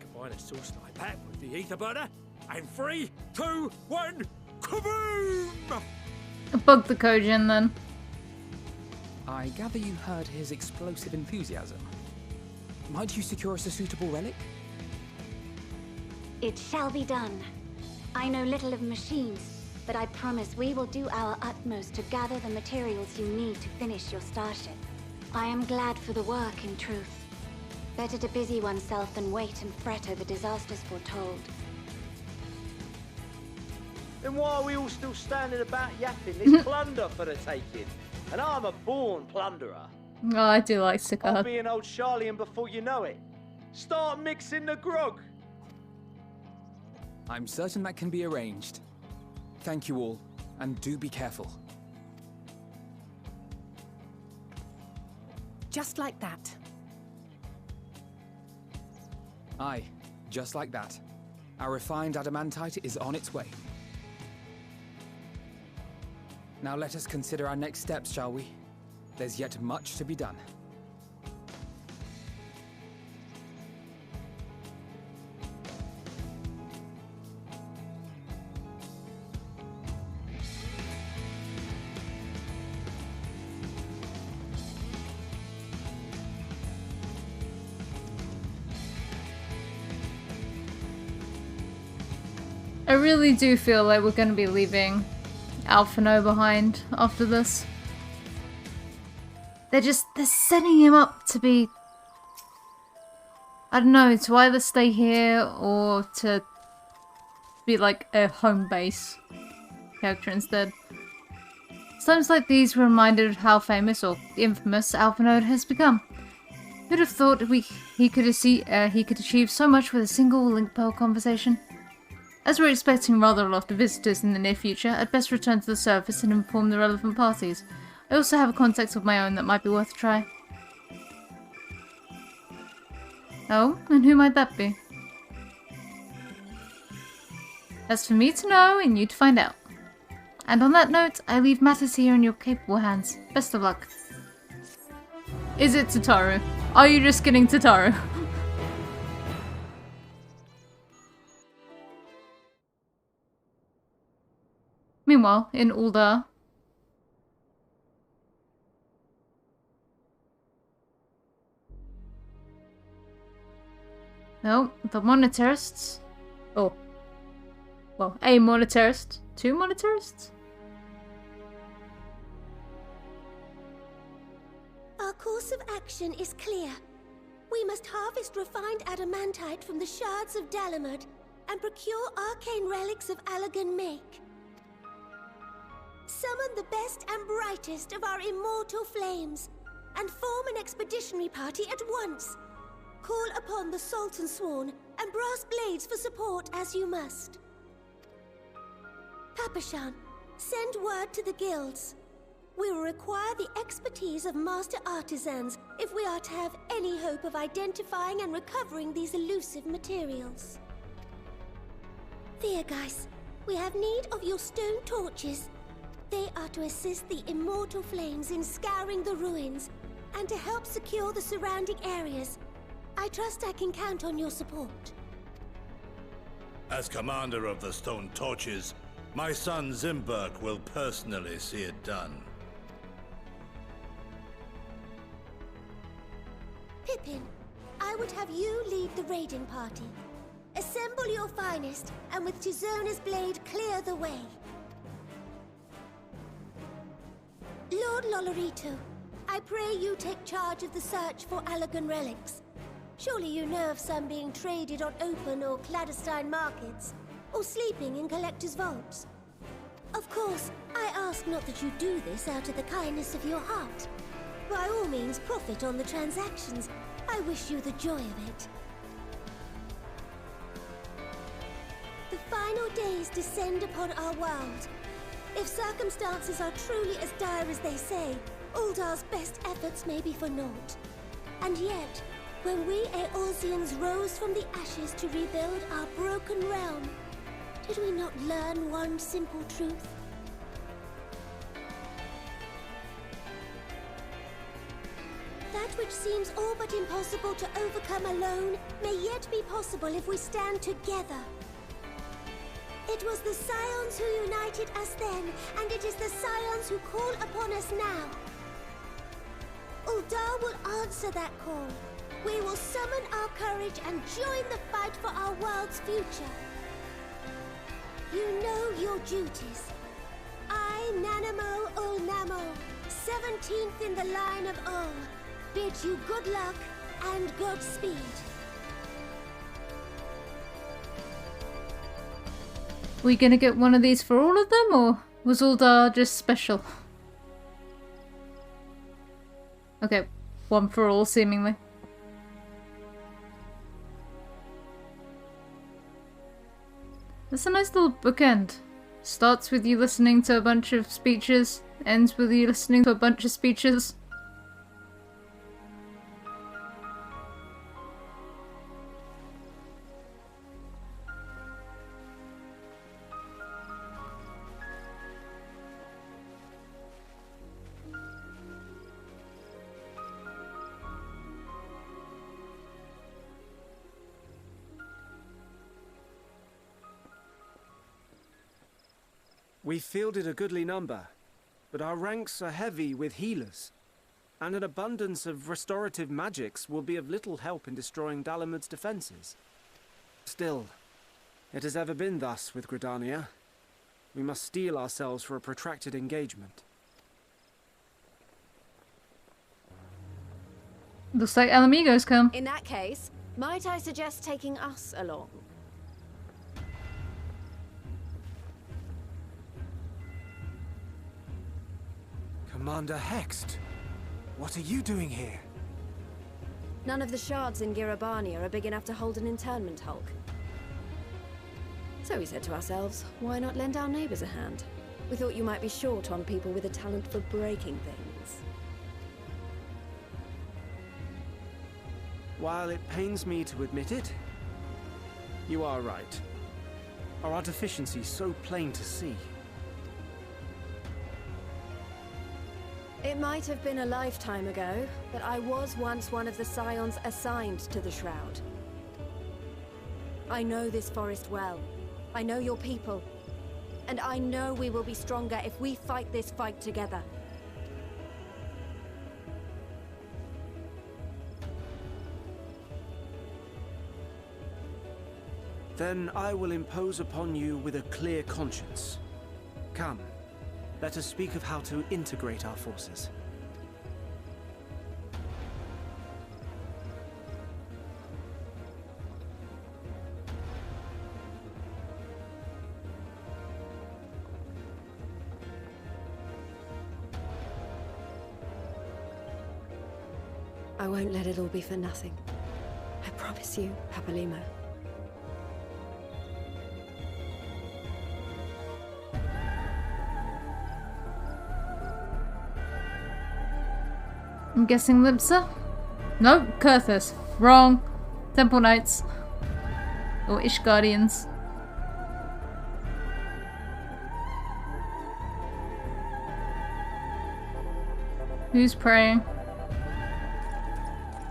Combine a source like that with the ether burner, and 3, 2, 1, kaboom! Bug the Kojin then. I gather you heard his explosive enthusiasm. Might you secure us a suitable relic? It shall be done. I know little of machines, but I promise we will do our utmost to gather the materials you need to finish your starship. I am glad for the work, in truth. Better to busy oneself than wait and fret over disasters foretold. Then why are we all still standing about yapping? There's plunder for the taking. And I'm a born plunderer. Oh, I do like I'll Sicard. be an old Charlian before you know it. Start mixing the grog. I'm certain that can be arranged. Thank you all, and do be careful. Just like that. Aye, just like that. Our refined adamantite is on its way. Now let us consider our next steps, shall we? There's yet much to be done. I really do feel like we're going to be leaving Alphino behind after this. They're setting him up to be, I don't know, to either stay here or to be like a home base character instead. Times like these were reminded of how famous or infamous Alphino has become. Who'd have thought he could achieve so much with a single link pearl conversation? As we're expecting rather a lot of visitors in the near future, I'd best return to the surface and inform the relevant parties. I also have a contact of my own that might be worth a try. Oh, and who might that be? That's for me to know and you to find out. And on that note, I leave matters here in your capable hands. Best of luck. Is it Tataru? Are you just kidding, Tataru? Meanwhile, in Uldar, no, the monetarists. Oh. Well, a monetarist. 2 monetarists? Our course of action is clear. We must harvest refined adamantite from the shards of Dalamud and procure arcane relics of Allagan make. Summon the best and brightest of our immortal flames, and form an expeditionary party at once. Call upon the Sultan Sworn and Brass Blades for support as you must. Papashan, send word to the guilds. We will require the expertise of master artisans if we are to have any hope of identifying and recovering these elusive materials. Fear, guys. We have need of your stone torches. They are to assist the immortal flames in scouring the ruins and to help secure the surrounding areas. I trust I can count on your support. As commander of the Stone Torches, my son Zimberk will personally see it done. Pippin, I would have you lead the raiding party. Assemble your finest, and with Tizona's blade clear the way. Lord Lolorito, I pray you take charge of the search for Allagan relics. Surely you know of some being traded on open or clandestine markets, or sleeping in collectors' vaults. Of course, I ask not that you do this out of the kindness of your heart. By all means, profit on the transactions. I wish you the joy of it. The final days descend upon our world. If circumstances are truly as dire as they say, Uldar's best efforts may be for naught. And yet, when we Eorzeans rose from the ashes to rebuild our broken realm, did we not learn one simple truth? That which seems all but impossible to overcome alone may yet be possible if we stand together. It was the Scions who united us then, and it is the Scions who call upon us now. Uldar will answer that call. We will summon our courage and join the fight for our world's future. You know your duties. I, Nanamo Ulnamo, 17th in the line of Ul, bid you good luck and Godspeed. We gonna get one of these for all of them, or was Uldar just special? Okay, one for all, seemingly. That's a nice little bookend. Starts with you listening to a bunch of speeches, ends with you listening to a bunch of speeches. We fielded a goodly number, but our ranks are heavy with healers, and an abundance of restorative magics will be of little help in destroying Dalamud's defenses. Still, it has ever been thus with Gridania. We must steel ourselves for a protracted engagement. Looks like Alamigos come. In that case, might I suggest taking us along? Commander Hext, what are you doing here? None of the shards in Girabania are big enough to hold an internment hulk. So we said to ourselves, why not lend our neighbors a hand? We thought you might be short on people with a talent for breaking things. While it pains me to admit it, you are right. Are our deficiencies so plain to see? It might have been a lifetime ago, but I was once one of the Scions assigned to the Shroud. I know this forest well. I know your people. And I know we will be stronger if we fight this fight together. Then I will impose upon you with a clear conscience. Come. Let us speak of how to integrate our forces. I won't let it all be for nothing. I promise you, Papalimo. I'm guessing Lipsa? No, Kurthus. Wrong. Temple Knights. Or Ishgardians. Who's praying?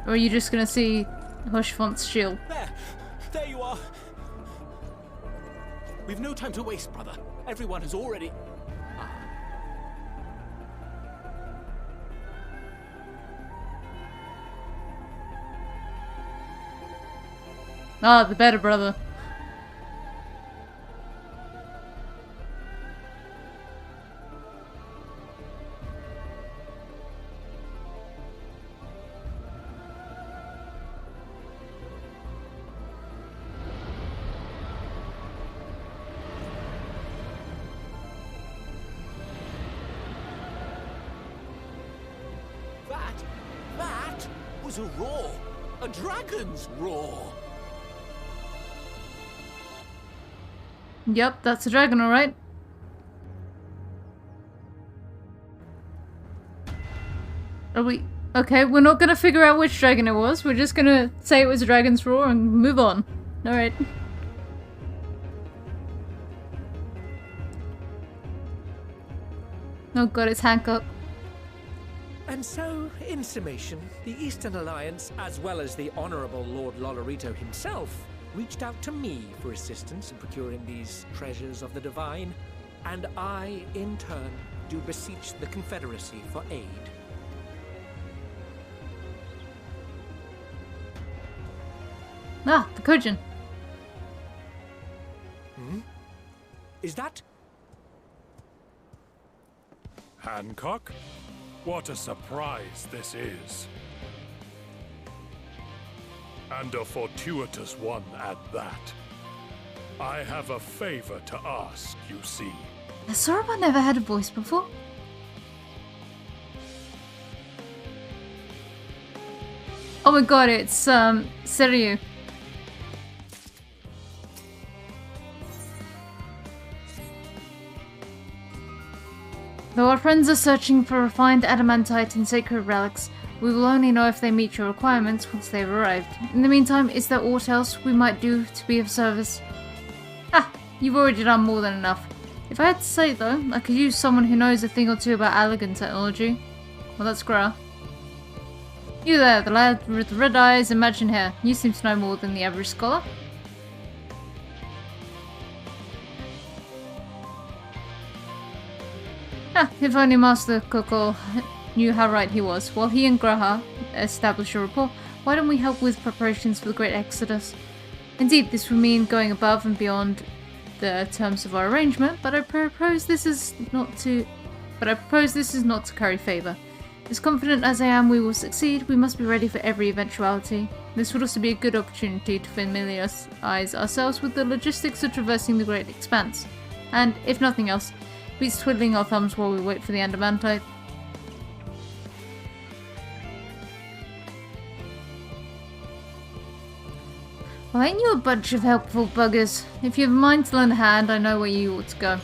Or are you just gonna see Hushfont's shield? There you are. We've no time to waste, brother. Everyone has already... Ah, the better brother. That was a roar. A dragon's roar. Yep, that's a dragon, alright. Are we... Okay, we're not gonna figure out which dragon it was. We're just gonna say it was a dragon's roar and move on. Alright. Oh god, it's Hancock. And so, in summation, the Eastern Alliance, as well as the Honourable Lord Lolorito himself, reached out to me for assistance in procuring these treasures of the divine, and I, in turn, do beseech the Confederacy for aid. Ah, the Kojin. Hmm? Is that... Hancock? What a surprise this is. And a fortuitous one at that. I have a favor to ask, you see. Has Soroba never had a voice before? Oh my god, it's Seryu. Though our friends are searching for refined adamantite and sacred relics, we will only know if they meet your requirements once they've arrived. In the meantime, is there aught else we might do to be of service? Ah, you've already done more than enough. If I had to say though, I could use someone who knows a thing or two about Allegan technology. Well, that's Gra. You there, the lad with the red eyes and matching hair. You seem to know more than the average scholar. Ah, if only Master Koko knew how right he was. While he and Graha establish a rapport, why don't we help with preparations for the Great Exodus? Indeed, this would mean going above and beyond the terms of our arrangement, but I propose this is not to curry favour. As confident as I am we will succeed, we must be ready for every eventuality. This would also be a good opportunity to familiarise ourselves with the logistics of traversing the Great Expanse. And, if nothing else, beats twiddling our thumbs while we wait for the Andamantite. Well, ain't you a bunch of helpful buggers? If you have a mind to lend a hand, I know where you ought to go.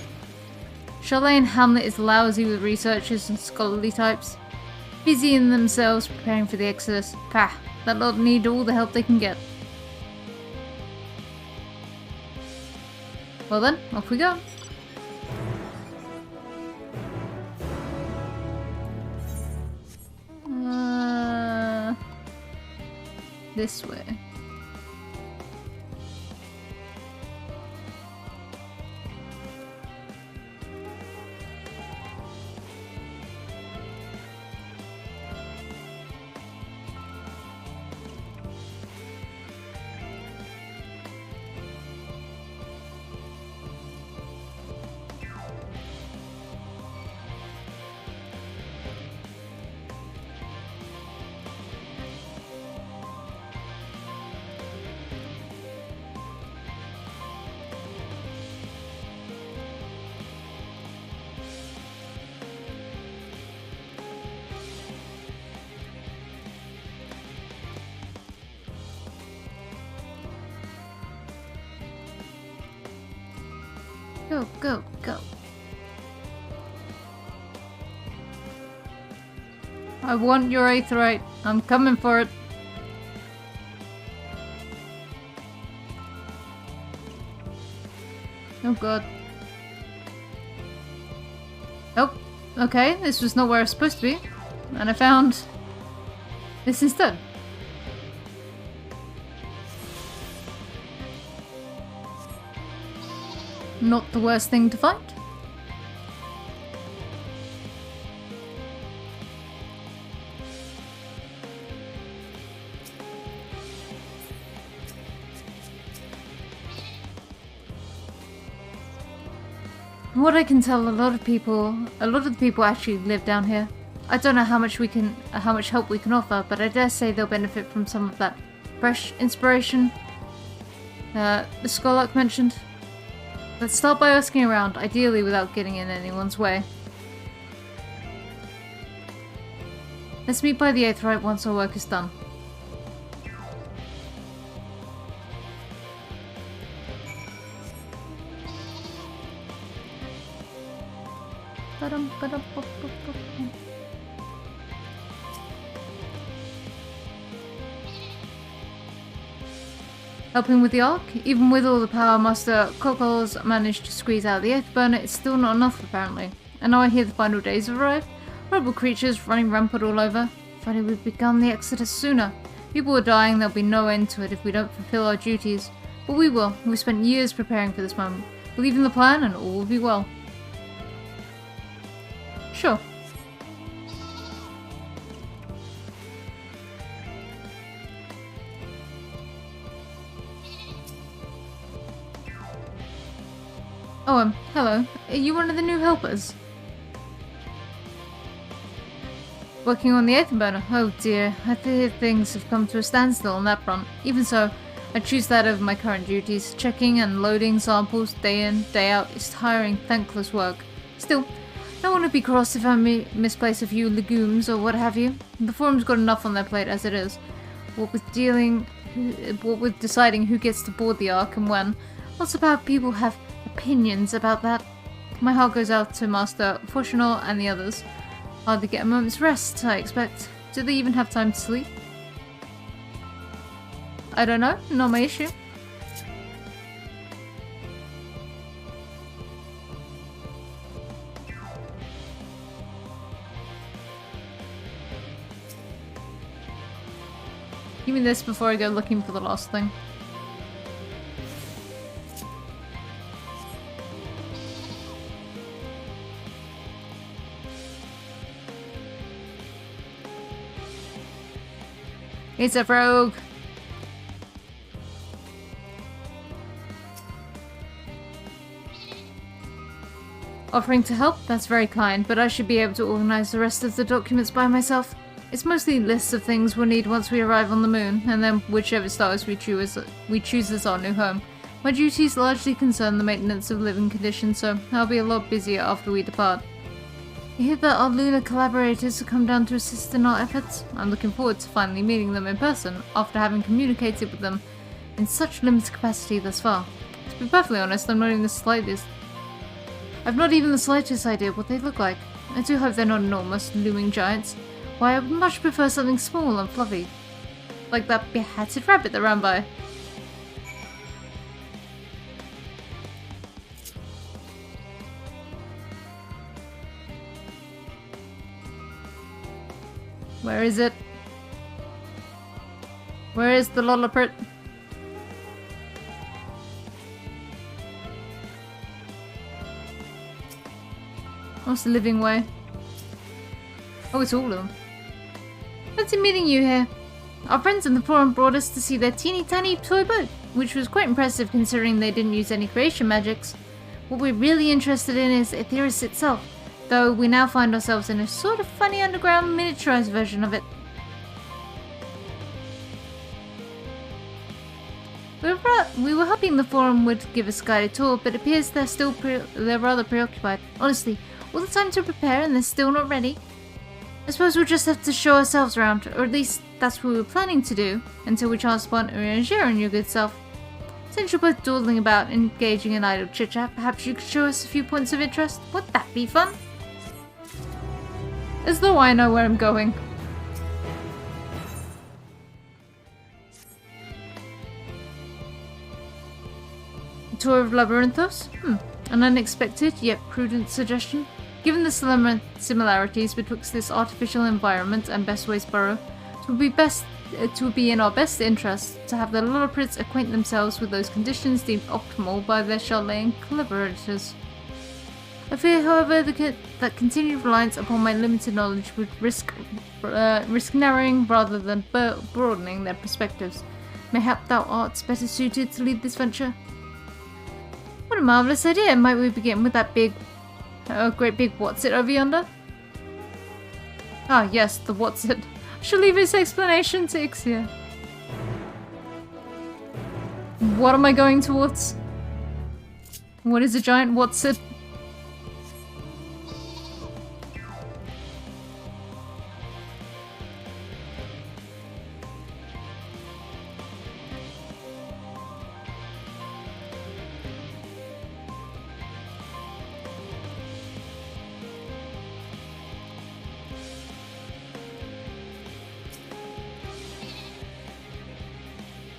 Chalet and Hamlet is lousy with researchers and scholarly types. Busy in themselves preparing for the Exodus. Pah, that lot need all the help they can get. Well then, off we go. This way. Go, go, go. I want your aetheryte. I'm coming for it. Oh god. Oh, okay. This was not where I was supposed to be. and I found this instead. Not the worst thing to find. From what I can tell, a lot of the people actually live down here. I don't know how much help we can offer, but I dare say they'll benefit from some of that fresh inspiration the Skolak mentioned. Let's start by asking around, ideally without getting in anyone's way. Let's meet by the Aetheryte once our work is done. Helping with the Ark? Even with all the power Master Kokol's managed to squeeze out of the Afterburner, it's still not enough apparently. And now I hear the final days have arrived. Horrible creatures running rampant all over. If only we'd begun the exodus sooner. People are dying, there'll be no end to it if we don't fulfill our duties. But we will. We've spent years preparing for this moment. Believe in the plan and all will be well. Sure. Oh, hello. Are you one of the new helpers? Working on the Afterburner? Oh dear, I fear things have come to a standstill on that front. Even so, I choose that over my current duties. Checking and loading samples day in, day out is tiring, thankless work. Still, I don't want to be cross if I misplace a few legumes or what have you. The forum's got enough on their plate as it is. What with deciding who gets to board the Ark and when, lots of people have opinions about that. My heart goes out to Master Foshinol and the others. Hardly get a moment's rest, I expect. Do they even have time to sleep? I don't know, not my issue. Give me this before I go looking for the last thing. It's a rogue! Offering to help? That's very kind, but I should be able to organize the rest of the documents by myself. It's mostly lists of things we'll need once we arrive on the moon, and then whichever stars we choose as our new home. My duties largely concern the maintenance of living conditions, so I'll be a lot busier after we depart. I hear that our lunar collaborators have come down to assist in our efforts. I'm looking forward to finally meeting them in person, after having communicated with them in such limited capacity thus far. To be perfectly honest, I've not even the slightest idea what they look like. I do hope they're not enormous, looming giants. Why, I would much prefer something small and fluffy. Like that behatted rabbit that ran by. Where is it? Where is the lollipop? What's the living way? Oh, it's all of them. Fancy meeting you here. Our friends in the forum brought us to see their teeny tiny toy boat, which was quite impressive considering they didn't use any creation magics. What we're really interested in is Aetheris itself, though we now find ourselves in a sort of funny underground miniaturized version of it. We were hoping the forum would give us a guided tour, but it appears they're rather preoccupied. Honestly, all the time to prepare and they're still not ready. I suppose we'll just have to show ourselves around, or at least that's what we were planning to do, until we chance upon Urianger and your good self. Since you're both dawdling about engaging in idle chit-chat, perhaps you could show us a few points of interest? Wouldn't that be fun? As though I know where I'm going. A tour of Labyrinthos? An unexpected yet prudent suggestion. Given the similarities betwixt this artificial environment and Bestways Burrow, it would be in our best interest to have the Lolliprits acquaint themselves with those conditions deemed optimal by their Charlatan collaborators. I fear, however, that continued reliance upon my limited knowledge would risk narrowing rather than broadening their perspectives. Mayhap thou art better suited to lead this venture? What a marvellous idea! Might we begin with that great big what's-it over yonder? Ah, yes, the what's-it. I shall leave his explanation to Ixia. What am I going towards? What is a giant what's-it?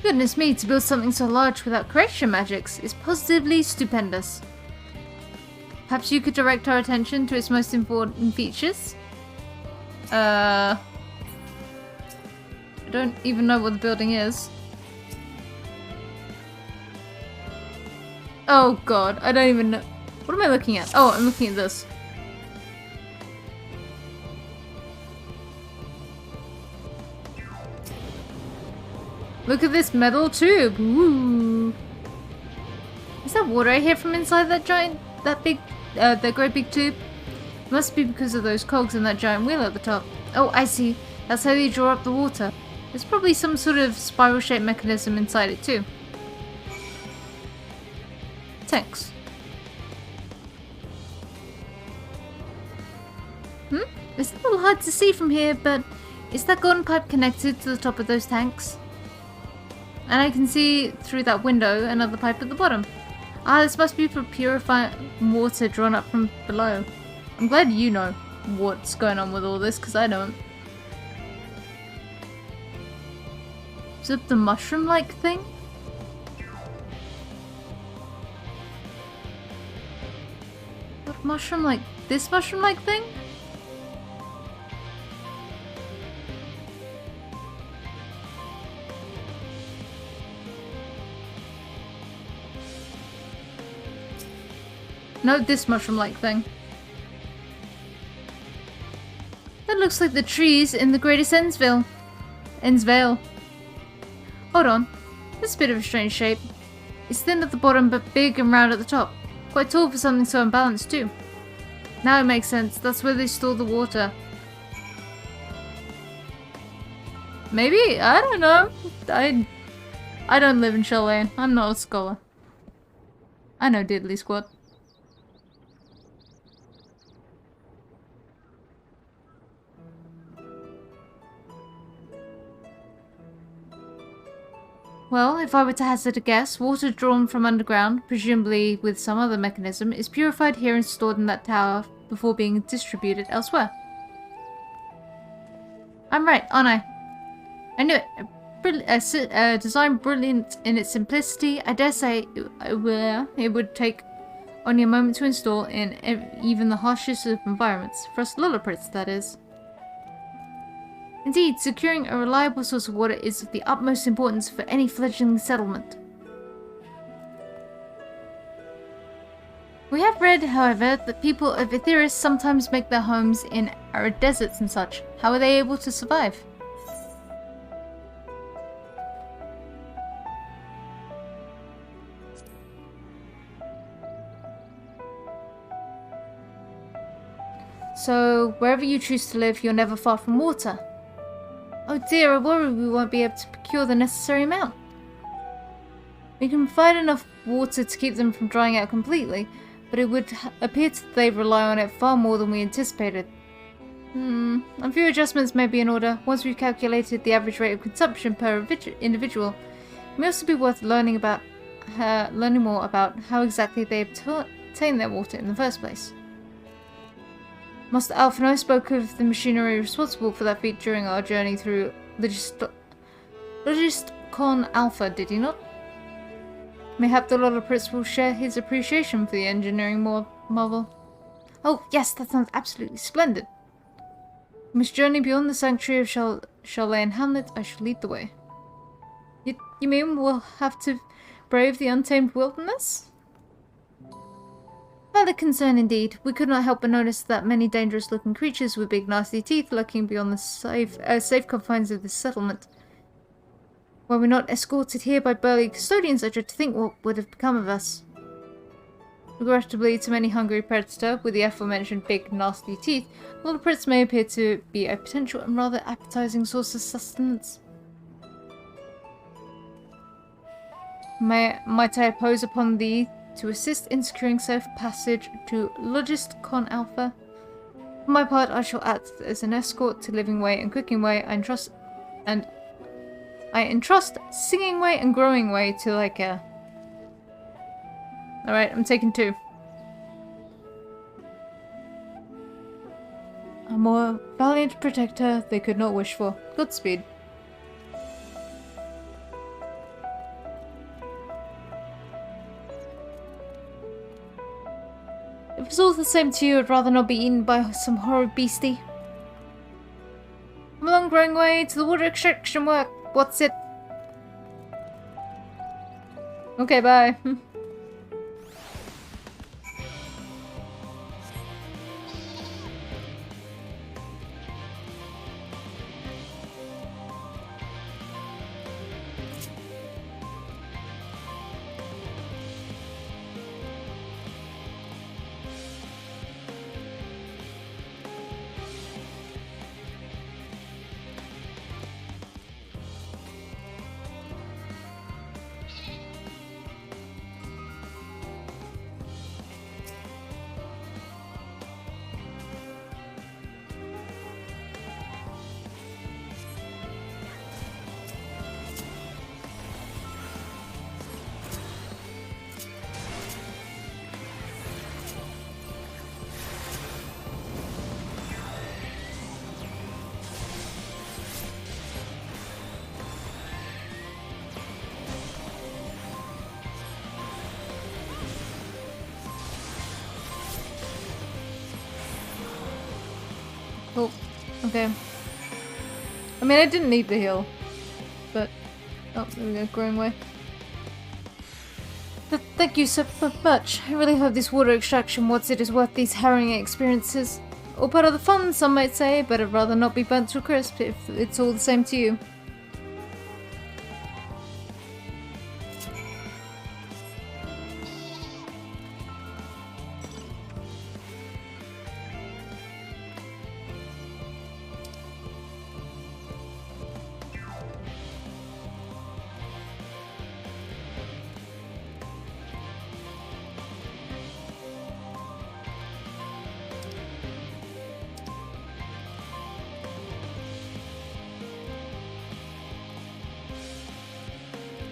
Goodness me, to build something so large without creation magics is positively stupendous. Perhaps you could direct our attention to its most important features? I don't even know what the building is. Oh god, I don't even know. What am I looking at? Oh, I'm looking at this. Look at this metal tube. Ooh. Is that water I hear from inside that great big tube? It must be because of those cogs and that giant wheel at the top. Oh, I see. That's how they draw up the water. There's probably some sort of spiral-shaped mechanism inside it too. Thanks. It's a little hard to see from here, but is that golden pipe connected to the top of those tanks? And I can see through that window another pipe at the bottom. Ah, this must be for purifying water drawn up from below. I'm glad you know what's going on with all this, because I don't. Is it the mushroom-like thing? What mushroom-like? This mushroom-like thing? No, this mushroom-like thing. That looks like the trees in the greatest Endsvale. Hold on. This is a bit of a strange shape. It's thin at the bottom but big and round at the top. Quite tall for something so unbalanced too. Now it makes sense. That's where they store the water. Maybe? I don't know. I don't live in Charlatan. I'm not a scholar. I know diddly squat. Well, if I were to hazard a guess, water drawn from underground, presumably with some other mechanism, is purified here and stored in that tower before being distributed elsewhere. I'm right, aren't I? I knew it. A design brilliant in its simplicity, I dare say it would take only a moment to install in even the harshest of environments. For us Lolliprits, that is. Indeed, securing a reliable source of water is of the utmost importance for any fledgling settlement. We have read, however, that people of Etheirys sometimes make their homes in arid deserts and such. How are they able to survive? So, wherever you choose to live, you're never far from water. Oh dear, I worry we won't be able to procure the necessary amount. We can provide enough water to keep them from drying out completely, but it would appear that they rely on it far more than we anticipated. A few adjustments may be in order once we've calculated the average rate of consumption per individual. It may also be worth learning more about how exactly they obtain their water in the first place. Master Alphino spoke of the machinery responsible for that feat during our journey through Logisticon Alpha, did he not? Mayhap the Lolliprits will share his appreciation for the engineering marvel. Oh, yes, that sounds absolutely splendid. We must journey beyond the sanctuary of Charlene Hamlet. I shall lead the way. You mean we'll have to brave the untamed wilderness? Valid concern indeed. We could not help but notice that many dangerous-looking creatures with big nasty teeth lurking beyond the safe confines of this settlement. Were we not escorted here by burly custodians, I dread to think what would have become of us. Regrettably, to many hungry predator with the aforementioned big nasty teeth, lollipops may appear to be a potential and rather appetizing source of sustenance. Might I impose upon thee to assist in securing safe passage to Logist Con Alpha? For my part, I shall act as an escort to Living Way and Cooking Way. I entrust Singing Way and Growing Way to thy care. Alright, I'm taking 2. A more valiant protector they could not wish for. Godspeed. If it's all the same to you, I'd rather not be eaten by some horrid beastie. Come along, Growing Way, to the water extraction work. What's it? Okay, bye. Oh, okay. I mean, I didn't need the heal, but... Oh, there we go, Growing Way. But thank you so much. I really hope this water extraction what's it is worth these harrowing experiences. All part of the fun, some might say, but I'd rather not be burnt to a crisp if it's all the same to you.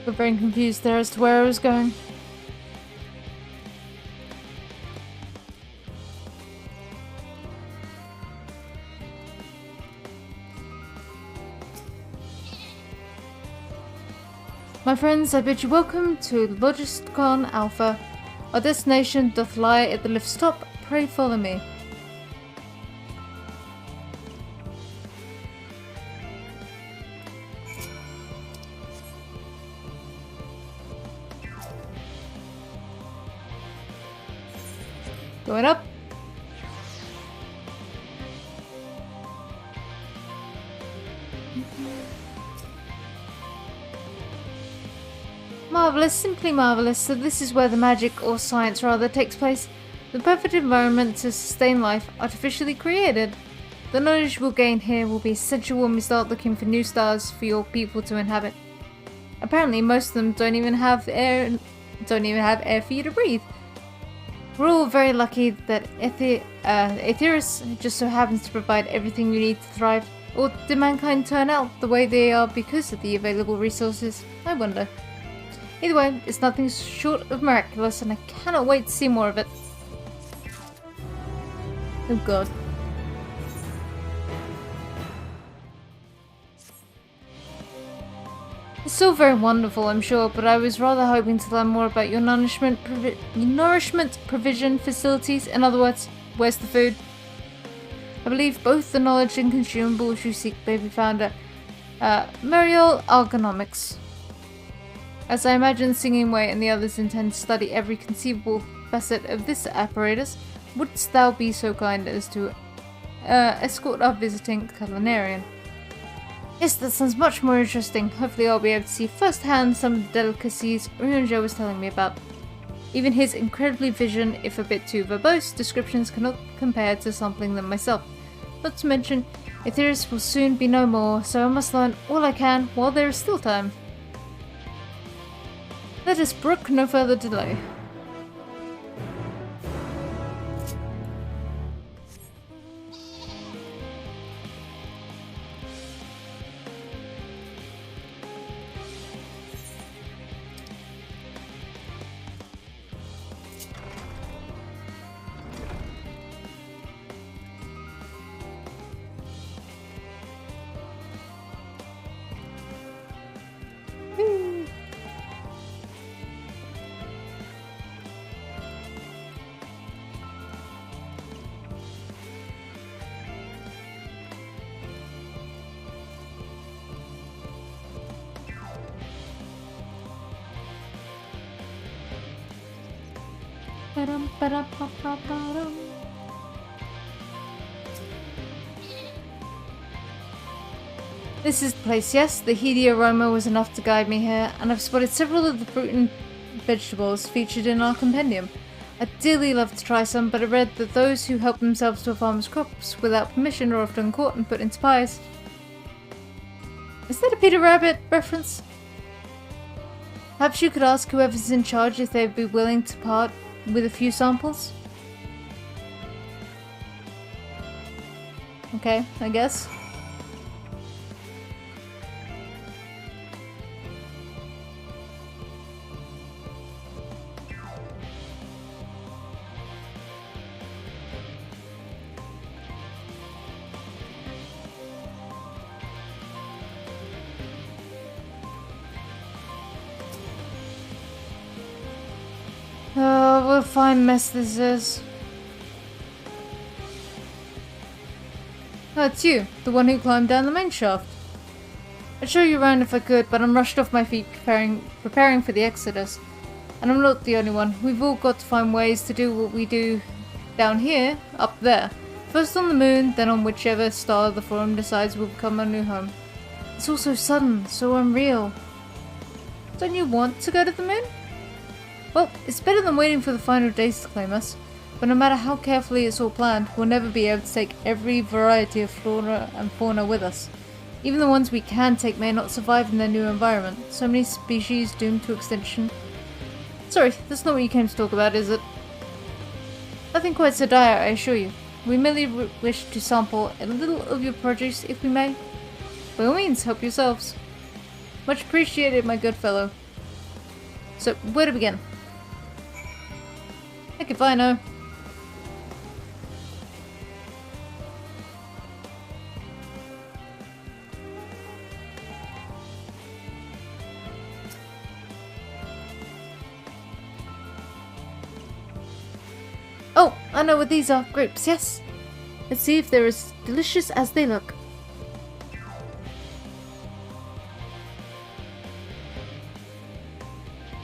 Got very confused there as to where I was going. My friends, I bid you welcome to Logist Con Alpha. Our destination doth lie at the lift stop. Pray follow me. Going up. Marvelous, simply marvelous. So this is where the magic, or science rather, takes place. The perfect environment to sustain life, artificially created. The knowledge we'll gain here will be essential when we start looking for new stars for your people to inhabit. Apparently most of them don't even have air for you to breathe. We're all very lucky that Aetheris just so happens to provide everything we need to thrive. Or did mankind turn out the way they are because of the available resources? I wonder. Either way, it's nothing short of miraculous, and I cannot wait to see more of it. Oh god. It's still very wonderful, I'm sure, but I was rather hoping to learn more about your nourishment provision facilities. In other words, where's the food? I believe both the knowledge and consumables you seek may be found at Muriel Ergonomics. As I imagine Singing Way and the others intend to study every conceivable facet of this apparatus, wouldst thou be so kind as to escort our visiting culinarian? Yes, that sounds much more interesting. Hopefully I'll be able to see firsthand some of the delicacies Ryunjo was telling me about. Even his incredibly vision, if a bit too verbose, descriptions cannot compare to sampling them myself. Not to mention, Aetherius will soon be no more, so I must learn all I can while there is still time. Let us brook no further delay. This is the place, yes. The heady aroma was enough to guide me here, and I've spotted several of the fruit and vegetables featured in our compendium. I'd dearly love to try some, but I read that those who help themselves to a farmer's crops without permission are often caught and put into pies. Is that a Peter Rabbit reference? Perhaps you could ask whoever's in charge if they'd be willing to part with a few samples? Okay, I guess. What a fine mess this is. Oh, it's you, the one who climbed down the main shaft. I'd show you around if I could, but I'm rushed off my feet preparing for the Exodus. And I'm not the only one. We've all got to find ways to do what we do down here, up there. First on the moon, then on whichever star the Forum decides will become our new home. It's all so sudden, so unreal. Don't you want to go to the moon? Well, it's better than waiting for the final days to claim us. But no matter how carefully it's all planned, we'll never be able to take every variety of flora and fauna with us. Even the ones we can take may not survive in their new environment. So many species doomed to extinction. Sorry, that's not what you came to talk about, is it? Nothing quite so dire, I assure you. We merely wish to sample a little of your produce, if we may. By all means, help yourselves. Much appreciated, my good fellow. So, where to begin? Heck if I know. Oh, I know what these are. Grapes, yes. Let's see if they're as delicious as they look.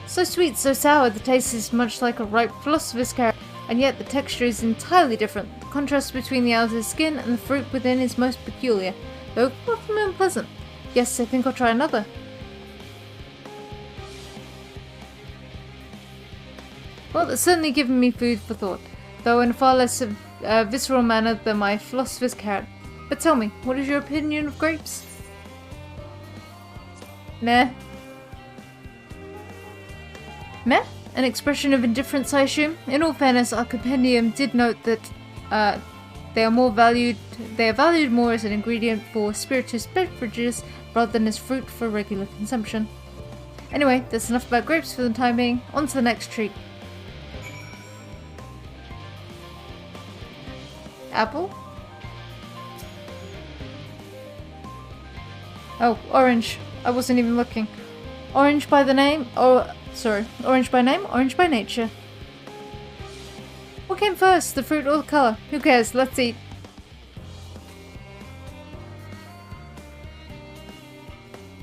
So sweet, so sour, the taste is much like a ripe philosopher's carrot, and yet the texture is entirely different. The contrast between the outer skin and the fruit within is most peculiar, though far from unpleasant. Yes, I think I'll try another. Well, it's certainly given me food for thought, though in a far less visceral manner than my philosopher's carrot. But tell me, what is your opinion of grapes? Meh. Meh? An expression of indifference, I assume? In all fairness, our compendium did note that they are valued more as an ingredient for spirituous beverages rather than as fruit for regular consumption. Anyway, that's enough about grapes for the time being. On to the next treat. Apple? Oh, orange. I wasn't even looking. Orange by the name? Oh, sorry. Orange by name, orange by nature. What came first, the fruit or the color? Who cares? Let's eat.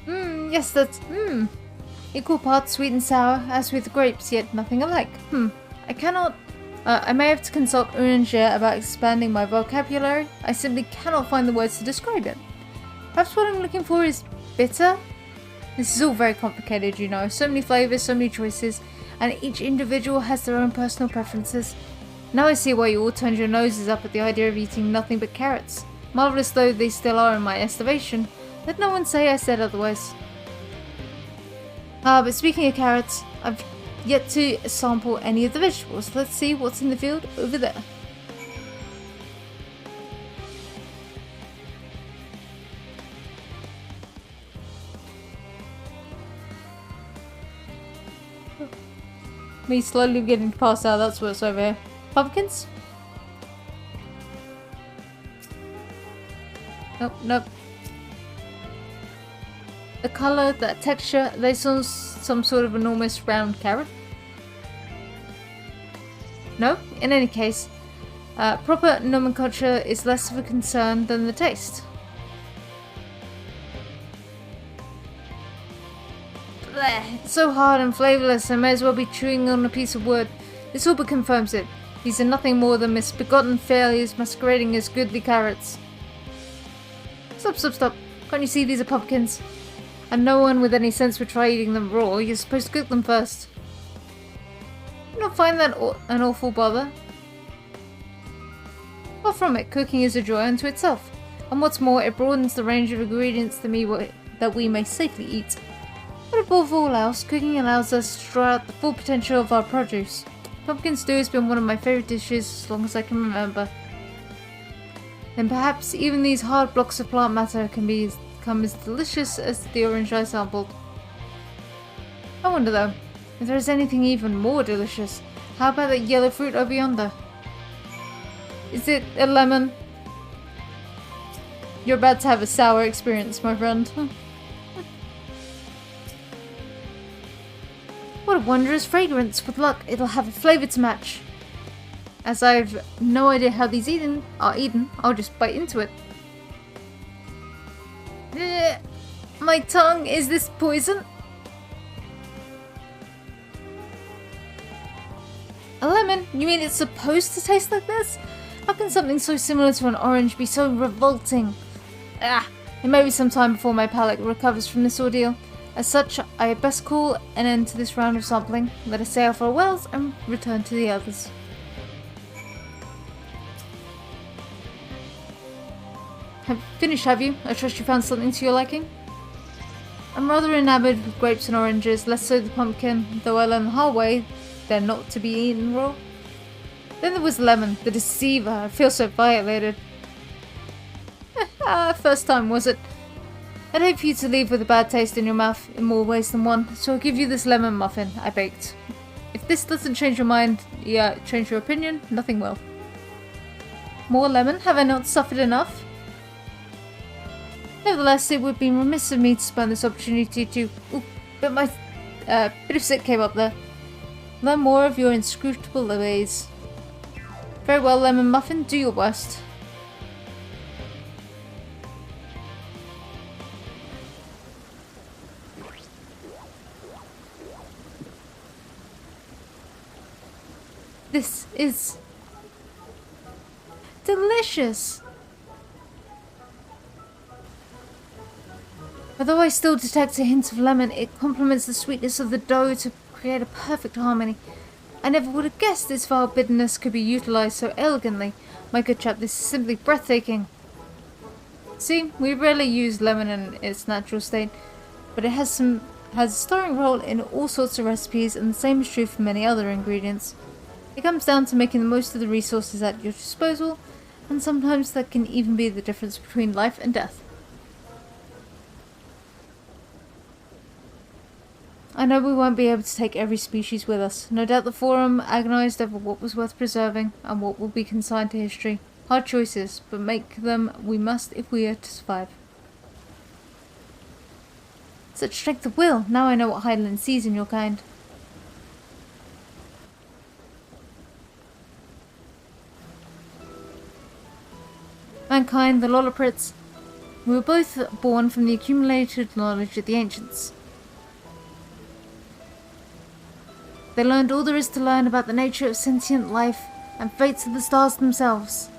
Yes, that's equal parts sweet and sour, as with grapes, yet nothing alike. I cannot. I may have to consult Uranger about expanding my vocabulary. I simply cannot find the words to describe it. Perhaps what I'm looking for is bitter? This is all very complicated, you know. So many flavors, so many choices, and each individual has their own personal preferences. Now I see why you all turned your noses up at the idea of eating nothing but carrots. Marvelous though they still are in my estimation. Let no one say I said otherwise. But speaking of carrots, I've yet to sample any of the vegetables. Let's see what's in the field over there. Me slowly getting passed out, that's what's over here. Pumpkins? Nope. The color, that texture, they saw some sort of enormous round carrot. No? In any case, proper nomenclature is less of a concern than the taste. Blech, it's so hard and flavorless, I may as well be chewing on a piece of wood. This all but confirms it. These are nothing more than misbegotten failures masquerading as goodly carrots. Stop. Can't you see these are pumpkins? And no one with any sense would try eating them raw. You're supposed to cook them first. You don't find that an awful bother? Far from it, cooking is a joy unto itself. And what's more, it broadens the range of ingredients that we may safely eat. But above all else, cooking allows us to draw out the full potential of our produce. Pumpkin stew has been one of my favourite dishes as long as I can remember. Then perhaps even these hard blocks of plant matter can become as delicious as the orange I sampled. I wonder though, if there is anything even more delicious. How about that yellow fruit over yonder? Is it a lemon? You're about to have a sour experience, my friend. What a wondrous fragrance. With luck, it'll have a flavour to match. As I've no idea how these are eaten, I'll just bite into it. My tongue, is this poison? A lemon? You mean it's supposed to taste like this? How can something so similar to an orange be so revolting? It may be some time before my palate recovers from this ordeal. As such, I had best call an end to this round of sampling. Let us say our farewells and return to the others. Finished, have you? I trust you found something to your liking? I'm rather enamored with grapes and oranges, less so the pumpkin, though I learned the hard way they're not to be eaten raw. Then there was lemon, the deceiver. I feel so violated. First time, was it? I'd hate for you to leave with a bad taste in your mouth in more ways than one, so I'll give you this lemon muffin I baked. If this doesn't change your mind, change your opinion, nothing will. More lemon? Have I not suffered enough? Nevertheless, it would be remiss of me to spend this opportunity to... but my bit of sick came up there. Learn more of your inscrutable ways. Very well, lemon muffin, do your worst. This is delicious. Although I still detect a hint of lemon, it complements the sweetness of the dough to create a perfect harmony. I never would have guessed this vile bitterness could be utilized so elegantly. My good chap, this is simply breathtaking. See, we rarely use lemon in its natural state, but it has a starring role in all sorts of recipes, and the same is true for many other ingredients. It comes down to making the most of the resources at your disposal, and sometimes that can even be the difference between life and death. I know we won't be able to take every species with us. No doubt the Forum agonized over what was worth preserving and what will be consigned to history. Hard choices, but make them we must if we are to survive. Such strength of will! Now I know what Highland sees in your kind. mankind, the Lolliprits, we were both born from the accumulated knowledge of the ancients. They learned all there is to learn about the nature of sentient life and fates of the stars themselves.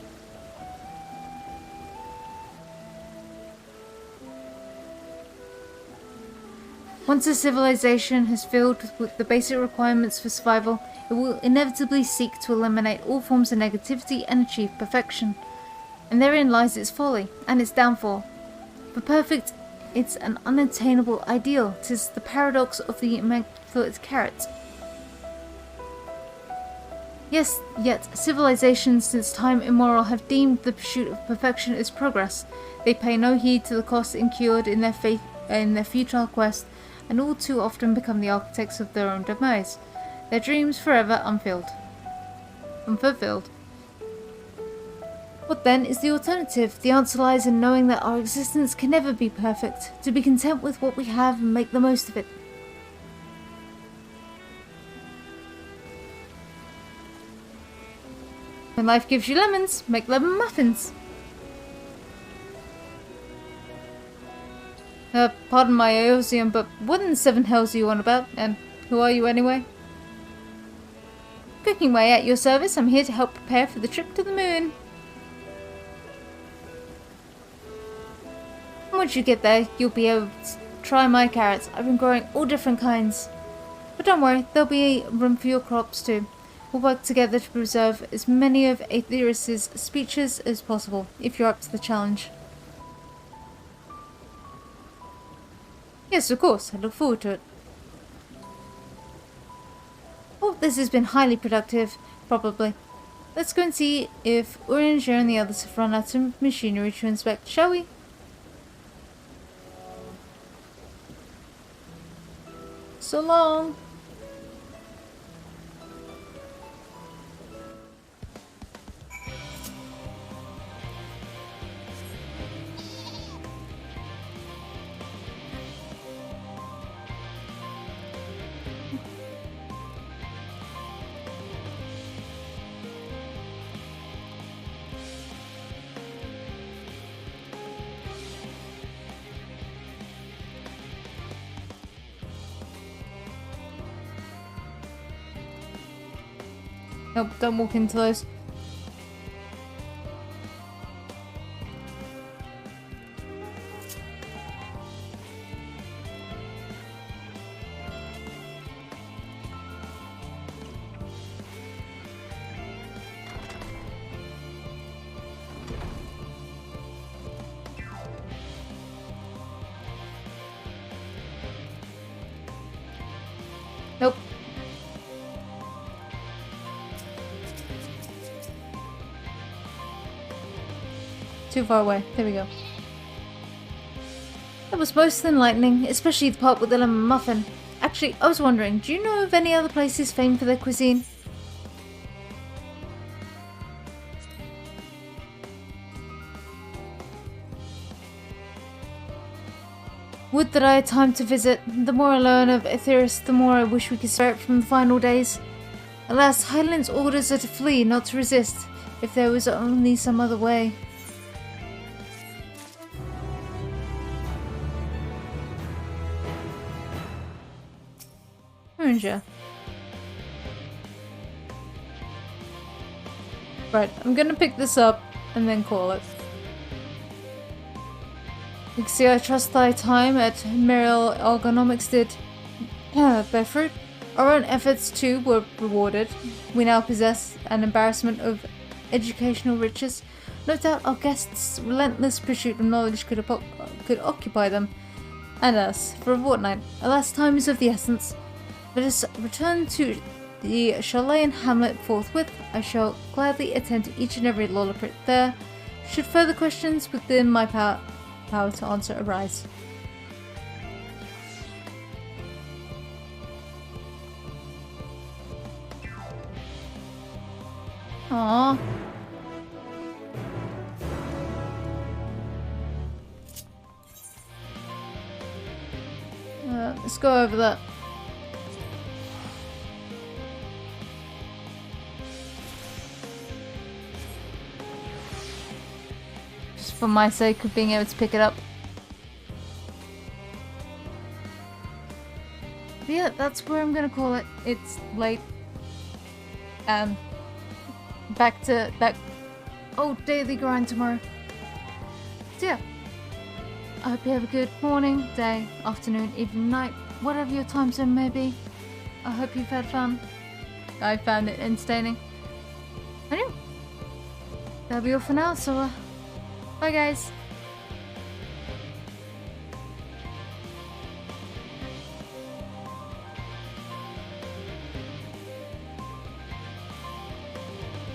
Once a civilization has filled with the basic requirements for survival, it will inevitably seek to eliminate all forms of negativity and achieve perfection. And therein lies its folly and its downfall. For perfect, it's an unattainable ideal. 'Tis the paradox of the immaculate carrot. Yes, yet civilizations since time immemorial have deemed the pursuit of perfection as progress. They pay no heed to the costs incurred in their futile quest, and all too often become the architects of their own demise, their dreams forever unfulfilled. What then is the alternative? The answer lies in knowing that our existence can never be perfect, to be content with what we have and make the most of it. When life gives you lemons, make lemon muffins. Pardon my Eosium, but what in the seven hells are you on about? And who are you anyway? Cooking way at your service, I'm here to help prepare for the trip to the moon. And once you get there, you'll be able to try my carrots. I've been growing all different kinds. But don't worry, there'll be room for your crops too. We'll work together to preserve as many of Aetheris's speeches as possible, if you're up to the challenge. Yes, of course. I look forward to it. Oh, this has been highly productive. Probably. Let's go and see if Orange and the others have run out of machinery to inspect, shall we? So long. Nope, don't walk into those. Nope. Too far away. There we go. That was most enlightening, especially the part with the lemon muffin. Actually, I was wondering, do you know of any other places famed for their cuisine? Would that I had time to visit. The more I learn of Aetheris, the more I wish we could spare it from the final days. Alas, Hydaelyn's orders are to flee, not to resist. If there was only some other way. Ranger. Right, I'm gonna pick this up and then call it. You can see I trust thy time at Merrill Ergonomics did bear fruit. Our own efforts too were rewarded. We now possess an embarrassment of educational riches. No doubt our guests' relentless pursuit of knowledge could occupy them and us for a fortnight. Alas, time is of the essence. Let us return to the chalet and hamlet forthwith. I shall gladly attend to each and every Lolliprit there, should further questions within my power to answer arise. Aww. Let's go over that. for my sake of being able to pick it up. But yeah, that's where I'm gonna call it. It's late. Back daily grind tomorrow. So yeah, I hope you have a good morning, day, afternoon, evening, night, whatever your time zone may be. I hope you've had fun. I found it entertaining. Anyway, that'll be all for now, so bye guys.